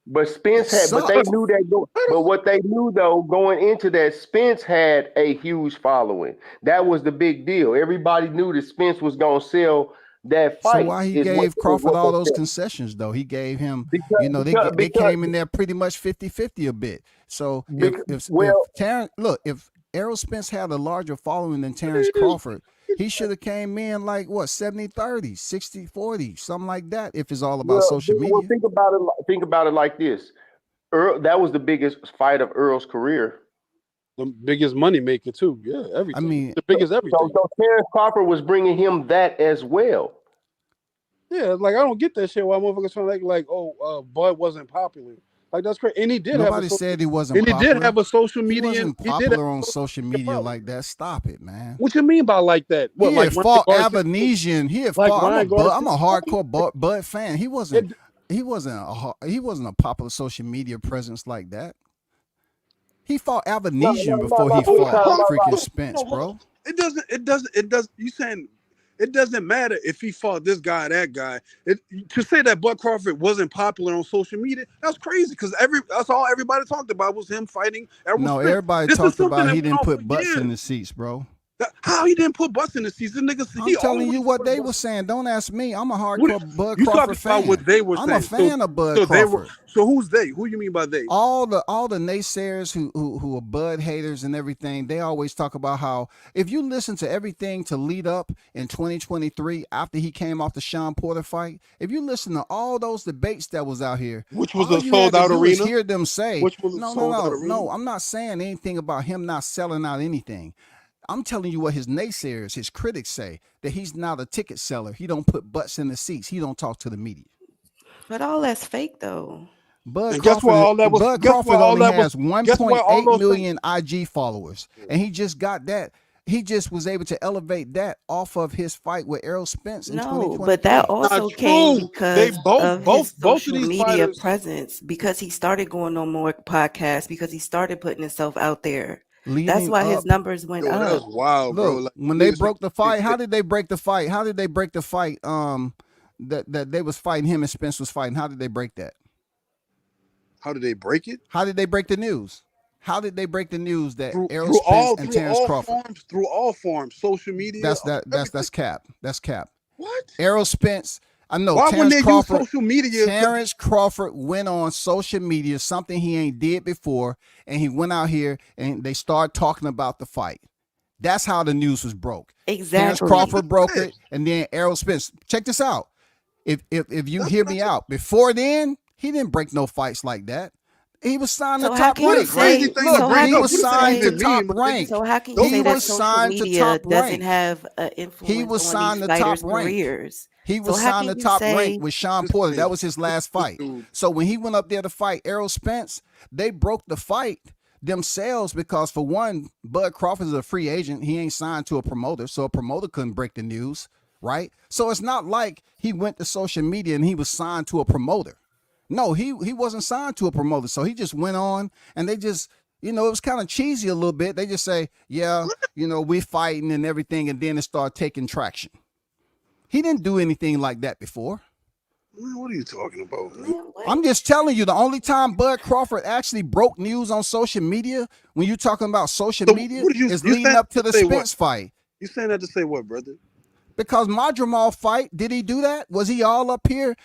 But It Spence had, but they sucked. knew that. But what they knew though, going into that, Spence had a huge following. That was the big deal. Everybody knew that Spence was gonna sell that So fight. why he Is gave Crawford what they all those said. concessions though? He gave him, they Because came in there pretty much 50-50 a bit. So if well, Terrence look, if Errol Spence had a larger following than Terrence Crawford, he should have came in like what 70-30, 60-40, something like that. If it's all about social media. think about it. Think about it like this. Earl, that was the biggest fight of Earl's career. The biggest money maker too. Yeah, I everything. mean, The biggest everything. So Terence Crawford was bringing him that as well. Yeah, like I don't get that shit. Why motherfuckers trying to Bud wasn't popular. Like that's crazy. And he did have a nobody social. said he wasn't And he did popular. have a social He media. wasn't He did have popular on a social social media media following. like that. Stop it, man. What you mean by like that? What He like had Ryan fought Garcia? Avanesian. He had Like fought. Ryan Garcia? I'm a hardcore Bud fan. He wasn't. It, He wasn't a popular social media presence like that. He fought Avanesian before he fought freaking Spence, bro. it doesn't. It doesn't. It does. You saying it doesn't matter if he fought this guy, that guy. To say that Bud Crawford wasn't popular on social media, that's crazy. Because that's all everybody talked about was him fighting Errol No, Spence. everybody This is talked something about that he went didn't on for put butts in years. the seats, bro. How he didn't put butts in the seats? The niggas, I'm he telling you always what put they butts. were saying. Don't ask me. I'm a What hardcore Bud you talking Crawford about? What fan. they were I'm saying? a fan of Bud So they were. Crawford. So who's they? Who you mean by they? All the naysayers who are Bud haters and everything, they always talk about how if you listen to everything to lead up in 2023 after he came off the Sean Porter fight, if you listen to all those debates that was out here, Which was all a you had sold to out do is arena? hear them say, Which was a no, sold out arena? no, I'm not saying anything about him not selling out anything. I'm telling you what his naysayers, his critics say, that he's not a ticket seller. He don't put butts in the seats. He don't talk to the media. but all that's fake though. And guess what? All that was. Bud Guess what? Crawford All only that was. has Guess what? All 1.8 those things. million IG followers, and he just got that. He just was able to elevate that off of his fight with Errol Spence in No, but that 2023. also Not came true. They because both, of his both of social these media fighters. presence, because he started going on more podcasts, because he started putting himself out there. That's Leading why his up, numbers went Yo, that's up. wild, bro. look, Like when they niggas broke the think fight, how did they break the fight? How did they break the fight? That they was fighting him and Spence was fighting. How did they break that? how did they break it? How did they break the news? How did they break the news that Through Errol through Spence all and through Terence all Crawford? forms, social media, That's everything. cap. That's cap. What? Errol Spence. I know Why wouldn't Terence they use Crawford. social media? Terence Crawford went on social media, something he ain't did before, and he went out here and they started talking about the fight. That's how the news was broke. Terence Exactly. Crawford broke it, and then Errol Spence. Check this out. If you That's hear what I'm me saying. out, before then, he didn't break no fights like that. He was signed So to how top can you rank, Crazy right? say? thing to So Look, how break he up. can was you What does that signed to even say? mean, top my rank. nigga? So how can you Those say He that was social signed to media top doesn't rank. have an He influence was on signed these to top fighters' rank. careers? He So was how signed can to you top rank say? with Sean this Porter. nigga, That was his last this fight. dude. So when he went up there to fight Errol Spence, they broke the fight themselves because, for one, Bud Crawford is a free agent. He ain't signed to a promoter, so a promoter couldn't break the news, right? So it's not like he went to social media and he was signed to a promoter. No, he wasn't signed to a promoter. So he just went on and they just, it was kind of cheesy a little bit. They just say, yeah, we fighting and everything, and then it started taking traction. He didn't do anything like that before. Man, what are you talking about, man? I'm just telling you, the only time Bud Crawford actually broke news on social media, when you're talking about social media, is leading up to the Spence fight. You saying that to say what, brother? Because Madrimal fight, did he do that? Was he all up here,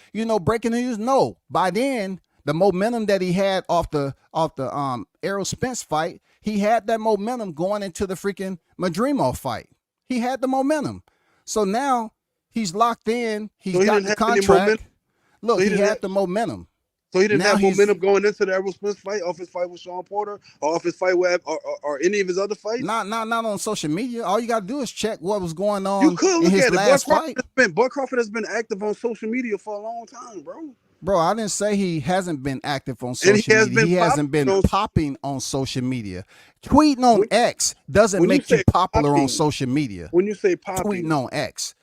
breaking news? No. By then, the momentum that he had off the Errol Spence fight, he had that momentum going into the freaking Madrimal fight. He had the momentum. So now he's locked in. He's got the contract. Look, he had the momentum. So he didn't have momentum going into the Errol Spence fight, off his fight with Sean Porter, or off his fight with, or any of his other fights? Not on social media. All you got to do is check what was going on you could in look his at it. last fight. Bud Crawford has been active on social media for a long time, bro. Bro, I didn't say he hasn't been active on social media. He hasn't been popping on social media. Tweeting on X doesn't make you popular on social media. When you say popping. Tweeting on X.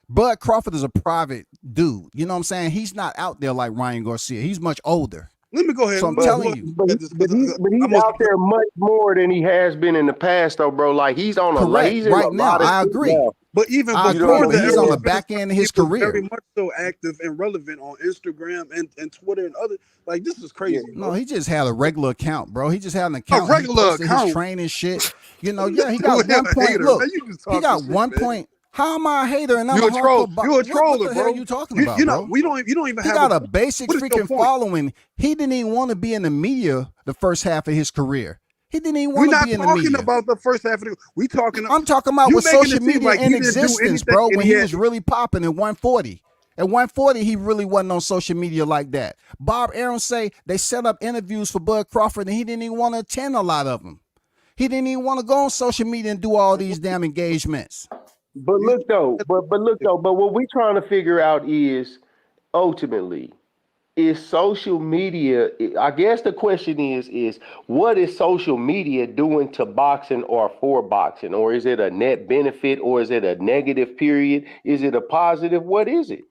Bud Crawford is a private dude. You know what I'm saying? He's not out there like Ryan Garcia. He's much older. Let me go ahead. So I'm telling you. But he's out there much more than he has been in the past, though, bro. Like, he's on a correct right now. I agree. Now. But even before that, he's on the back end of his career. Very much so active and relevant on Instagram and Twitter and other. Like, this is crazy. Yeah. No, he just had a regular account, bro. He just had an account. A regular account. His training shit. Yeah, he got 1 point. Look, he got 1 point. How am I a hater and I'm a troll? You a troller, what the bro. hell are you talking about, bro? You don't even have. He got a basic freaking following. He didn't even want to be in the media the first half of his career. He didn't even want to be in the media. We're not talking about the first half of the. I'm talking about with social media in existence, bro. When he was really popping at 140. At 140, he really wasn't on social media like that. Bob Arum say they set up interviews for Bud Crawford and he didn't even want to attend a lot of them. He didn't even want to go on social media and do all these damn engagements. But look though, but what we trying to figure out is ultimately, is social media, I guess the question is what is social media doing to boxing or for boxing? Or is it a net benefit or is it a negative period? Is it a positive? What is it?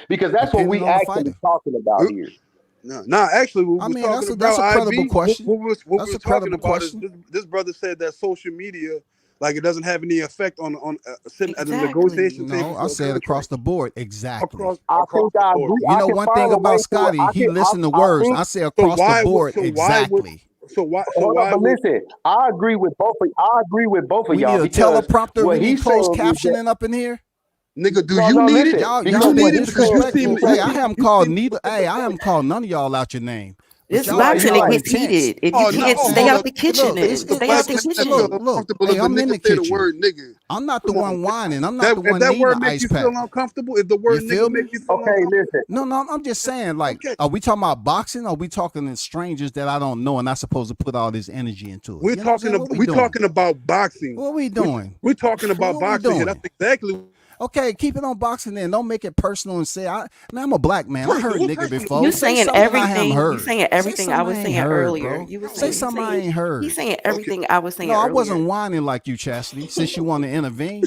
Because that's what we actually talking about here. No, actually, what we're talking about, that's a credible question. What we're talking about is this brother said that social media, like, it doesn't have any effect on sitting at the negotiation table. No, I said across the board. Exactly. Across the board. You know one thing about Scotty, he listened to words. I say across the board. Exactly. But listen, I agree with both of y'all. We need a teleprompter. We need closed captioning up in here. Nigga, do you need it? Y'all need it because you seem. Hey, I haven't called neither. Hey, I haven't called none of y'all out your name. This boxing, it gets heated. If you can't stay out the kitchen, stay out the kitchen. Look, hey, I'm in the kitchen. Word, nigga. I'm not the one whining. I'm not the one needing the word ice you pack. feel uncomfortable, if the word nigga make you feel uncomfortable. Listen. No, I'm just saying, like, are we talking about boxing? Or are we talking to strangers that I don't know and not supposed to put all this energy into it? We're talking about boxing. What are we doing? We're talking about boxing. That's exactly. Okay, keep it on boxing then. Don't make it personal and say, I'm a black man. I heard nigga before. You saying everything. You saying everything I was saying earlier. You were saying something I ain't heard. He's saying everything I was saying earlier. No, I wasn't whining like you, Chastity, since you want to intervene.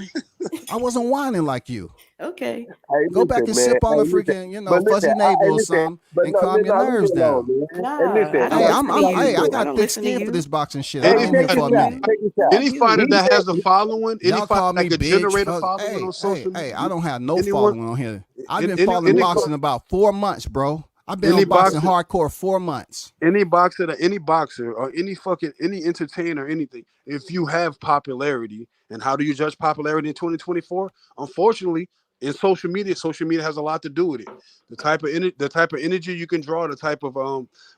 I wasn't whining like you. Okay. Go back and sip on a freaking, fuzzy navel or something and calm your nerves down. I got thick skin for this boxing shit. Any fighter that has a following, any fighter that could generate a following on social media. Hey, I don't have no following on here. I've been following boxing about 4 months, bro. I've been on boxing hardcore 4 months. Any boxer or any entertainer, anything, if you have popularity, and how do you judge popularity in 2024? Unfortunately, in social media has a lot to do with it. The type of energy you can draw, the type of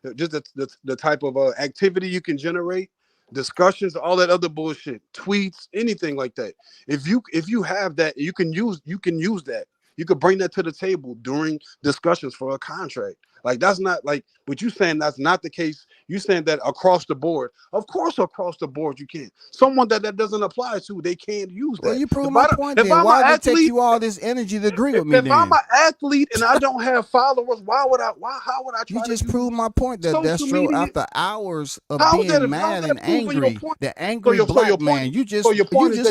the type of activity you can generate, discussions, all that other bullshit, tweets, anything like that. If you have that, you can use that. You could bring that to the table during discussions for a contract. Like, that's not like, but you saying that's not the case. You saying that across the board. Of course, across the board you can. Someone that doesn't apply to, they can't use that. Well, you prove my point then. Why did it take you all this energy to agree with me then? If I'm an athlete and I don't have followers, how would I try You just proved my point that Destro, after hours of being mad and angry, the angry black man, you just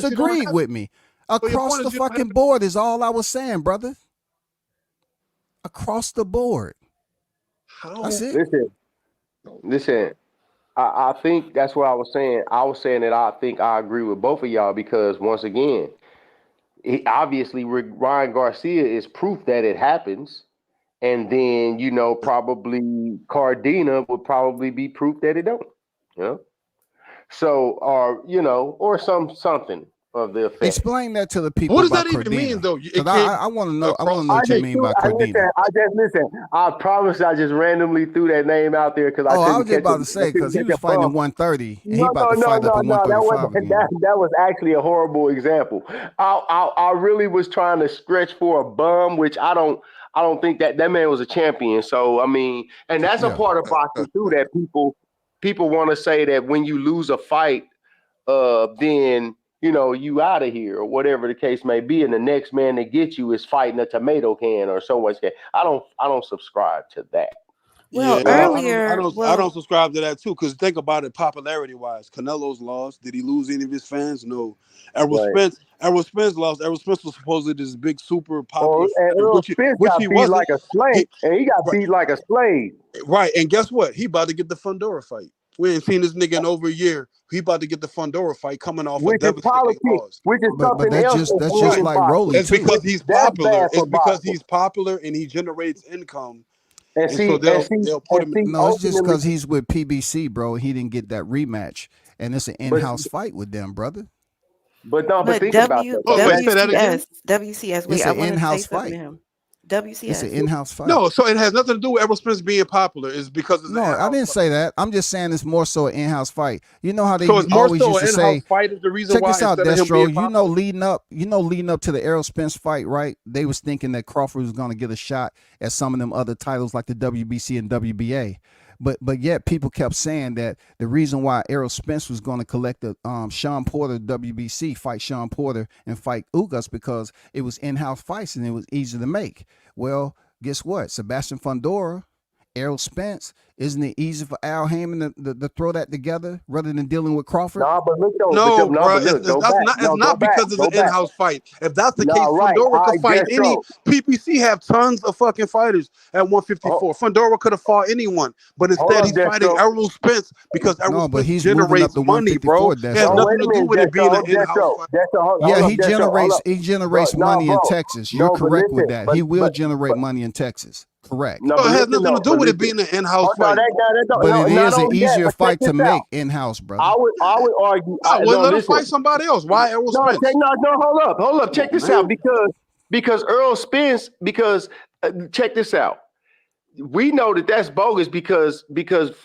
agreed with me. Across the fucking board is all I was saying, brother. Across the board. That's it. Listen. I think that's what I was saying. I was saying that I think I agree with both of y'all because once again, obviously Ryan Garcia is proof that it happens, and then probably Cardina would probably be proof that it don't. You know, so or something of the effect. Explain that to the people. What does about that even Cardina. mean, though? Because I want to know. I want to know what you mean by Cardina. Listen. I promise. I just randomly threw that name out there because I was just about to say because he was fighting at 130 and he about to fight up at 135 again. That was actually a horrible example. I really was trying to stretch for a bum, which I don't think that man was a champion. So I mean, and that's a part of boxing too that people want to say that when you lose a fight, then you out of here or whatever the case may be, and the next man that gets you is fighting a tomato can or someone's can. I don't subscribe to that. Well, earlier, I don't subscribe to that too. Because think about it, popularity wise, Canelo's lost. Did he lose any of his fans? No. Errol Spence lost. Errol Spence was supposedly this big super popular, which he wasn't. Like a slave, and he got beat like a slave. Right, and guess what? He about to get the Fundora fight. We ain't seen this nigga in over a year. He about to get the Fundora fight coming off a devastating loss. Which is but that's just like Rolly. It's because he's popular. It's because he's popular and he generates income. And so they'll put him in. No, it's just because he's with PBC, bro. He didn't get that rematch, and it's an in-house fight with them, brother. But think about that. WCS. Wait, it's an in-house fight. WCS. It's an in-house fight. No, so it has nothing to do with Errol Spence being popular. It's because it's I didn't say that. I'm just saying it's more so an in-house fight. You know how they always used to say, fight is the reason check this out, Destro. Leading up to the Errol Spence fight, right? They was thinking that Crawford was going to get a shot at some of them other titles like the WBC and WBA. But yet people kept saying that the reason why Errol Spence was going to collect the Sean Porter WBC, fight Sean Porter and fight Ugas because it was in-house fights and it was easy to make. Well, guess what? Sebastian Fundora, Errol Spence, isn't it easy for Al Haymon to throw that together rather than dealing with Crawford? Nah, but look though. No, bro. It's not because it's an in-house fight. If that's the case, Fundora could fight any. PPC have tons of fucking fighters at 154. Fundora could have fought anyone, but instead he's fighting Errol Spence because Errol Spence generates money, bro. It has nothing to do with it being an in-house fight. Yeah, he generates money in Texas. You're correct with that. He will generate money in Texas. Correct. No, it has nothing to do with it being an in-house fight. But it is an easier fight to make in-house, brother. I would argue. Let him fight somebody else. Why Errol Spence? Hold up. Check this out. Because Errol Spence. Check this out. We know that that's bogus because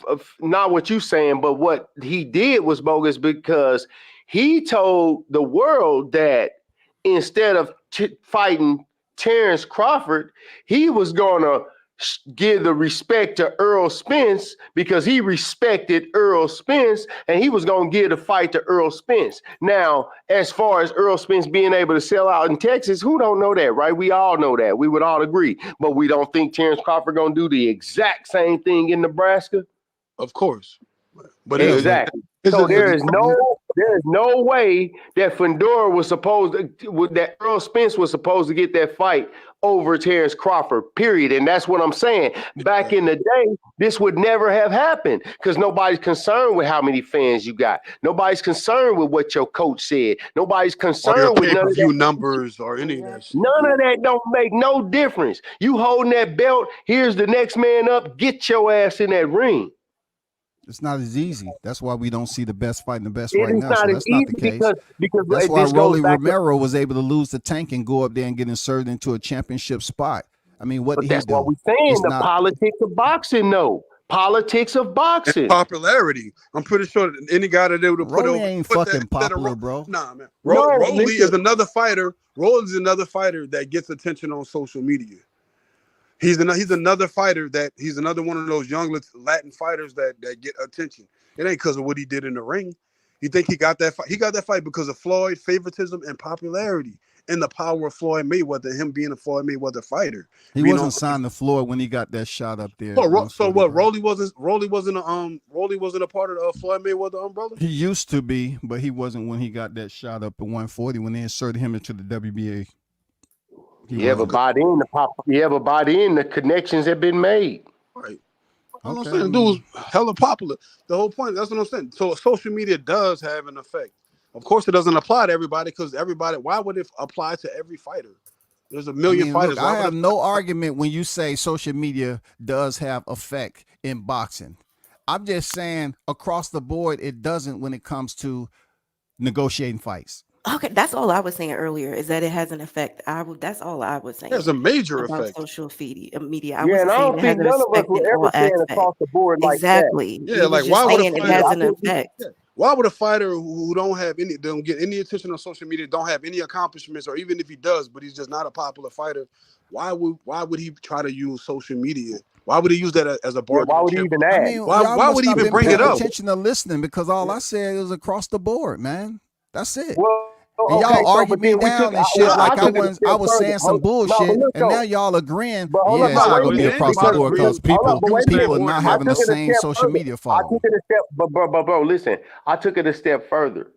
of not what you're saying, but what he did was bogus because he told the world that instead of fighting Terence Crawford, he was gonna give the respect to Errol Spence because he respected Errol Spence, and he was gonna give the fight to Errol Spence. Now, as far as Errol Spence being able to sell out in Texas, who don't know that, right? We all know that. We would all agree, but we don't think Terence Crawford gonna do the exact same thing in Nebraska. Of course, but exactly. So there is no way that Fundora was that Errol Spence was supposed to get that fight over Terence Crawford, period. And that's what I'm saying. Back in the day, this would never have happened because nobody's concerned with how many fans you got. Nobody's concerned with what your coach said. Nobody's concerned with none of that. Numbers or any of that. None of that don't make no difference. You holding that belt, here's the next man up, get your ass in that ring. It's not as easy. That's why we don't see the best fighting the best right now. So that's not the case. Because that's why Rolly Romero was able to lose the tank and go up there and get inserted into a championship spot. I mean, what did he do? That's what we're saying. Politics of boxing, though. Politics of boxing. And popularity. I'm pretty sure that any guy that they would have put over ain't fucking popular, bro. Nah, man. Rolly is another fighter. Rolly is another fighter that gets attention on social media. He's another fighter he's another one of those young Latin fighters that get attention. It ain't because of what he did in the ring. You think he got that fight? He got that fight because of Floyd, favoritism, and popularity. in the power of Floyd Mayweather, him being a Floyd Mayweather fighter. He Being wasn't signed to Floyd when he got that shot up there. so what? bro. Rolly wasn't a part of the Floyd Mayweather umbrella. He used to be, but he wasn't when he got that shot up at 140 when they inserted him into the WBA. But by then the connections have been made. Right. All I'm saying, dude was hella popular. The whole point, that's what I'm saying. So social media does have an effect. Of course, it doesn't apply to everybody because why would it apply to every fighter? There's a million fighters. Look, I have no argument when you say social media does have effect in boxing. I'm just saying across the board, it doesn't when it comes to negotiating fights. Okay, that's all I was saying earlier is that it has an effect. That's all I was saying. There's a major about effect. social media. I wasn't saying it has an effect in all aspects. Across the board like exactly. That. Yeah, like why would a fighter, it has an effect? Yeah. Why would a fighter who don't get any attention on social media, don't have any accomplishments, or even if he does, but he's just not a popular fighter, why would he try to use social media? Why would he use that as a bargaining? Why would he even ask? Why would he even bring it up? Attention to listening because all I said was across the board, man. That's it. Well, and y'all argued me down and shit like I was saying some bullshit, and now y'all agreeing. Yeah, it's not gonna be across the board because people are not having the same social media following. I took it a step, but bro, listen. I took it a step further.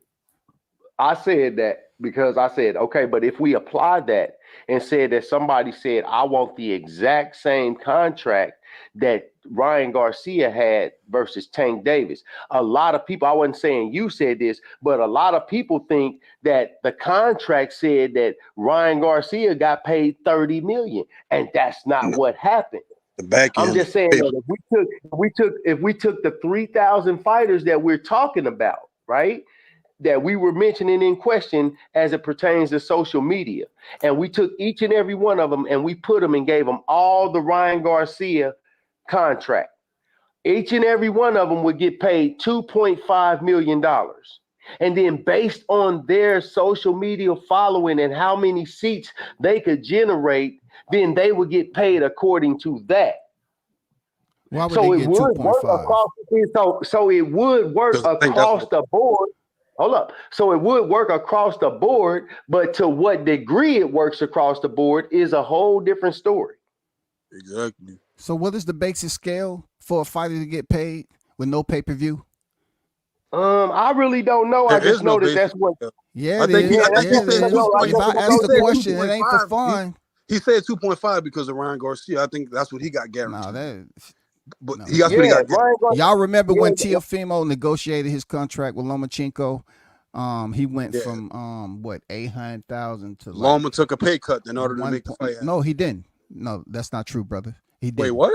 I said that because I said, okay, but if we apply that and said that somebody said, I want the exact same contract that Ryan Garcia had versus Tank Davis. A lot of people, I wasn't saying you said this, but a lot of people think that the contract said that Ryan Garcia got paid $30 million, and that's not what happened. The back end. I'm just saying that if we took the 3,000 fighters that we're talking about, right? That we were mentioning in question as it pertains to social media. And we took each and every one of them and we put them and gave them all the Ryan Garcia contract. Each and every one of them would get paid $2.5 million. And then based on their social media following and how many seats they could generate, then they would get paid according to that. Why would they get 2.5? So it would work across the board. Hold up. So it would work across the board, but to what degree it works across the board is a whole different story. Exactly. So what is the basic scale for a fighter to get paid with no pay-per-view? I really don't know. I just know that's what. Yeah, it is. If I ask the question, it ain't for fun. He said 2.5 because of Ryan Garcia. I think that's what he got guaranteed. He got y'all remember when Teofimo negotiated his contract with Lomachenko? He went from 800,000 to Loma took a pay cut in order to make the fight. No, he didn't. No, that's not true, brother. He didn't. Wait, what?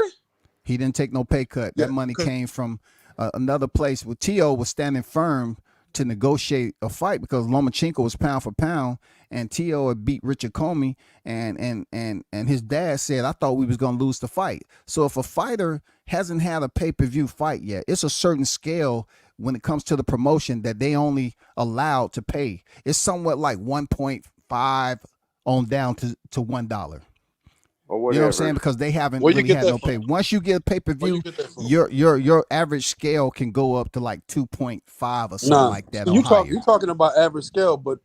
He didn't take no pay cut. That money came from another place where Teo was standing firm to negotiate a fight because Lomachenko was pound for pound, and Teo had beat Richard Comey, and his dad said, I thought we was gonna lose the fight. So if a fighter hasn't had a pay-per-view fight yet, it's a certain scale when it comes to the promotion that they only allowed to pay. It's somewhat like 1.5 on down to $1. You know what I'm saying? Because they haven't really had no pay. Once you get a pay-per-view, your average scale can go up to like 2.5 or something like that. You're talking about average scale, but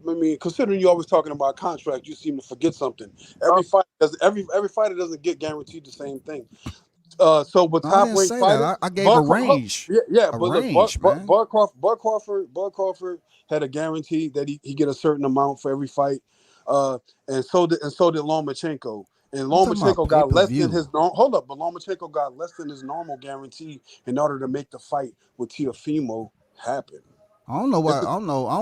I mean, considering you're always talking about contract, you seem to forget something. Every fighter doesn't get guaranteed the same thing. So with top ranked fighters, I gave a range. Bud Crawford had a guarantee that he get a certain amount for every fight. And so did Lomachenko. And Lomachenko got less than his but Lomachenko got less than his normal guarantee in order to make the fight with Teofimo happen. I don't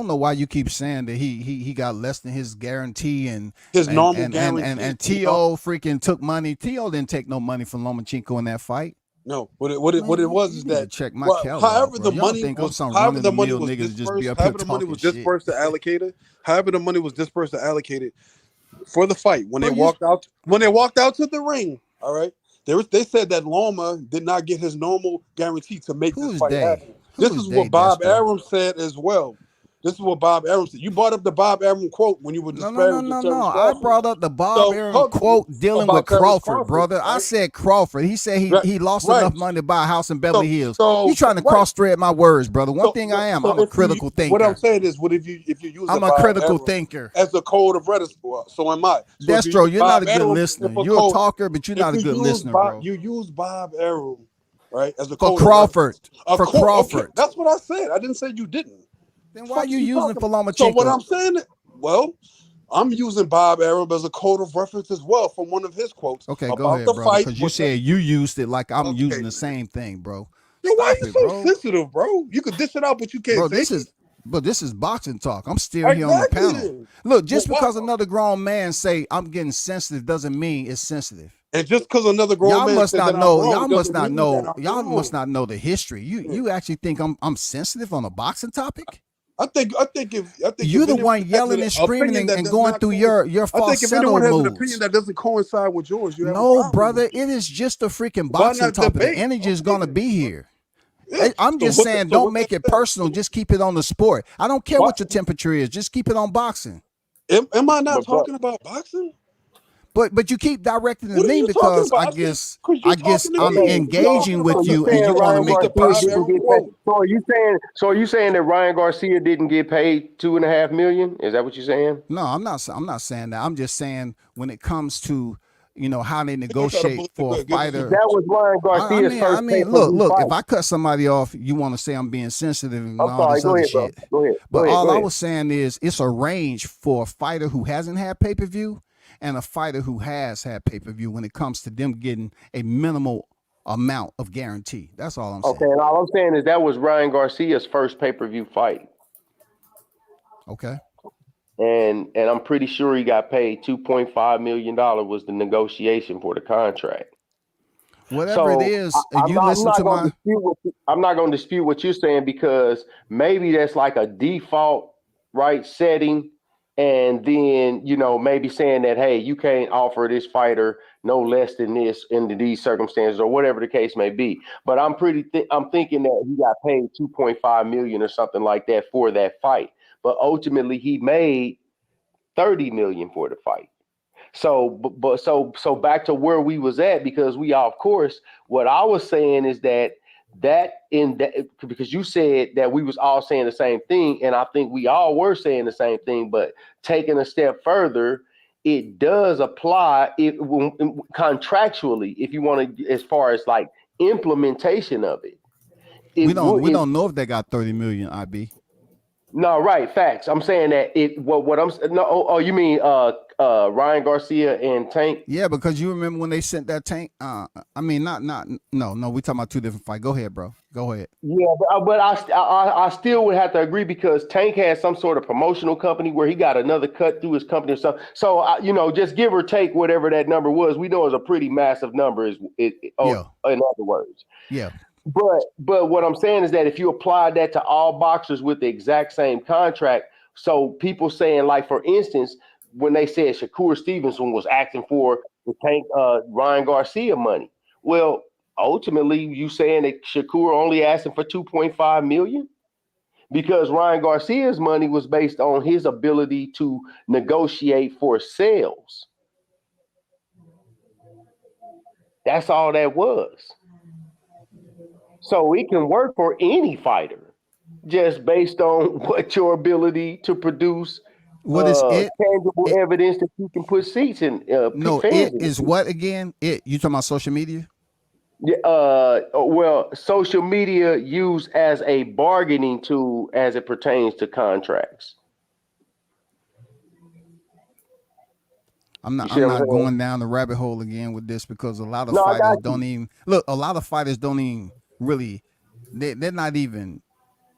know why you keep saying that he got less than his guarantee and his normal guarantee. And Teo freaking took money. Teo didn't take no money from Lomachenko in that fight. No, what it was is that check my catalog. However the money was dispersed to allocate it. However the money was dispersed to allocate it for the fight when they walked out to the ring. All right, they said that Loma did not get his normal guarantee to make this fight happen. This is what Bob Arum said as well. This is what Bob Arum said. You brought up the Bob Arum quote when you were disparaging Terence I Crawford. brought up the Bob So Arum talk to me quote dealing with about Terence Crawford, Crawford, brother. I right? said Crawford. He said Right. he lost Right. enough money to buy a house in Beverly Hills. You So trying to right. cross thread my words, brother. One thing I am, I'm a if you, critical what I'm thinker. saying is, what if you use I'm the a Bob critical Arum thinker. as a code of reticence? So am I. So if you Destro, use you're not Bob a good Arum listener. for You're a code, talker, but you're if not a you good use listener, bro. You use Bob Arum, right, as a For code of Crawford. reference. For Okay, Crawford. that's what I said. I didn't say you didn't. Then why are Fuck you is you using talking about? So what Lomachenko? I'm saying, well, I'm using Bob Arum as a code of reference as well from one of his quotes Okay, go about ahead, the brother. fight Because you with the. said you used it like I'm using Okay, the man. same thing, bro. Yo, why Stop you it, so bro. sensitive, bro? You could dish it out, but you can't Bro, take it. this is boxing talk. I'm still here on the Exactly. panel. Then. Look, Well, just because another grown man say I'm getting sensitive doesn't mean it's sensitive. and just because another grown Y'all man must said not that I'm know. wrong Y'all must doesn't not mean that know. I'm Y'all must wrong. not know the history. You actually think I'm sensitive on a boxing topic? I think if You're the anyone one has yelling an and screaming opinion that and does going not through coincide, your I think if falsetto anyone has an opinion moves. that doesn't coincide with yours, you have a No, problem with brother, it. it is just a freaking Why boxing not topic. The debate? energy is Okay, gonna then. be here. Yeah. I'm just saying, So don't with that make it said, personal. Just keep it on the sport. I don't care why, what your temperature is. Just keep it on boxing. am I not But talking about boxing? But you keep directing to What are me you talking because about? I I said guess because you're talking to I'm okay, me. What are you so talking engaging about? so with you you and saying you want to Ryan make Use the it Garcia Bob didn't personal. Arum get paid? quote. So are you saying that Ryan Garcia didn't get paid $2.5 million? Is that what you're saying? No, I'm not. I'm not saying that. I'm just saying when it comes to how they They're gonna try to negotiate bully it. for a Good. Give us fighter. That was Ryan Garcia's I first mean, pay-per-view look. If fight. I cut somebody off, you want to say I'm being sensitive and I'm all sorry. this Go other ahead, bro. shit. Go ahead. But Go all I ahead. was saying is it's a range for a fighter who hasn't had pay per view and a fighter who has had pay per view when it comes to them getting a minimal amount of guarantee. That's all I'm Okay, saying. and all I'm saying is that was Ryan Garcia's first pay-per-view fight. Okay. And I'm pretty sure he got paid $2.5 million was the negotiation for the contract. Whatever it So is, I'm you not I'm listen not to gonna my. dispute I'm not gonna dispute what you're saying because maybe that's like a default right setting, and then maybe saying that hey, you can't offer this fighter no less than this under these circumstances or whatever the case may be. But I'm thinking that he got paid 2.5 million or something like that for that fight, but ultimately he made 30 million for the fight. So, so back to where we was at, because we are, of course, what I was saying is that in that, because you said that we was all saying the same thing, and I think we all were saying the same thing, but taking a step further, it does apply if contractually, if you want to, as far as like implementation of it, We it don't would. we don't know if they got 30 million. IB. No, right, facts. I'm saying that what I'm no. You mean Ryan Garcia and Tank? Yeah, because you remember when they sent that tank. I mean, not no. We talking about two different fights. Go ahead, bro. Go ahead. Yeah, but I still would have to agree because Tank has some sort of promotional company where he got another cut through his company or something. So just give or take whatever that number was, we know it's a pretty massive number. Yeah. In other words. Yeah. But what I'm saying is that if you apply that to all boxers with the exact same contract, so people saying, like, for instance, when they said Shakur Stevenson was asking for the Tank Ryan Garcia money, well, ultimately you saying that Shakur only asking for 2.5 million because Ryan Garcia's money was based on his ability to negotiate for sales. That's all that was. So it can work for any fighter just based on what your ability to produce What is it? tangible evidence that you can put seats in, No, fans it in. is what again? It you talking about social media? Yeah, well, social media used as a bargaining tool as it pertains to contracts. I'm You not see I'm what I'm not saying? going down the rabbit hole again with this because a lot of No, I fighters got don't you. even look. A lot of fighters don't even really. They're not even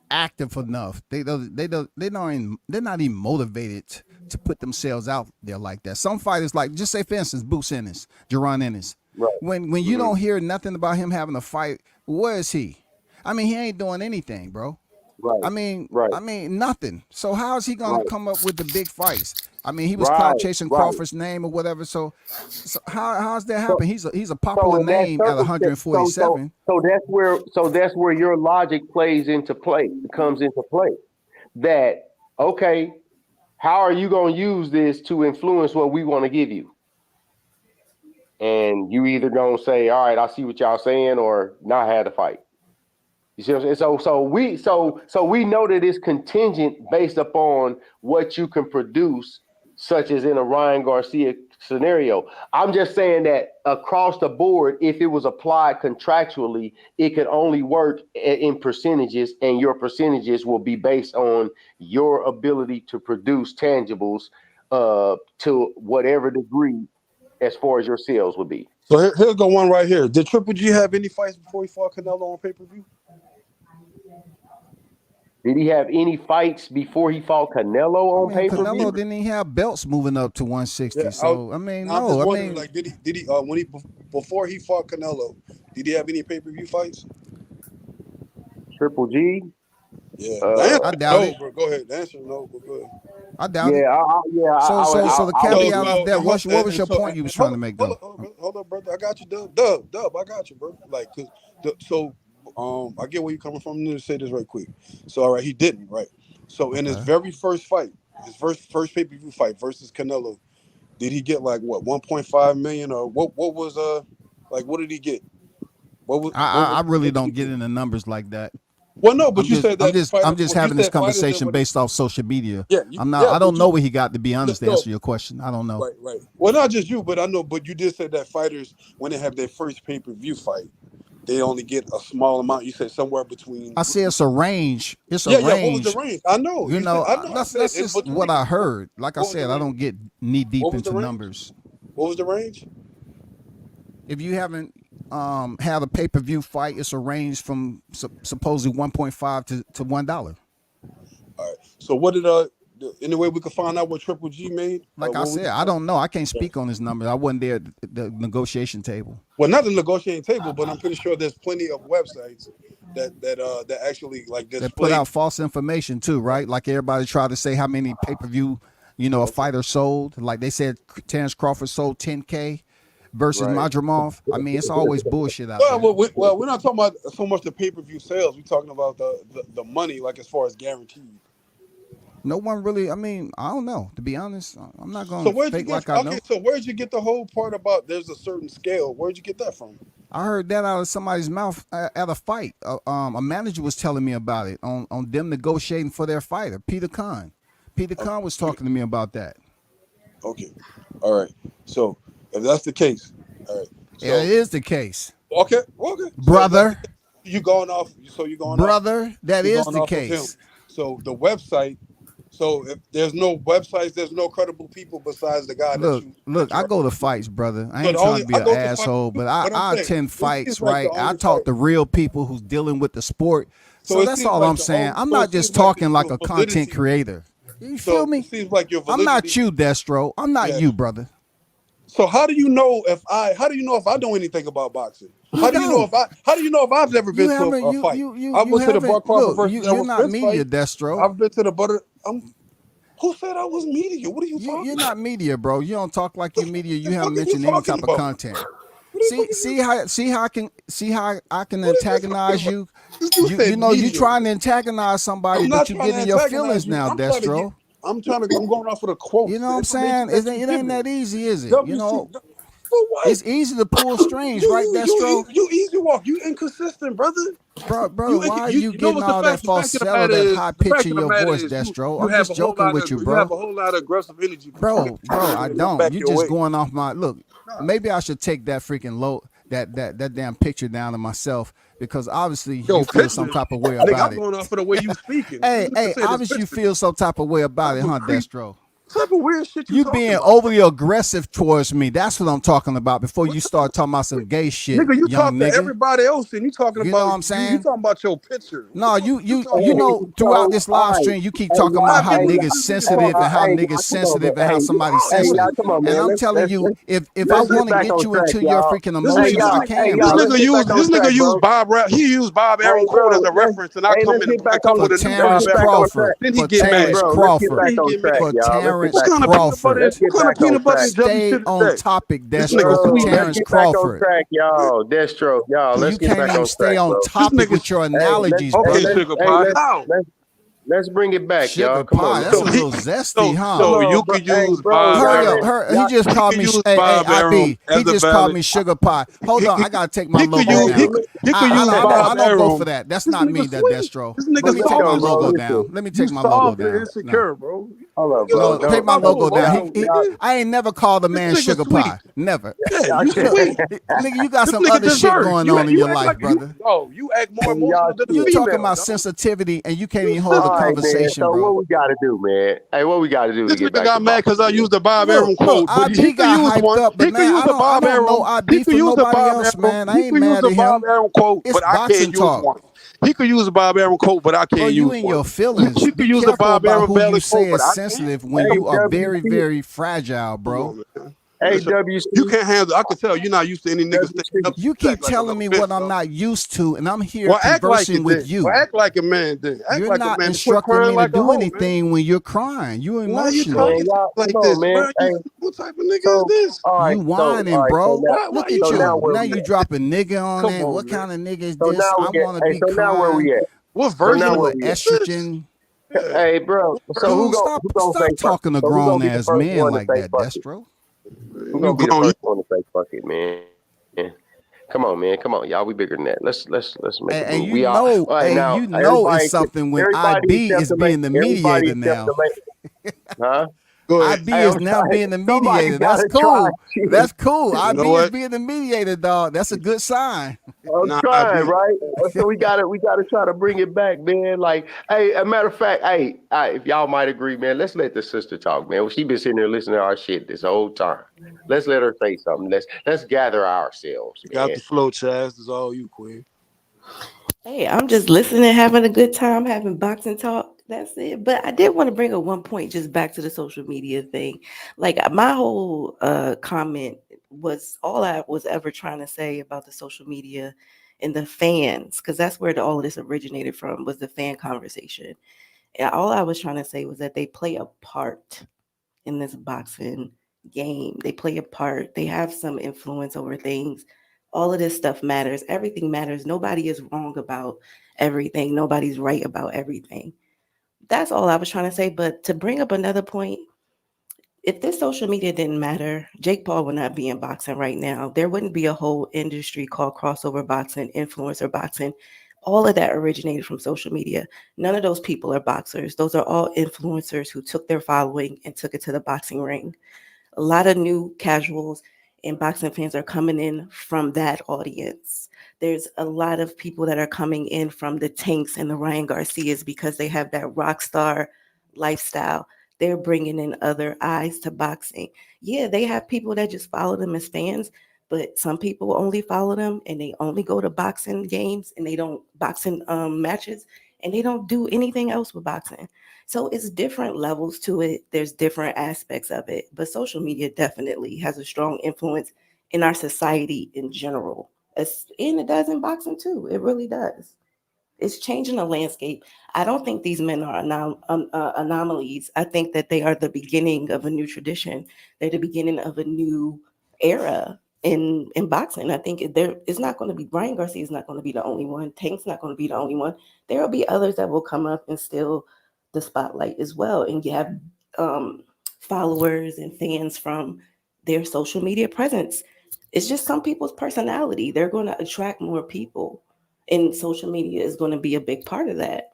active enough. They're not even motivated to put themselves out there like that. Some fighters, like just say for instance, Boots Ennis, Jerron Ennis. Right. When you Hmm. don't hear nothing about him having a fight, where is he? I mean, he ain't doing anything, bro. Right. Right. I mean nothing. So how is he gonna Right. come up with the big fights? I mean, he was clout Right. chasing Right. Crawford's name or whatever. So how's that So happen? He's a so popular in that name at circumstance, 147. so that's where your logic plays into play, comes into play. That Okay, how are you going to use this to influence what we want to give you? And you either going to say, all right, I see what y'all saying, or not have to fight. You see what I'm saying? So we know that it's contingent based upon what you can produce, such as in a Ryan Garcia scenario. I'm just saying that across the board, if it was applied contractually, it could only work in percentages, and your percentages will be based on your ability to produce tangibles to whatever degree as far as your sales would be. So here's the one right here. Did Triple G have any fights before he fought Canelo on pay-per-view? Did he have any fights before he fought Canelo on pay-per-view? Canelo didn't even have belts moving up to 160. Yeah, So I mean, I'm just no, I wondering, mean, like, did he when he before he fought Canelo, did he have any pay-per-view fights? Triple G? Yeah, I doubt no, it. bro. Go ahead. The answer is no, but go ahead. I doubt it. Yeah. So the caveat of that, what was your So, point you was trying to make though? Hold up, brother. I got you, Dub. I got you, bro. Like, I get where you're coming from. Let me say this right quick. So, all right, he didn't, right? So, in his very first fight, his first pay-per-view fight versus Canelo, did he get like what 1.5 million or what was like what did he get? I really don't get into numbers like that. Well, no, but I'm just having this conversation based off social media. Yeah, I don't know what he got, to be honest, to answer your question. I don't know. Right. Well, not just you, but I know. But you did say that fighters, when they have their first pay-per-view fight, they only get a small amount. You said somewhere between. I say it's a range. It's a range. Yeah. What was the range? I know. You know, that's just what I heard. Like I said, I don't get knee deep into numbers. What was the range? If you haven't had a pay-per-view fight, it's a range from supposedly 1.5 to $1. All right. So what did any way we could find out what Triple G made? Like I said, I don't know. I can't speak on his number. I wasn't there at the negotiation table. Well, not the negotiating table, but I'm pretty sure there's plenty of websites that actually like display. That put out false information too, right? Like everybody tried to say how many pay-per-view, a fighter sold. Like they said Terence Crawford sold 10K versus Madrimov. I mean, it's always bullshit out there. Well, we're not talking about so much the pay-per-view sales. We're talking about the money, like as far as guaranteed. No one really. I mean, I don't know. To be honest, I'm not going to fake like I know. So where'd you get the whole part about there's a certain scale? Where'd you get that from? I heard that out of somebody's mouth at a fight. A manager was telling me about it on them negotiating for their fighter, Peter Kahn. Peter Kahn was talking to me about that. Okay, all right. So if that's the case, all right. So, yeah, it is the case. Okay. Brother. So you going off? So you going brother? Off, that is the case. So the website. So if there's no websites, there's no credible people besides the guy. Look. I go to fights, brother. I ain't trying to be an asshole, but I attend fights, right? I talk to real people who's dealing with the sport. So that's all I'm saying. I'm not just talking like a content creator. You feel me? Seems like your I'm not you, Destro. I'm not you, brother. So how do you know if I know anything about boxing? How do you know if I've never been to a fight? I went to the Crawford versus you're not media, Destro. I've been to the butter. Who said I was media? What are you talking? You're not media, bro. You don't talk like you're media. You haven't mentioned any type of content. See how I can antagonize you. You trying to antagonize somebody, but you getting your feelings now, Destro. I'm going off with a quote. You know what I'm saying? It ain't that easy, is it? It's easy to pull strings, right, Destro? You easy walk. You inconsistent, brother. Bro, why are you getting all that falsetto, that high pitch in your voice, Destro? I'm just joking with you, bro. You have a whole lot of aggressive energy. Bro, I don't. You just going off my look. Maybe I should take that freaking that damn picture down to myself, because obviously you feel some type of way about it. I'm going off of the way you speaking. hey, obviously you feel some type of way about it, huh, Destro? What type of weird shit you being about? Overly aggressive towards me. That's what I'm talking about. Before you start talking about some gay shit, nigga, you young talk to everybody else, and you talking about. You know what I'm saying? You talking about your picture. No, you know, throughout this live stream, you keep talking about how niggas sensitive and how niggas sensitive and how somebody's sensitive. And I'm telling you, if I want to get you into your freaking emotions, I can. This nigga used Bob. He used Bob Aaron quote as a reference, and I come with a Terence Crawford. Then he get mad. For Terence Crawford. Stay on topic, Destro. For Terence Crawford. Yo, Destro. Yo, let's get back on track. You can't even stay on topic with your analogies, brother. Sugar Pie. Let's bring it back, y'all. Sugar Come pie. on. That's So a little zesty, huh? so Come you on, bro. could Hey, use bro, Bob Hurry y'all, up, Arum. hurry. He y'all, just He called could me, use hey, Bob Arum IB. He as a just called valid. me sugar pie. Hold on, I gotta take my He could logo use hey, down. he could use I Bob don't go for Arum. that. That's This not nigga me, that sweet. Destro. This but nigga Let me take my listen, soft as bro, logo fuck. listen. down. Let me You take my logo soft and down. No. insecure, bro. Hold up, You bro. No, don't care take Don't, my about no logo down. morals, y'all, nigga. I ain't never called a This man nigga sugar sweet. pie. Never. Yeah, y'all, you sweet. Nigga, you got This some nigga other shit deserves. going on in You your act life, like brother. you act more y'all emotional than a You serious. talking female, about dog. sensitivity and you can't You even hold a All right, sensitive. man. conversation, So bro. what we got to do, man? Hey, what we got to do to This get nigga back to got mad because boxing, I man? used the Bob Look, Arum look, quote, but he IB could got use hyped one. up, but He could man, use the I Bob don't know Arum. He IB could for use the nobody Bob else, Arum. man. I He ain't could use mad the at Bob him. Arum quote, It's but I can't boxing use talk. one. He could use the Bob Arum quote, but I Bro, can't you use in one. your feelings. He Be could use the careful Bob about Arum who you valid say quote, but is I can't. sensitive when Hey, you are very, WC. very fragile, Come bro. on, man. Hey, Listen, you WC. can't handle. I can tell you're not used to any nigga standing WC. up to You you. You keep act like a telling little me what bitch, I'm dog. not used to, and I'm here Well, act like conversing it with then. Well, you. act like a man then. Act You're like a not man. Quit instructing crying me to like a do hoe, man. anything when you're crying. You're Why you emotional. Man, talking to y'all, me come like on, this, man. bro? Hey, What type of nigga is so, this? all You right. So, all whining, right. So bro. now, Why Look you at so now you. where Now we you at? dropping nigga on come it. on, What man? kind of nigga is So this? now I we get. want to Hey, be so now where we crying. at? What So version now of where What we at? this is? estrogen? Yeah. Hey, bro. What So version? Dude, who gonna say stop first? talking to So who gonna grown be the ass first men one to like say that, fuck it? Destro. Who You gonna be the grown. first one to say fuck it, man? Come on, man. Come on, y'all. We bigger than that. Let's make a And move. We all. All right, now you know it's everybody, something when everybody IB except is the lady. being the Everybody mediator except the now. lady. Huh? Go ahead. IB Hey, is I'm now trying. being the Somebody mediator. That's gotta try. cool. Shit. That's cool. You know IB is what? being the mediator, dog. That's a good sign. I'm Nah, I trying, be. right? So we gotta try to bring it back, man. Like, hey, a matter of fact, hey, if y'all might agree, man, let's let the sister talk, man. She been sitting there listening to our shit this whole time. Let's let her say something. Let's gather ourselves, You got man. the flow, Chaz. It's all you, Queen. Hey, I'm just listening, having a good time, having boxing talk. That's it. But I did want to bring up one point just back to the social media thing. Like my whole comment was all I was ever trying to say about the social media and the fans, because that's where all of this originated from, was the fan conversation. And all I was trying to say was that they play a part in this boxing game. They play a part. They have some influence over things. All of this stuff matters. Everything matters. Nobody is wrong about everything. Nobody's right about everything. That's all I was trying to say. But to bring up another point, if this social media didn't matter, Jake Paul would not be in boxing right now. There wouldn't be a whole industry called crossover boxing, influencer boxing. All of that originated from social media. None of those people are boxers. Those are all influencers who took their following and took it to the boxing ring. A lot of new casuals and boxing fans are coming in from that audience. There's a lot of people that are coming in from the Tanks and the Ryan Garcias because they have that rock star lifestyle. They're bringing in other eyes to boxing. Yeah, they have people that just follow them as fans, but some people only follow them and they only go to boxing games and they don't boxing matches and they don't do anything else with boxing. So it's different levels to it. There's different aspects of it, but social media definitely has a strong influence in our society in general. And it does in boxing too. It really does. It's changing the landscape. I don't think these men are anomalies. I think that they are the beginning of a new tradition. They're the beginning of a new era in boxing. I think there is not going to be Brian Garcia is not going to be the only one. Tank's not going to be the only one. There will be others that will come up and steal the spotlight as well, and you have followers and fans from their social media presence. It's just some people's personality. They're going to attract more people, and social media is going to be a big part of that.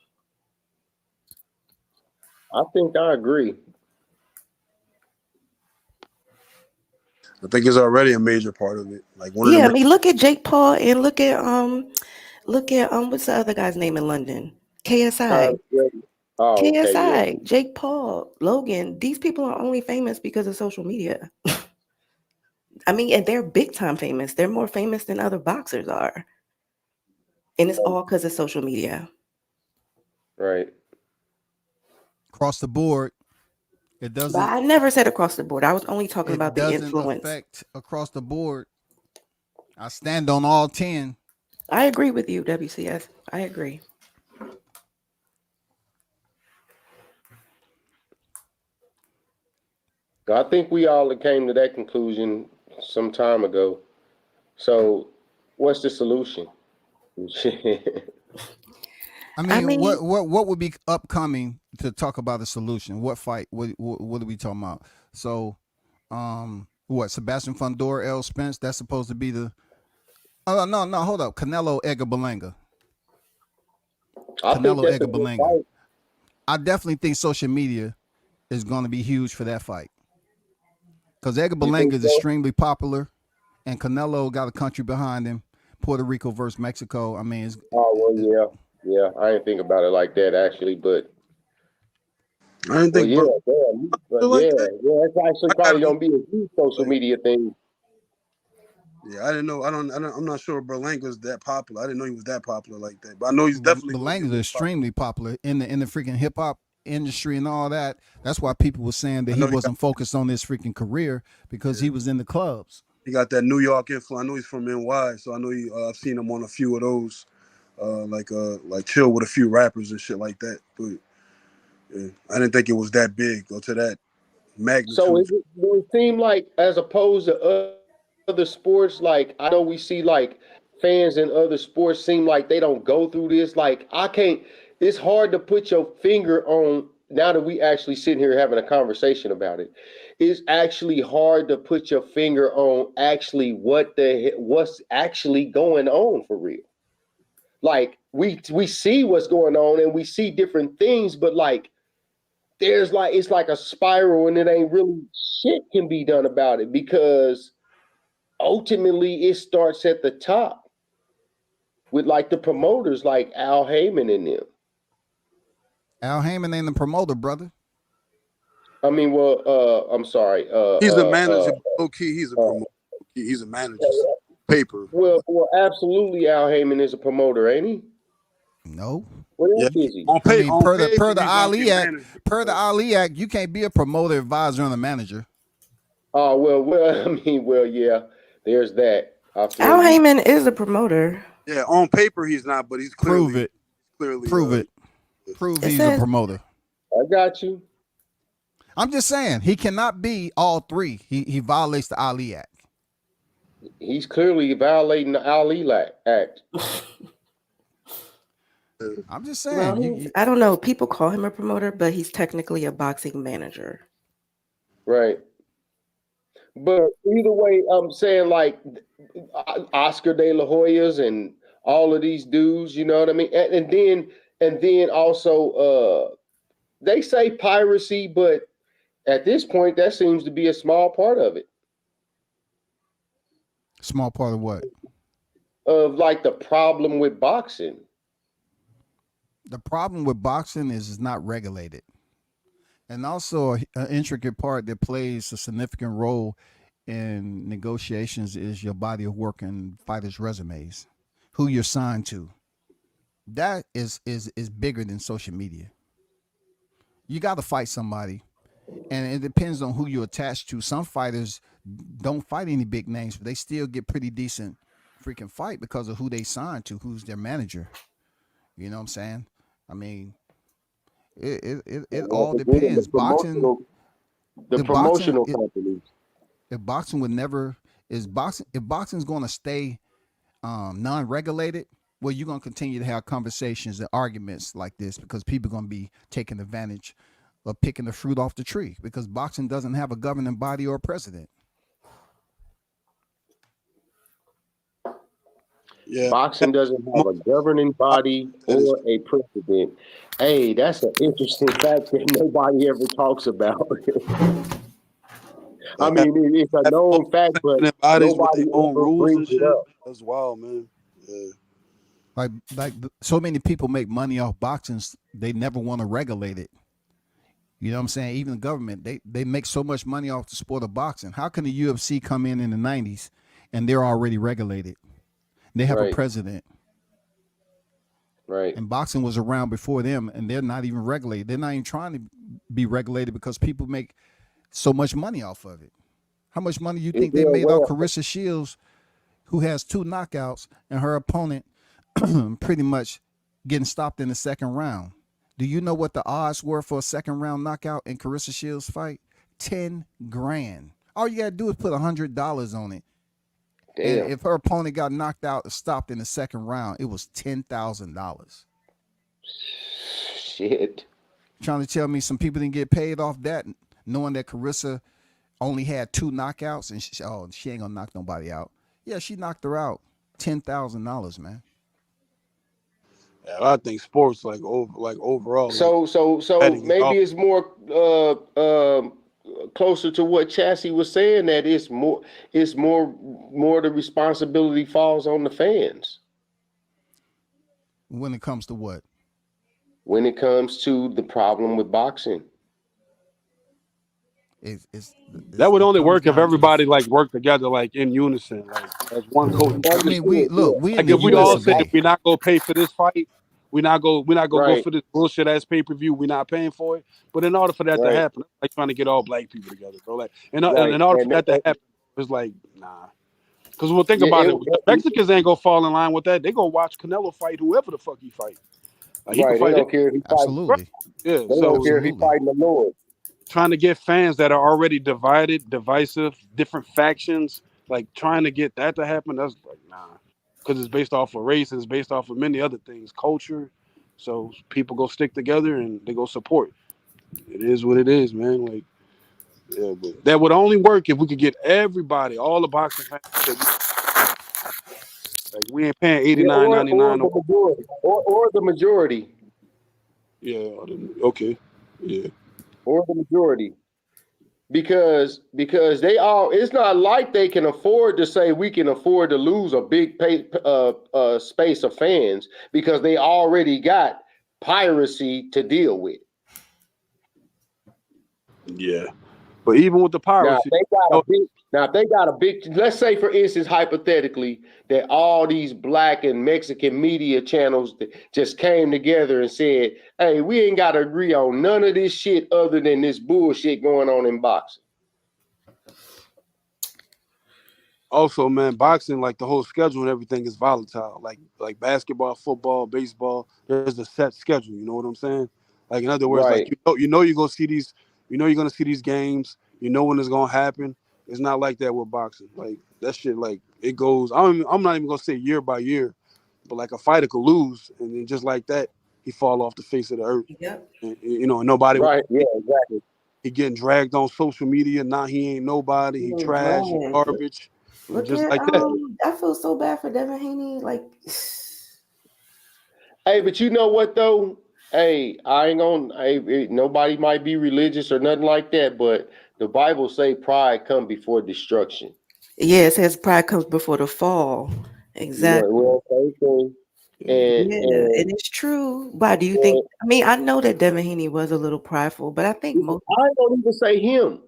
I think I agree. I think it's already a major part of it. Like one of the Yeah, I main. mean, look at Jake Paul and look at what's the other guy's name in London? KSI. Yeah. Oh, okay, yeah. KSI, Jake Paul, Logan. These people are only famous because of social media. I mean, and they're big time famous. They're more famous than other boxers are. And it's all because of social media. Right. Across the board, it But doesn't I never said across the board. I was only talking it about the doesn't influence. affect across the board. I stand on all 10. I agree with you, WCS. I agree. So I think we all came to that conclusion some time ago. So, what's the solution? I I mean, mean, what would be upcoming to talk about a solution? What fight? What are we talking about? So, what Sebastian Fundora, L. Spence? That's supposed to be the. Oh no, hold up. Canelo Edgar Berlanga. I think Canelo that's a Edgar good Berlanga. fight. I definitely think social media is going to be huge for that fight because Edgar You Berlanga think is so? extremely popular, and Canelo got a country behind him. Puerto Rico versus Mexico. I mean, Oh well, yeah. I didn't think about it like that actually, but I didn't well, think yeah, Berlin damn, but like that. it's actually I probably got him gonna be a huge social like, media thing. yeah, I didn't know. I'm not sure Berlanga was that popular. I didn't know he was that popular like that. But I know he's definitely going to Berlanga get is more popular. extremely popular in the freaking hip hop industry and all that. That's why people were saying that I he know he got wasn't focused on his freaking career because he yeah, was in the clubs. he got that New York influence. I know he's from NY, so I know I've seen him on a few of those, like chill with a few rappers and shit like that. But yeah, I didn't think it was that big or to that So magnitude. would it seem like, as opposed to other sports, like I know we see like fans in other sports seem like they don't go through this. Like I can't. It's hard to put your finger on. Now that we actually sitting here having a conversation about it, it's actually hard to put your finger on actually what's actually going on for real. Like we see what's going on and we see different things, but like there's like it's like a spiral and it ain't really shit can be done about it because ultimately it starts at the top with like the promoters like Al Heyman and them. Al Heyman ain't the promoter, brother. I mean, well, I'm sorry. He's a manager, but low key, he's a promoter. He's a manager. So paper. Well, absolutely, Al Heyman is a promoter, ain't he? No. What Yeah, else is he? I mean, on per paper, the he's out Ali there Act, manager. you can't be a promoter, advisor, and a manager. Oh well, I mean, well, yeah. There's that. I feel Al you. Heyman is a promoter. Yeah, on paper he's not, but he's Prove it. clearly. Prove it. Prove It he's a says promoter. I got you. I'm just saying he cannot be all three. He violates the Ali Act. He's clearly violating the Ali Act. I'm just well, saying I don't know. People call him a promoter, but he's technically a boxing manager. Right. But either way, I'm saying like Oscar De La Hoya's and all of these dudes, you know what I mean? And then also they say piracy, but at this point that seems to be a small part of it. small part of what? Of like the problem with boxing. The problem with boxing is it's not regulated. And also an intricate part that plays a significant role in negotiations is your body of work and fighters' resumes, who you're signed to. That is bigger than social media. You got to fight somebody, and it depends on who you're attached to. Some fighters don't fight any big names, but they still get pretty decent freaking fight because of who they signed to, who's their manager. You know what I'm saying? I mean, it Once all again, depends. Boxing, the if boxing, promotional companies. if boxing would never is boxing if boxing's going to stay non-regulated, well, you're going to continue to have conversations and arguments like this because people are going to be taking advantage of picking the fruit off the tree because boxing doesn't have a governing body or a president. Yeah, Boxing doesn't have a governing body that is or a president. Hey, that's an interesting fact that nobody ever talks about. I have, mean, it's a have all known fact, but governing bodies with nobody their own ever rules brings and it shit. up. That's wild, man. Yeah. Like so many people make money off boxing, they never want to regulate it. You know what I'm saying? Even the government, they make so much money off the sport of boxing. How can the UFC come in the 90s and they're already regulated? They have a Right, president. right. And boxing was around before them, and they're not even regulated. They're not even trying to be regulated because people make so much money off of it. How much money do you think they Well, made off well, Carissa Shields, who has 2 knockouts, and her opponent pretty much getting stopped in the second round? Do you know what the odds were for a second round knockout in Carissa Shields' fight? 10 grand. All you gotta do is put $100 on it. And damn. if her opponent got knocked out or stopped in the second round, it was $10,000. Shit. Trying to tell me some people didn't get paid off that, knowing that Carissa only had 2 knockouts, and she ain't gonna knock nobody out. Yeah, she knocked her out. $10,000, man. Yeah, I think sports like overall like So betting is maybe all. it's more closer to what Chassie was saying, that it's more the responsibility falls on the fans When it comes to what? when it comes to the problem with boxing. That would It only comes work if down to everybody like worked together like in unison, like as one cohesive That's I unit. mean, we good, yeah. look, we in Like the if we US all of said A. we're not gonna pay for this fight, we're not gonna go Right, for this bullshit ass pay per view. We're not paying for it. But in order for that to right, happen, it's like trying to get all black people together, bro. Like and right. in order for And that to happen, it's like nah. Because we'll think yeah, about it, the Mexicans ain't gonna fall in line with that. They gonna watch Canelo fight whoever the fuck he fight. Like he can right. They fight don't care if he fight. right. Absolutely. Yeah. They don't So care if he Absolutely. fighting the Lord. trying to get fans that are already divided, divisive, different factions, like trying to get that to happen, that's like nah. Because it's based off of race, and it's based off of many other things, culture. So people go stick together and they go support. It is what it is, man. Like, yeah, but that would only work if we could get everybody, all the boxing fans, to say like we ain't paying eighty Yeah, nine or ninety or nine. the majority, or the majority, Yeah, okay, yeah. or the majority. Because they all, it's not like they can afford to say we can afford to lose a big space of fans, because they already got piracy to deal with. Yeah, but even with the Now if piracy, they got a no, big now if they got a big, let's say for instance hypothetically that all these black and Mexican media channels that just came together and said, hey, we ain't got to agree on none of this shit other than this bullshit going on in boxing. also, man, boxing, like the whole schedule and everything is volatile. Like basketball, football, baseball, there's a set schedule. You know what I'm saying? Like in other words, like Right. you're gonna see these, you're gonna see these games. You know when it's gonna happen. It's not like that with boxing. Like that shit, like it goes. I'm not even gonna say year by year, but like a fighter could lose, and then just like that, he fall off the face of the earth. Yep. And nobody. Right. Yeah, exactly. He getting dragged on social media. Now he ain't nobody. He Even trash. He drag. garbage, and Look just at like that. I feel so bad for Devin Haney. Like Hey, but you know what though? Hey, I ain't gonna. Hey, nobody might be religious or nothing like that, but the Bible say pride come before destruction. yeah, it says pride comes before the fall. You know, Exactly. well, okay. And Yeah, and, and it's true. Why do you think? and I mean, I know that Devin Haney was a little prideful, but I think most. I don't even say him.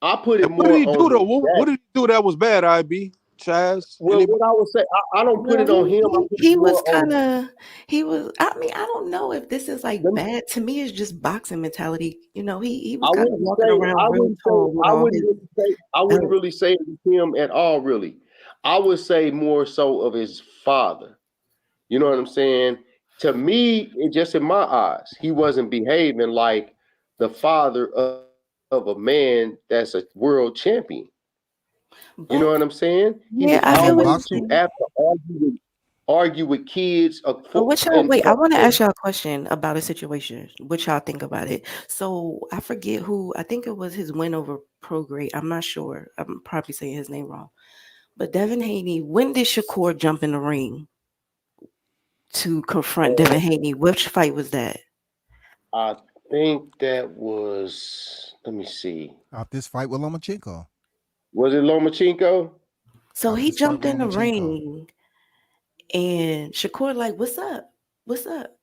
I put it And what did more he do on though? his What dad. did he do that was bad? IB, Chaz, Well, anybody? what I would say, I don't put Well, it on him. I put it he was more kind on. of he was. I mean, I don't know if this is like Them. bad. To me, it's just boxing mentality. You know, he was I kind of wouldn't walking say. I around real wouldn't say. tall with I all wouldn't his really say. I wouldn't belt. really say it was him at all. Really, I would say more so of his father. You know what I'm saying? To me, it just in my eyes, he wasn't behaving like the father of a man that's a world champion. You know But what I'm saying? He yeah, was I I feel mean, what always you're too boxing. saying. apt to argue with kids. But what y'all And wait? I want to ask y'all a question about a situation. What y'all think about it? So I forget who. I think it was his win over Prograde. I'm not sure. I'm probably saying his name wrong. But Devin Haney. When did Shakur jump in the ring to confront Devin Haney? Which fight was that? I think that was. Let me see. Out this fight with Lomachenko. Was it Lomachenko? So Out he this fight jumped with in the Lomachenko. ring, and Shakur like, "What's up? What's up?"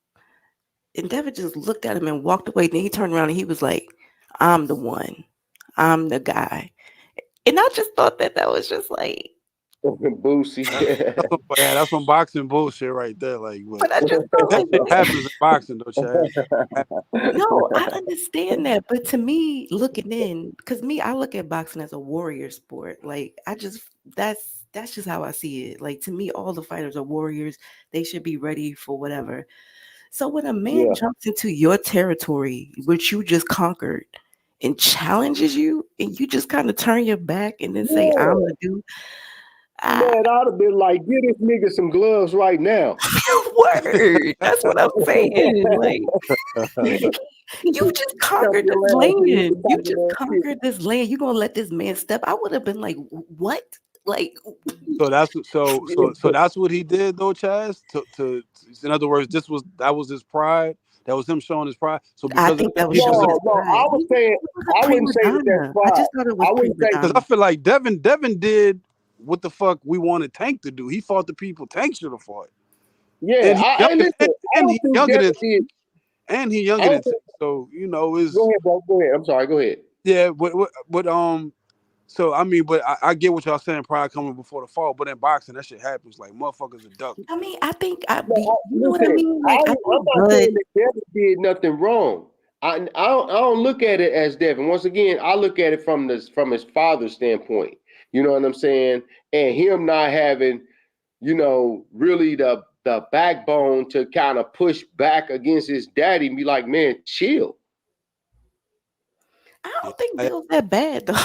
And Devin just looked at him and walked away. Then he turned around and he was like, "I'm the one. I'm the guy." And I just thought that that was just like, Boosie. That's some boxing bullshit right there. Like, but but I just thought that like, shit happens in boxing though, Chaz. no, I understand that. But to me, looking in, because me, I look at boxing as a warrior sport. Like I just that's just how I see it. Like to me, all the fighters are warriors. They should be ready for whatever. So when a man Yeah, jumps into your territory, which you just conquered, and challenges you, and you just kind of turn your back and then say, "I'm yeah. the dude," I, Man, I'd have been like, get this nigga some gloves right now. Word. That's what I'm saying. Like, you just conquered this land. You just conquered this land. You gonna let this man step? I would have been like, what? Like, So that's what he did though, Chaz. In other words, that was his pride. That was him showing his pride. So I because think that was he showing deserved. his pride. I was saying, I wouldn't say that that's I pride. just thought it was I wouldn't prima say Because I donna. feel like Devin did what the fuck we wanted Tank to do. He fought the people Tank should have fought, yeah. and he I younger, listen. I and don't he think younger Devin than did. and he I younger than don't Tank. think. So is Go ahead, bro. Go ahead. I'm sorry. Go ahead. yeah, but. So I mean, but I get what y'all saying. Pride coming before the fall, but in boxing, that shit happens. Like motherfuckers are duck. I mean, I think No, you know what I listen. mean? Like, I I'm think not Bud. saying that Devin did nothing wrong. I don't look at it as Devin. Once again, I look at it from his father's standpoint. You know what I'm saying? And him not having, really the backbone to kind of push back against his daddy and be like, man, chill. I don't think Bill's that bad though.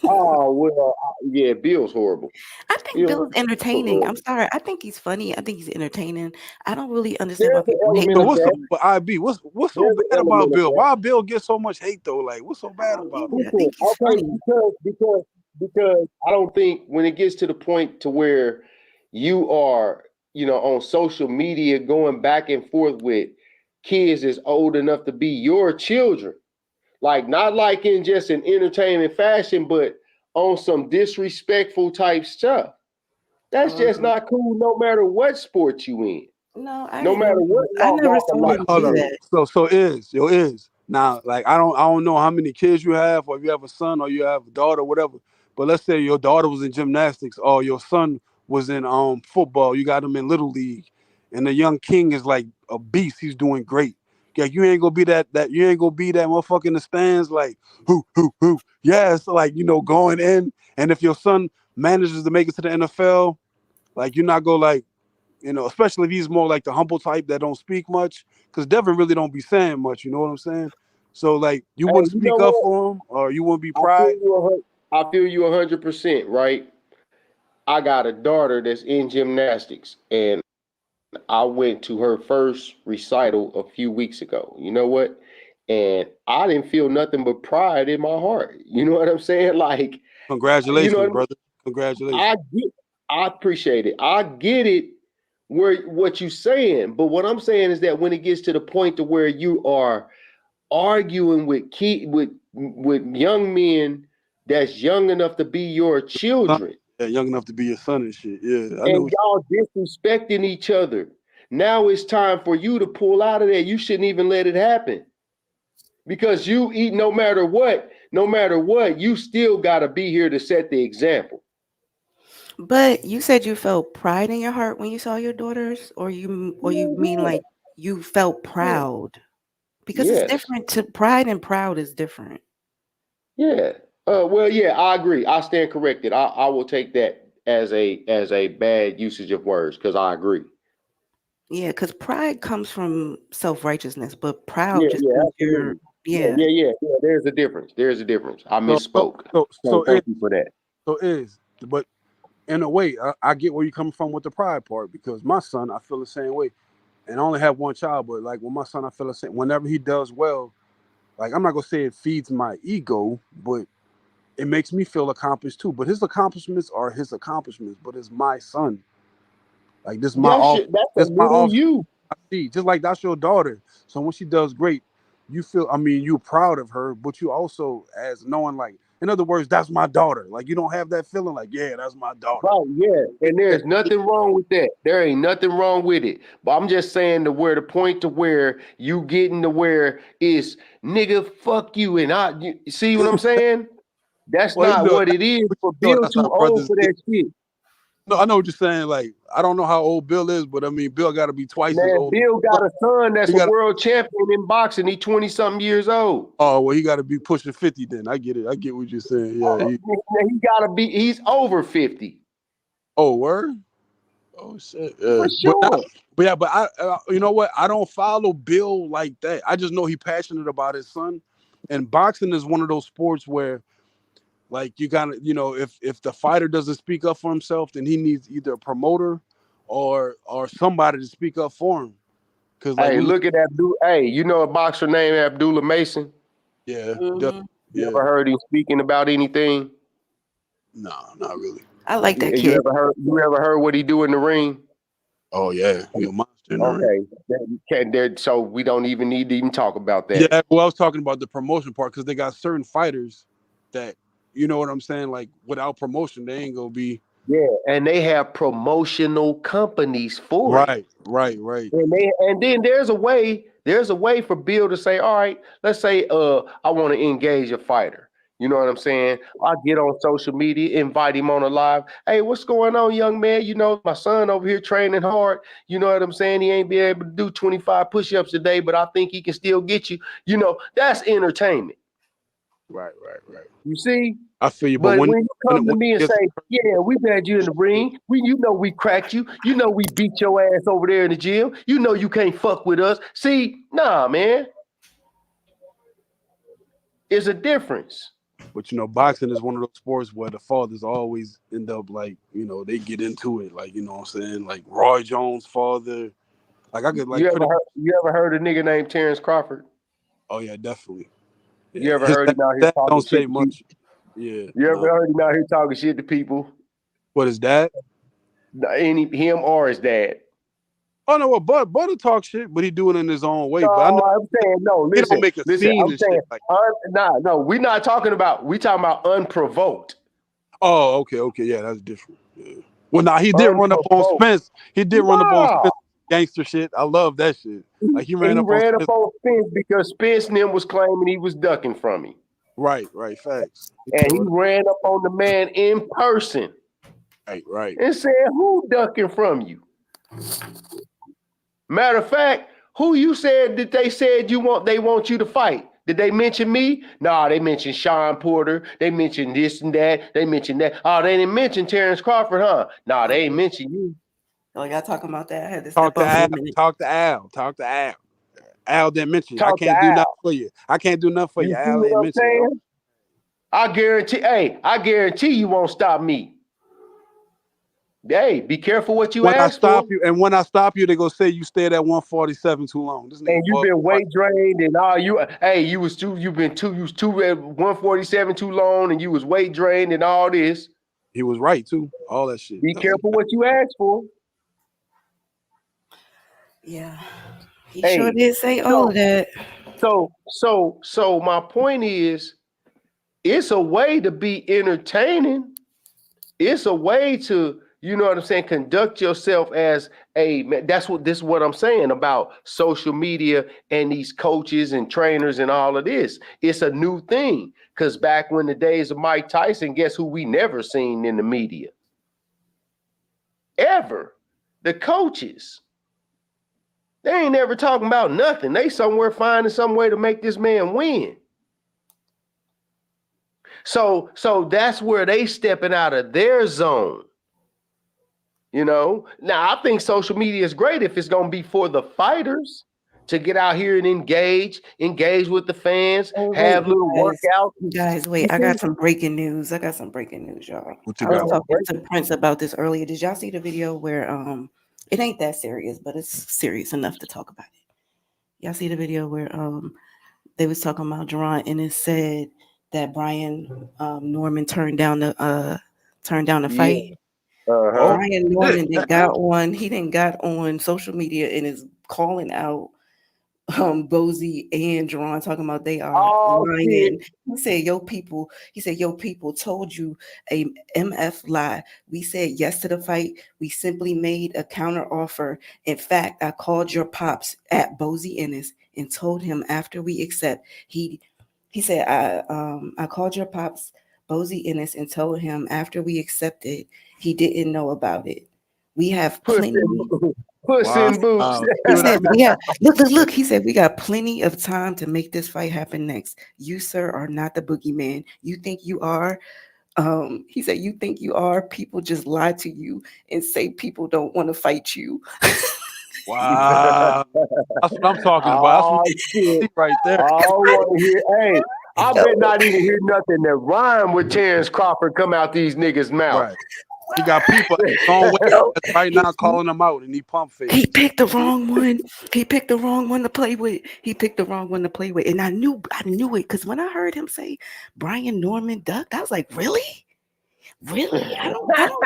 Oh well, yeah, Bill's horrible. I think Bill's Bill's entertaining. I'm horrible. sorry. I think he's funny. I think he's entertaining. I don't really understand why There's an people hate element So of him what's so so, that. much. but IB? What's so There's an bad about element of Bill? that. Why Bill get so much hate though? Like what's so bad about him? Yeah, I Listen, think he's okay, funny. because I don't think when it gets to the point to where you are, on social media going back and forth with kids that's old enough to be your children, like not like in just an entertainment fashion, but on some disrespectful type stuff. That's just not cool, no matter what sport you in, No, I no didn't matter know. what I never walk of saw life Wait, him hold you do up. in. that. So is now like I don't know how many kids you have, or if you have a son or you have a daughter, whatever. But let's say your daughter was in gymnastics or your son was in football. You got him in little league, and the young king is like a beast. He's doing great. Yeah, you ain't gonna be that you ain't gonna be that motherfucker in the stands like who. Yeah, it's like going in. And if your son manages to make it to the NFL, like you're not gonna like especially if he's more like the humble type that don't speak much, because Devin really don't be saying much. You know what I'm saying? So like, you Hey, wouldn't you know speak up what? for him, or you wouldn't be I feel pride. you. I feel you 100%. Right? I got a daughter that's in gymnastics, and I went to her first recital a few weeks ago. You know what? And I didn't feel nothing but pride in my heart. You know what I'm saying? Like, you know Congratulations, what I mean? brother. Congratulations. I appreciate it. I get it where what you're saying, but what I'm saying is that when it gets to the point to where you are arguing with young men that's young enough to be your Son, children, yeah, young enough to be your son and shit. Yeah, I know. and y'all disrespecting each other. Now it's time for you to pull out of there. You shouldn't even let it happen because you eat no matter what, you still got to be here to set the example. But you said you felt pride in your heart when you saw your daughters, or you mean Yeah, like you felt yeah, proud? Because it's yes, different. To pride and proud is different. yeah. Well, yeah, I agree. I stand corrected. I will take that as a bad usage of words because I agree. Yeah, because pride comes from self-righteousness, but proud Yeah, just yeah, means you're absolutely. Yeah, yeah. yeah, yeah, yeah. There's a difference. There's a difference. I So so misspoke. so So so thank it you for that. so is, but in a way, I get where you coming from with the pride part, because my son, I feel the same way, and I only have one child, but like with my son, I feel the same. Whenever he does well, like I'm not gonna say it feeds my ego, but it makes me feel accomplished too. But his accomplishments are his accomplishments. But it's my son. Like this is my That's off. your, that's a This my little off. you. I see. Just like that's your daughter. So when she does great, you feel. I mean, you're proud of her, but you also as knowing like, in other words, that's my daughter. Like you don't have that feeling like, yeah, that's my daughter. Right, yeah. And Yeah. there's nothing wrong with that. There ain't nothing wrong with it. But I'm just saying to where the point to where you getting to where is nigga fuck you and you see what I'm saying? That's Well, not what it is. For Bill that's too how old brothers for get. that shit. No, I know what you're saying. Like I don't know how old Bill is, but I mean, Bill got to be twice as Man, old. Bill got a son that's He a got. world champion in boxing. He 20 something years old. Oh well, he got to be pushing 50. Then I get it. I get what you're saying. Yeah. He gotta be. He's over 50 Oh, word. Oh shit. for But not, sure. but yeah, but you know what? I don't follow Bill like that. I just know he's passionate about his son, and boxing is one of those sports where, like, you gotta, if the fighter doesn't speak up for himself, then he needs either a promoter or somebody to speak up for him. Cause like Hey, we, look at Abdul. Hey, you know a boxer named Abdullah Mason? yeah, Mhm. You yeah, ever heard him speaking about anything? no, not really. I like that You kid. ever heard what he do in the ring? Oh yeah, he a monster in the ring. Okay, you can't there. So we don't even need to even talk about that. Yeah, well, I was talking about the promotion part because they got certain fighters that, you know what I'm saying, like without promotion, they ain't gonna be Yeah, and they have promotional companies for it. right, right, right. And then there's a way for Bill to say, all right, let's say I want to engage a fighter. You know what I'm saying? I get on social media, invite him on a live. Hey, what's going on, young man? You know, my son over here training hard. You know what I'm saying? He ain't be able to do 25 push-ups a day, but I think he can still get you. You know, that's entertainment. Right, right, right. You see? I feel you, but But when you come to when me it and gets say, yeah, we've had you in the ring. You know we cracked you. You know we beat your ass over there in the gym. You know you can't fuck with us. See, nah, man. There's a difference. but you know, boxing is one of those sports where the fathers always end up like, you know, they get into it, like, you know what I'm saying, like Roy Jones' father. Like I could like pretty. You ever heard a nigga named Terence Crawford? Oh yeah, definitely. You Yeah, ever heard him out here that talking don't shit say to people? much. Yeah, You ever no. heard him out here talking shit to people? What is that? Him or his dad? Oh no, well, Butter talk shit, but he do it in his own way. But I know No, I'm saying no. he don't Listen, make a listen. scene I'm and saying shit like. no. We're not talking about. We talking about unprovoked. Oh, okay, yeah, that's different. Yeah. Well, nah, he did run up on Unprovoked. Spence. He did run up on Nah. Spence gangster shit. I love that shit. Like he ran He up on ran up Spence. on Spence because Spence and him was claiming he was ducking from him. Right, facts. And he ran up on the man in person Right. and said, who ducking from you? Matter of fact, who you said that they said they want you to fight? Did they mention me? Nah, they mentioned Sean Porter. They mentioned this and that. They mentioned that. Oh, they didn't mention Terence Crawford, huh? Nah, they ain't mention you. Oh, y'all talking about that? I had to Talk step to off for Al. a minute. Talk to Al. Al didn't mention you. I Talk to can't do nothing Al. for you. I can't do nothing for you. You see Al what ain't I'm mention you. saying? I guarantee you won't stop me. Hey, be careful what you When I ask for. stop you, they gonna say you stayed at 147 too long. This nigga And you've been weight drained and all you was too at 147 too long and you was weight drained and all this. He was right too. All that shit. Be careful what you ask for. Yeah, he sure Hey, did say all of that. so my point is, it's a way to be entertaining. It's a way to, you know what I'm saying, conduct yourself as this is what I'm saying about social media and these coaches and trainers and all of this. It's a new thing. Because back when the days of Mike Tyson, guess who we never seen in the media? Ever. The coaches. They ain't never talking about nothing. They somewhere finding some way to make this man win. So that's where they stepping out of their zone. You know, now I think social media is great if it's going to be for the fighters to get out here and engage with the fans, have little workouts. Guys, wait, I got some breaking news. y'all. What you I was got? talking to Prince about this earlier. Did y'all see the video where it ain't that serious, but it's serious enough to talk about it? Y'all see the video where they was talking about Devin Haney said that Brian Norman turned down the fight. Uh-huh. Brian Norman didn't got on social media and is calling out Bozy and Jerron, talking about they are lying. He said, yo, people told you a MF lie. We said yes to the fight. We simply made a counter offer. In fact, I called your pops at Boots Ennis and told him after we accept, he said, I called your pops Boots Ennis and told him after we accepted, he didn't know about it. We have plenty. Puss in Boots. He said, "Yeah, look." He said, "We got plenty of time to make this fight happen next. You, sir, are not the boogeyman. You think you are." He said, "You think you are? People just lie to you and say people don't want to fight you." Wow, that's what I'm talking about. That's what right there. I want to hear. Hey, I bet not even hear nothing that rhyme with Terence Crawford come out these niggas' mouth. Right. He got people at his own way Yo, right now calling him out, and he pump fakes. he picked the wrong one. He picked the wrong one to play with. And I knew it because when I heard him say Brian Norman ducked, I was like, really? I don't.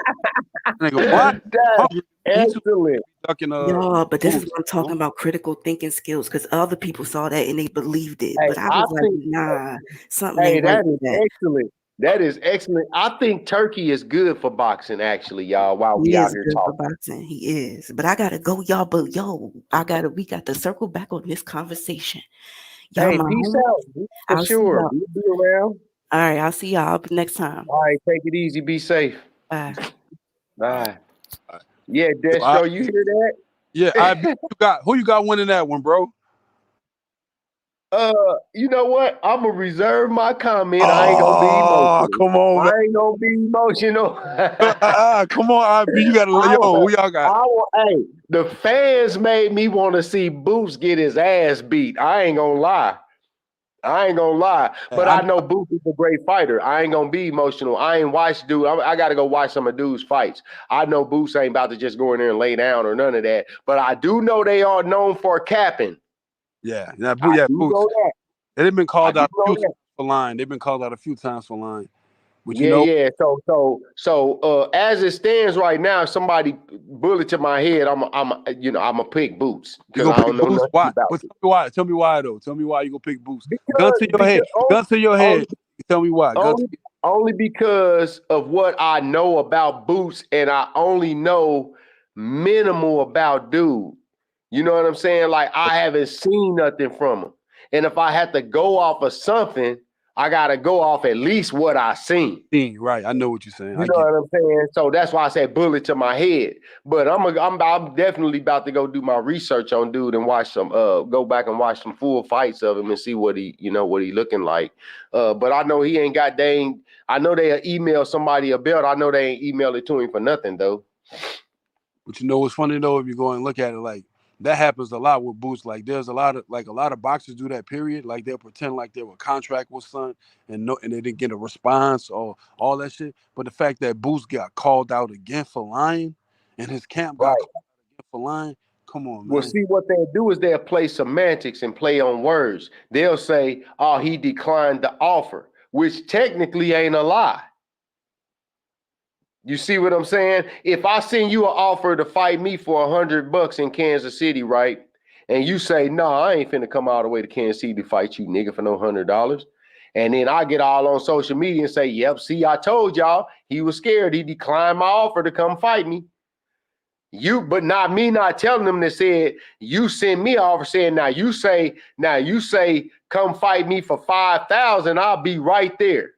Nigga, why? That's excellent. Ducking, No, but this is Boots. what I'm talking about, critical thinking skills, because other people saw that and they believed it. Hey, But I was like, nah, something Hey, ain't right that with is that. excellent. That is excellent. I think turkey is good for boxing, actually, y'all. While He we out is here good for talking. boxing. He is. But I gotta go, y'all. But we got to circle back on this conversation. Y'all, Hey, my peace homies. out. For I'll see sure. y'all. We'll be around. All right, I'll see y'all next time. All right, take it easy. Be safe. Bye. Bye. All right. Yeah, Destro, you hear that? Yeah, who you got winning that one, bro? You know what? I'm gonna reserve my comment. I ain't gonna be Oh, emotional. come on, man. I ain't gonna be emotional. Come on, IB. You gotta lay on. Who y'all got? Hey, the fans made me want to see Boots get his ass beat. I ain't gonna lie. But I know Boots is a great fighter. I ain't gonna be emotional. I ain't watched dude. I gotta go watch some of dude's fights. I know Boots ain't about to just go in there and lay down or none of that. But I do know they are known for capping. Yeah, Boots. That. They've been called out a few times for lying. They've been called out a few times for lying. But Yeah. So as it stands right now, if somebody bullet to my head, I'm a pick Boots because I don't know nothing about it. Why? Tell me why though. Tell me why you gonna pick Boots. Gun to your head. Tell me why. Only because of what I know about Boots, and I only know minimal about dude. You know what I'm saying? Like I haven't seen nothing from him. And if I had to go off of something, I gotta go off at least what I seen. Right. I know what you're saying. You know what I'm saying? So that's why I said bullet to my head. But I'm definitely about to go do my research on dude and watch some go back and watch some full fights of him and see what he looking like. But I know he ain't got I know they email somebody a belt. I know they ain't email it to him for nothing though. But you know what's funny though, if you go and look at it, like that happens a lot with Boots. Like there's a lot of boxers do that. Period. Like they'll pretend like they were contract with son and they didn't get a response or all that shit. But the fact that Boots got called out again for lying, and his camp got called out again for lying. Come on, man. Well, see, what they'll do is they'll play semantics and play on words. They'll say, "Oh, he declined the offer," which technically ain't a lie. You see what I'm saying? If I send you an offer to fight me for $100 in Kansas City, right? And you say, "No, I ain't finna come all the way to Kansas City to fight you, nigga, for no $100." And then I get all on social media and say, "Yep, see, I told y'all he was scared. He declined my offer to come fight me." But not me not telling them that said, you send me an offer saying, now you say, come fight me for 5,000, I'll be right there.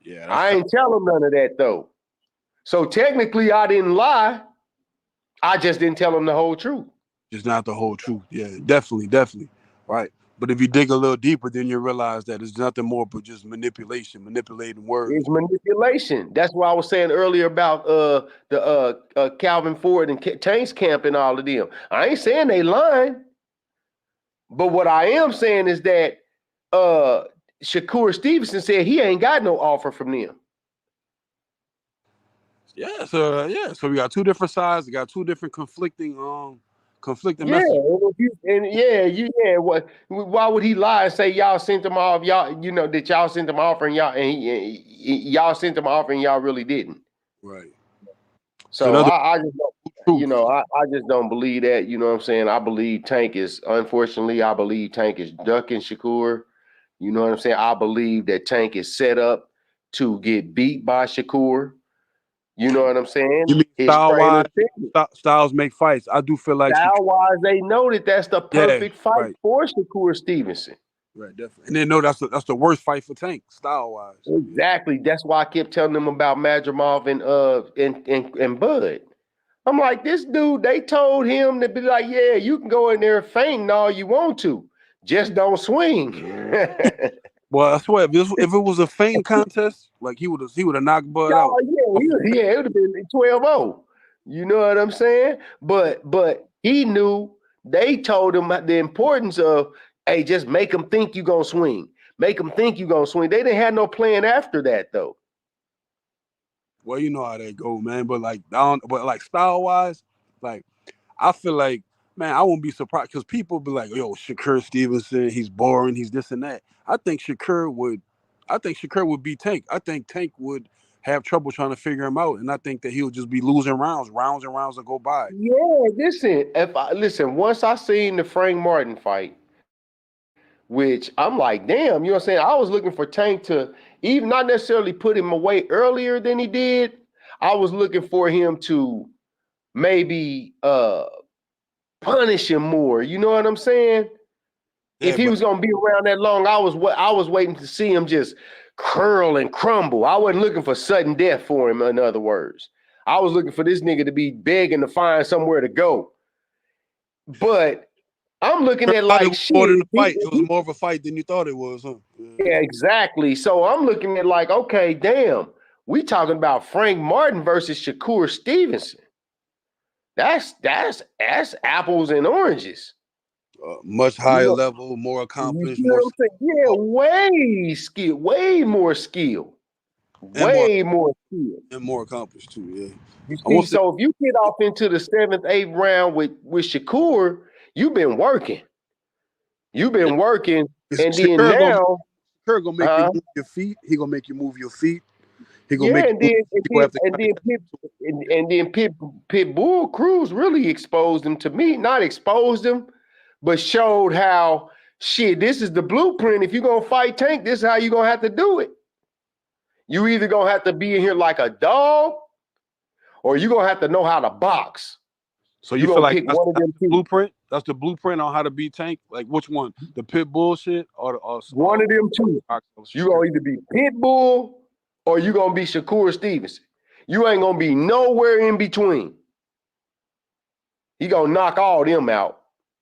Yeah, I ain't tell them none of that though. So technically I didn't lie. I just didn't tell them the whole truth. Just not the whole truth. Yeah, definitely. Right. But if you dig a little deeper, then you realize that it's nothing more but just manipulating words. It's manipulation. That's what I was saying earlier about the Calvin Ford and Tank's camp and all of them. I ain't saying they lying. But what I am saying is that Shakur Stevenson said he ain't got no offer from them. Yeah, so we got two different sides. We got two different conflicting messages. Why would he lie and say y'all sent him off? That y'all sent him off and y'all sent him off and y'all really didn't. Right. So I just don't, I just don't believe that. You know what I'm saying? I believe Tank is ducking Shakur. You know what I'm saying? I believe that Tank is set up to get beat by Shakur. You know what I'm saying? You mean styles make fights. I do feel like style-wise, they know that that's the perfect fight for Shakur Stevenson. Right, definitely. And they know that's the worst fight for Tank, style-wise. Exactly. That's why I kept telling them about Madrimov and Bud. I'm like, this dude, they told him to be like, yeah, you can go in there fainting all you want to. Just don't swing. Well, I swear, if it was a feint contest, like he would have knocked Bud out. Yeah, it would have been 12-0. You know what I'm saying? But he knew. They told him the importance of, hey, just make him think you're gonna swing. Make him think you're gonna swing. They didn't have no plan after that though. Well, you know how they go, man. But like down, but like style wise, like I feel like, man, I won't be surprised because people be like, yo, Shakur Stevenson, he's boring, he's this and that. I think Shakur would, I think Shakur would be Tank. I think Tank would have trouble trying to figure him out, and I think that he'll just be losing rounds and rounds will go by. Yeah, listen, once I seen the Frank Martin fight, which I'm like, damn, you know what I'm saying? I was looking for Tank to even not necessarily put him away earlier than he did. I was looking for him to maybe punish him more. You know what I'm saying? Yeah, If he but was gonna be around that long, I was waiting to see him just curl and crumble. I wasn't looking for sudden death for him, in other words. I was looking for this nigga to be begging to find somewhere to go. But I'm looking at thought it like was more than shit. a fight. It was more of a fight than you thought it was, huh? Yeah, exactly. So I'm looking at like, okay, damn, we talking about Frank Martin versus Shakur Stevenson. That's apples and oranges. Much You higher know, level, more you accomplished, see more what I'm saying? Yeah, way more skill, and more way more skill. and more accomplished too. Yeah, You I see, won't say so if you get off into the 7th, 8th round with Shakur, you've been working. You've yeah. been working, and then Shakur gonna now, Shakur gonna make you move your feet. He gonna make you move your feet. He gonna yeah, make and you then move. and You gonna then have to and kind then Pit and then Pitbull Cruz really exposed him to me. Not exposed him, but showed how shit. This is the blueprint. If you're gonna fight Tank, this is how you're gonna have to do it. You either gonna have to be in here like a dog, or you're gonna have to know how to box. So you You're feel gonna like pick one of that's them the two. blueprint? That's the blueprint on how to beat Tank. Like which one? The pit bullshit One of them two. You're gonna either be Pitbull or you're gonna be Shakur Stevenson. You ain't gonna be nowhere in between. He gonna knock all them out.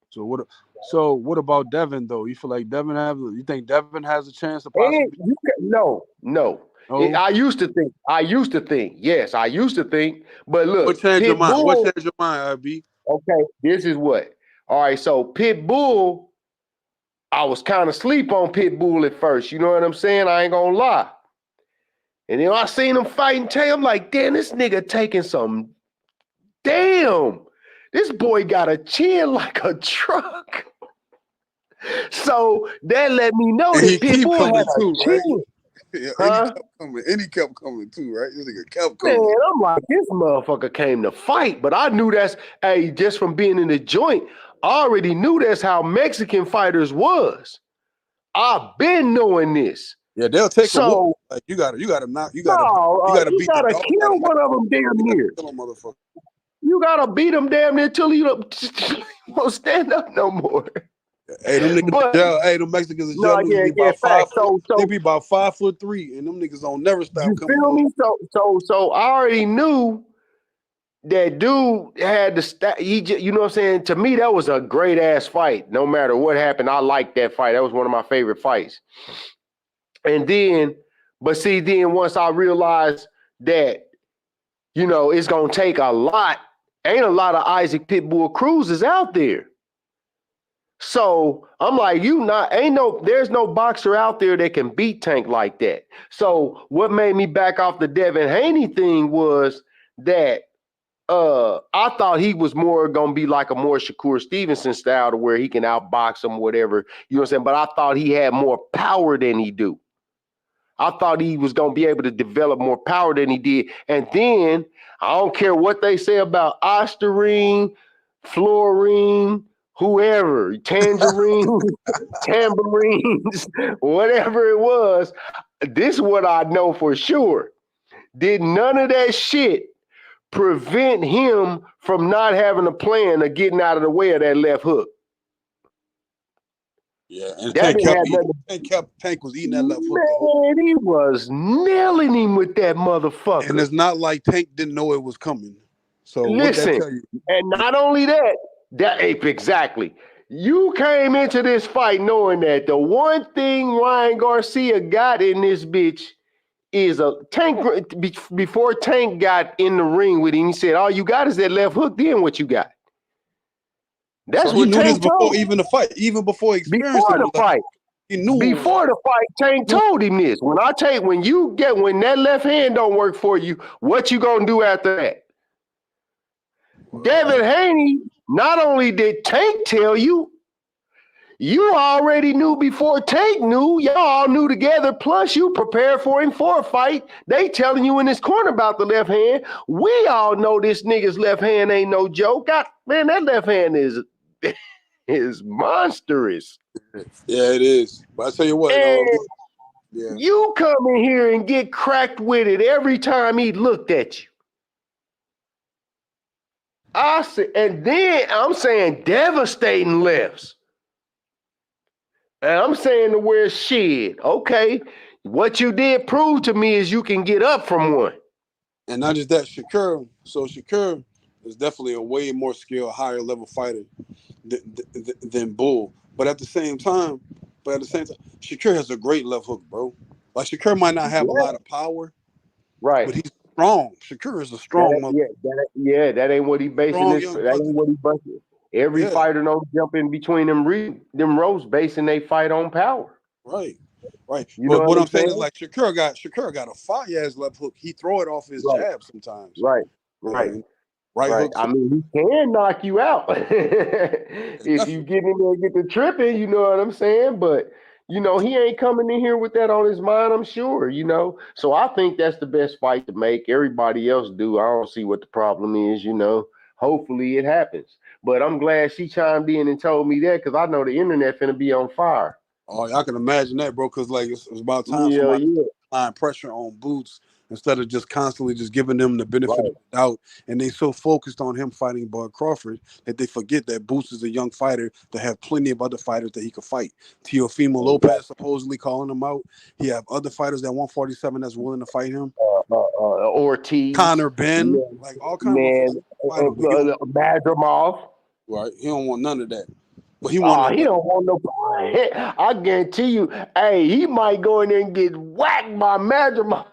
So what about Devin though? You feel like Devin have? You think Devin has a chance to And possibly? no. No. I used to think. Yes, I used to think. But What look, changed your mind? What Pitbull. changed your mind, RB? Okay, this is what. All right, so Pitbull. I was kind of sleep on Pitbull at first. You know what I'm saying? I ain't gonna lie. And then I seen him fighting Tay. I'm like, damn, this nigga taking some. Damn, this boy got a chin like a truck. So that let me know And he that keep Pitbull had coming a too, right? chin, Yeah, and he huh? kept coming. And he kept coming too, right? This nigga kept Man, coming. I'm like, this motherfucker came to fight, but I knew just from being in the joint, I already knew that's how Mexican fighters was. I've been knowing this. Yeah, they'll take a whoop. So, Like you gotta knock, you no, gotta you beat the gotta dog out kill of Mexico. one of them damn You gotta near. kill a motherfucker. You gotta beat them damn near till you don't stand up no more. Hey, them niggas in But jail. Hey, them Mexicans in no, jail niggas be yeah, about fact. 5 foot. They So be about 5'3", and them niggas don't never stop you coming feel on. me? So I already knew that dude had the you know what I'm saying? To me, that was a great ass fight. No matter what happened, I liked that fight. That was one of my favorite fights. And then, but see, then once I realized that, you know, it's gonna take a lot, ain't a lot of Isaac Pitbull Cruzes out there. So I'm like, there's no boxer out there that can beat Tank like that. So what made me back off the Devin Haney thing was that I thought he was more gonna be like a more Shakur Stevenson style to where he can outbox him, whatever, you know what I'm saying? But I thought he had more power than he do. I thought he was gonna be able to develop more power than he did. And then I don't care what they say about Osterine, Fluorine, whoever, Tangerine, Tambourines, whatever it was. This is what I know for sure. Did none of that shit prevent him from not having a plan of getting out of the way of that left hook. Yeah, and That didn't have nothing. Tank was eating that left hook. Man, he was nailing him with that motherfucker. And it's not like Tank didn't know it was coming. So what that Listen, tell you? and not only that exactly. You came into this fight knowing that the one thing Ryan Garcia got in this bitch is a Tank. Before Tank got in the ring with him, he said, all you got is that left hook. Then what you got? That's So he what knew this Tank told before me. even the fight, even before experiencing Before the the fight. He knew what was Before the fight, Tank told him this. When that left hand don't work for you, what you gonna do after that? Devin Haney, not only did Tank tell you, you already knew before Tank knew. Y'all all knew together. Plus, you prepared for him for a fight. They telling you in this corner about the left hand. We all know this nigga's left hand ain't no joke. Man, that left hand is monstrous. Yeah, it is. But I tell you what, And yeah. you come in here and get cracked with it every time he looked at you. And then I'm saying devastating lefts. And I'm saying to where shit, okay, what you did prove to me is you can get up from one. And not just that, Shakur. So Shakur is definitely a way more skilled, higher level fighter than Bull. But at the same time, Shakur has a great left hook, bro. Like Shakur might not have a lot of power, Right. but he's strong. Shakur is a strong mother. That ain't what he basing Strong this. young That ain't brother. what he basing. Every fighter don't jump in between them ropes, basing they fight on power. Right. You But know what I'm saying saying? is like Shakur got a fire ass left hook. He throw it off his jab sometimes. Right. Right hook. I mean, he can knock you out if you get in there and get the tripping. You know what I'm saying? But he ain't coming in here with that on his mind. I'm sure. So I think that's the best fight to make. Everybody else do. I don't see what the problem is. Hopefully it happens. But I'm glad she chimed in and told me that because I know the internet finna be on fire. Oh, I can imagine that, bro. Because like it's about time somebody applying pressure on Boots instead of just constantly just giving them the benefit of the doubt. And they so focused on him fighting Bud Crawford that they forget that Boots is a young fighter that have plenty of other fighters that he could fight. Teofimo Lopez supposedly calling him out. He have other fighters at 147 that's willing to fight him. Ortiz, Connor Ben, like all kinds of fighters. Madrimov. Right, he don't want none of that. But he he don't want no. I guarantee you, hey, he might go in there and get whacked by Madrimov.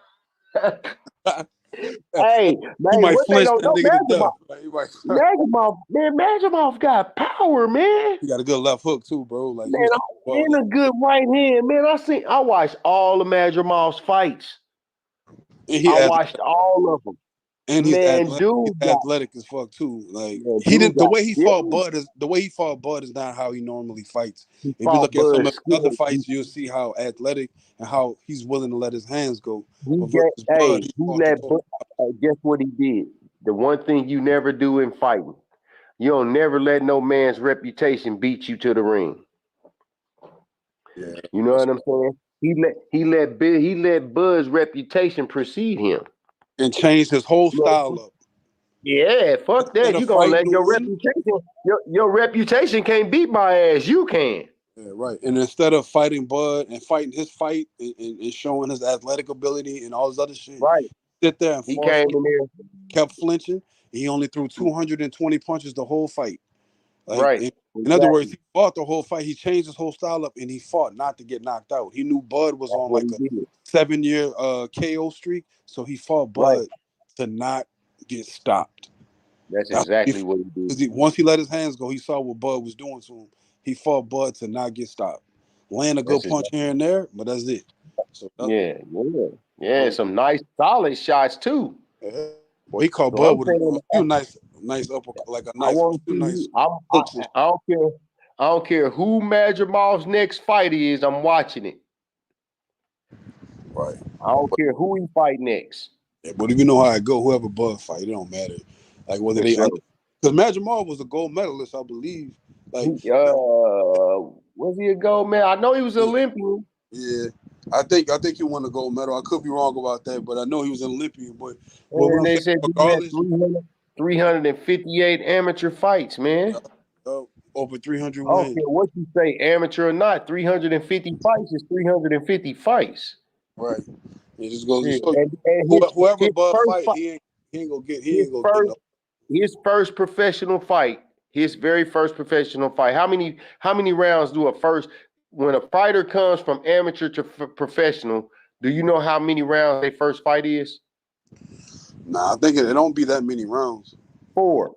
Hey, man, he might what flinch they that don't know, nigga to death. Right? Madrimov got power, man. He got a good left hook too, bro. Like Man, and a good right hand, man. I watched all of Madrimov's fights. And I watched all of them. And he's athletic as fuck too. Like the way he fought Bud is not how he normally fights. If you look at some of the other fights, you'll see how athletic and how he's willing to let his hands go. Guess what he did? The one thing you never do in fighting, you don't never let no man's reputation beat you to the ring. Yeah, you know what I'm saying? He let Bud's reputation precede him and changed his whole style up. Yeah, fuck that. You gonna let your reputation can't beat my ass. You can. Yeah, right. And instead of fighting Bud and fighting his fight and showing his athletic ability and all this other shit, sit there and he came in there, kept flinching. He only threw 220 punches the whole fight. Like, in other words, he fought the whole fight. He changed his whole style up, and he fought not to get knocked out. He knew Bud was on like a 7-year KO streak, so he fought Bud to not get stopped. That's exactly what he did. Once he let his hands go, he saw what Bud was doing to him. He fought Bud to not get stopped. Land a good punch here and there, but that's it. So some nice solid shots too. Yeah. Well, he called Bud with a nice upper, like a nice. I don't care who Madrimov's next fight is. I'm watching it. Right. I don't care who he fight next. Yeah, but if you know how it go, whoever Bud fight, it don't matter. Like whether because Madrimov was a gold medalist, I believe. Like, was he a gold medal? I know he was an Olympian. Yeah, I think he won a gold medal. I could be wrong about that, but I know he was an Olympian. But and they said he had 358 amateur fights, man. Over 300 I don't wins. care what you say, amateur or not. 350 fights is 350 fights. Right. It just goes to show whoever Bud fight, he ain't gonna get. His first professional fight. His very first professional fight. How many rounds do when a fighter comes from amateur to professional? Do you know how many rounds their first fight is? Nah, I think it don't be that many rounds. 4.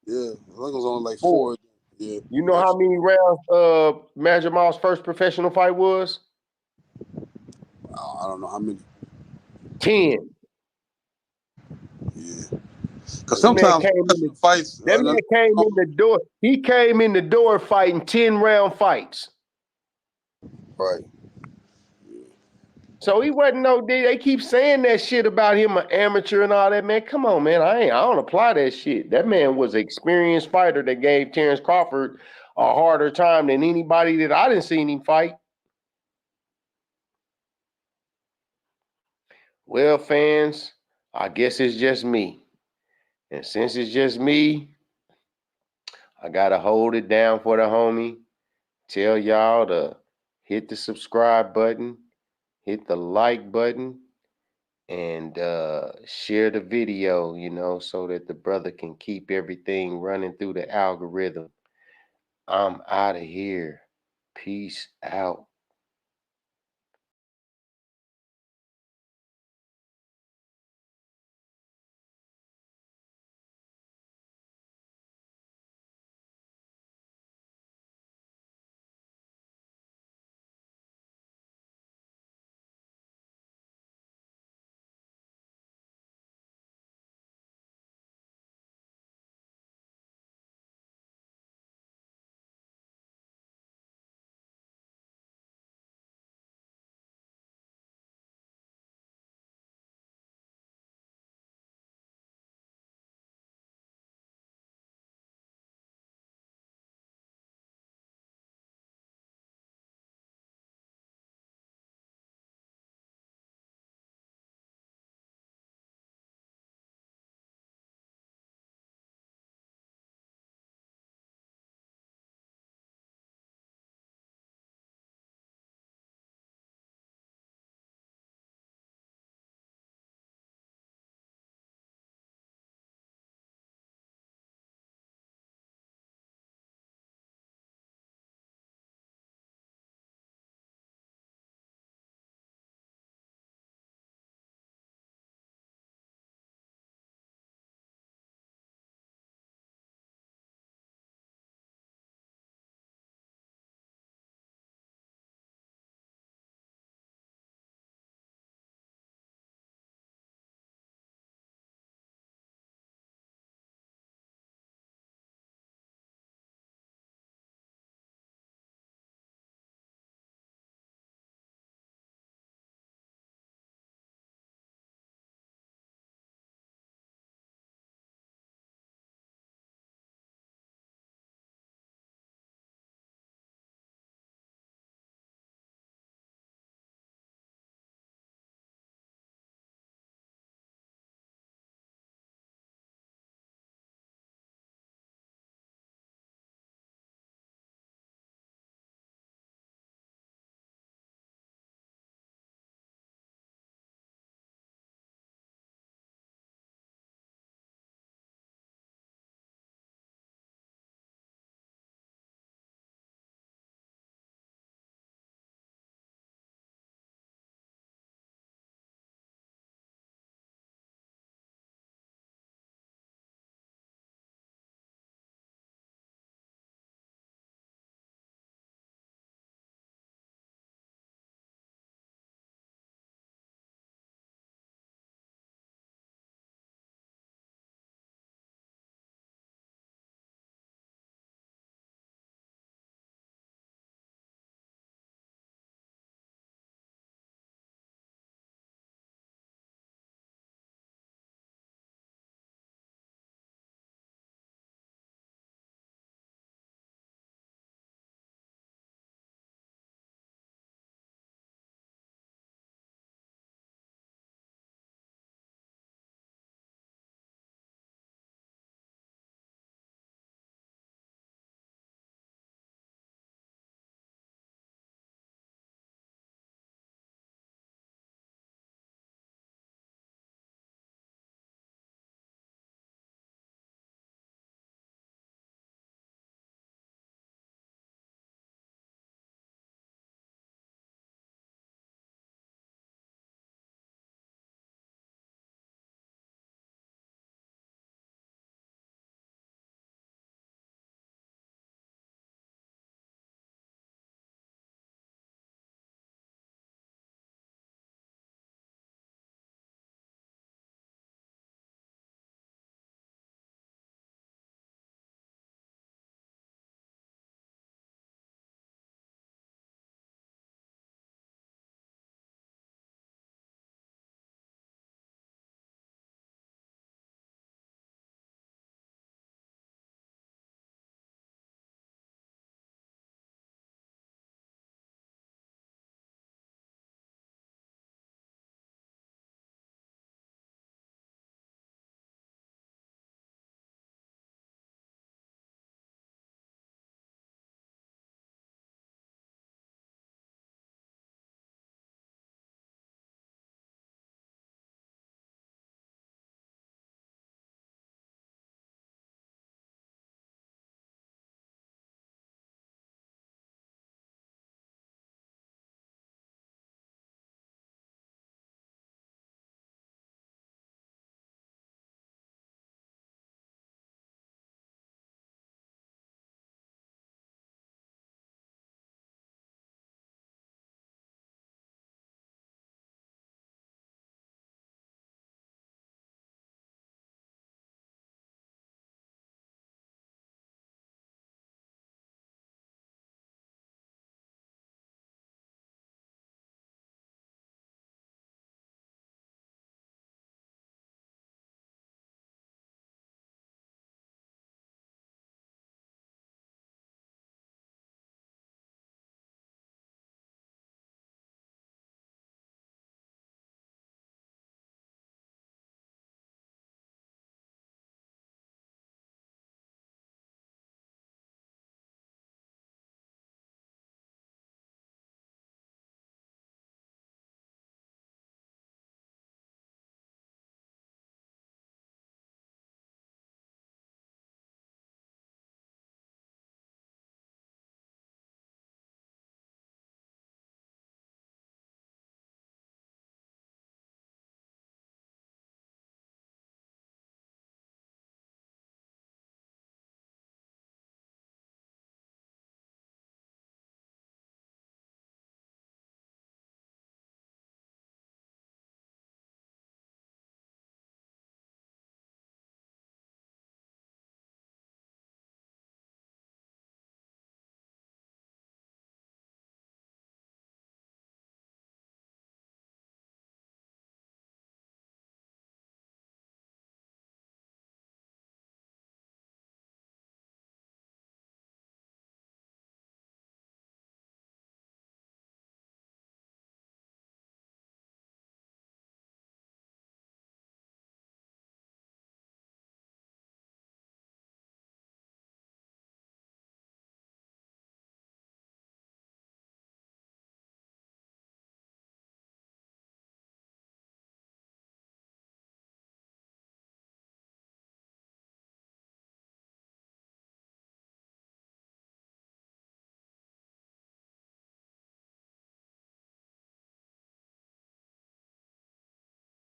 Yeah, I think it was only like 4. Yeah. You know how many rounds Magic Mall's first professional fight was? I don't know how many. 10. Yeah. Because That man sometimes came in the, fights. that man came in the door. He came in the door fighting 10-round fights. Right. So he wasn't no. They keep saying that shit about him, an amateur and all that. Man, come on, man. I don't apply that shit. That man was an experienced fighter that gave Terence Crawford a harder time than anybody that I didn't see him fight. Well, fans, I guess it's just me. And since it's just me, I gotta hold it down for the homie. Tell y'all to hit the subscribe button, hit the like button, and share the video, so that the brother can keep everything running through the algorithm. I'm out of here. Peace out.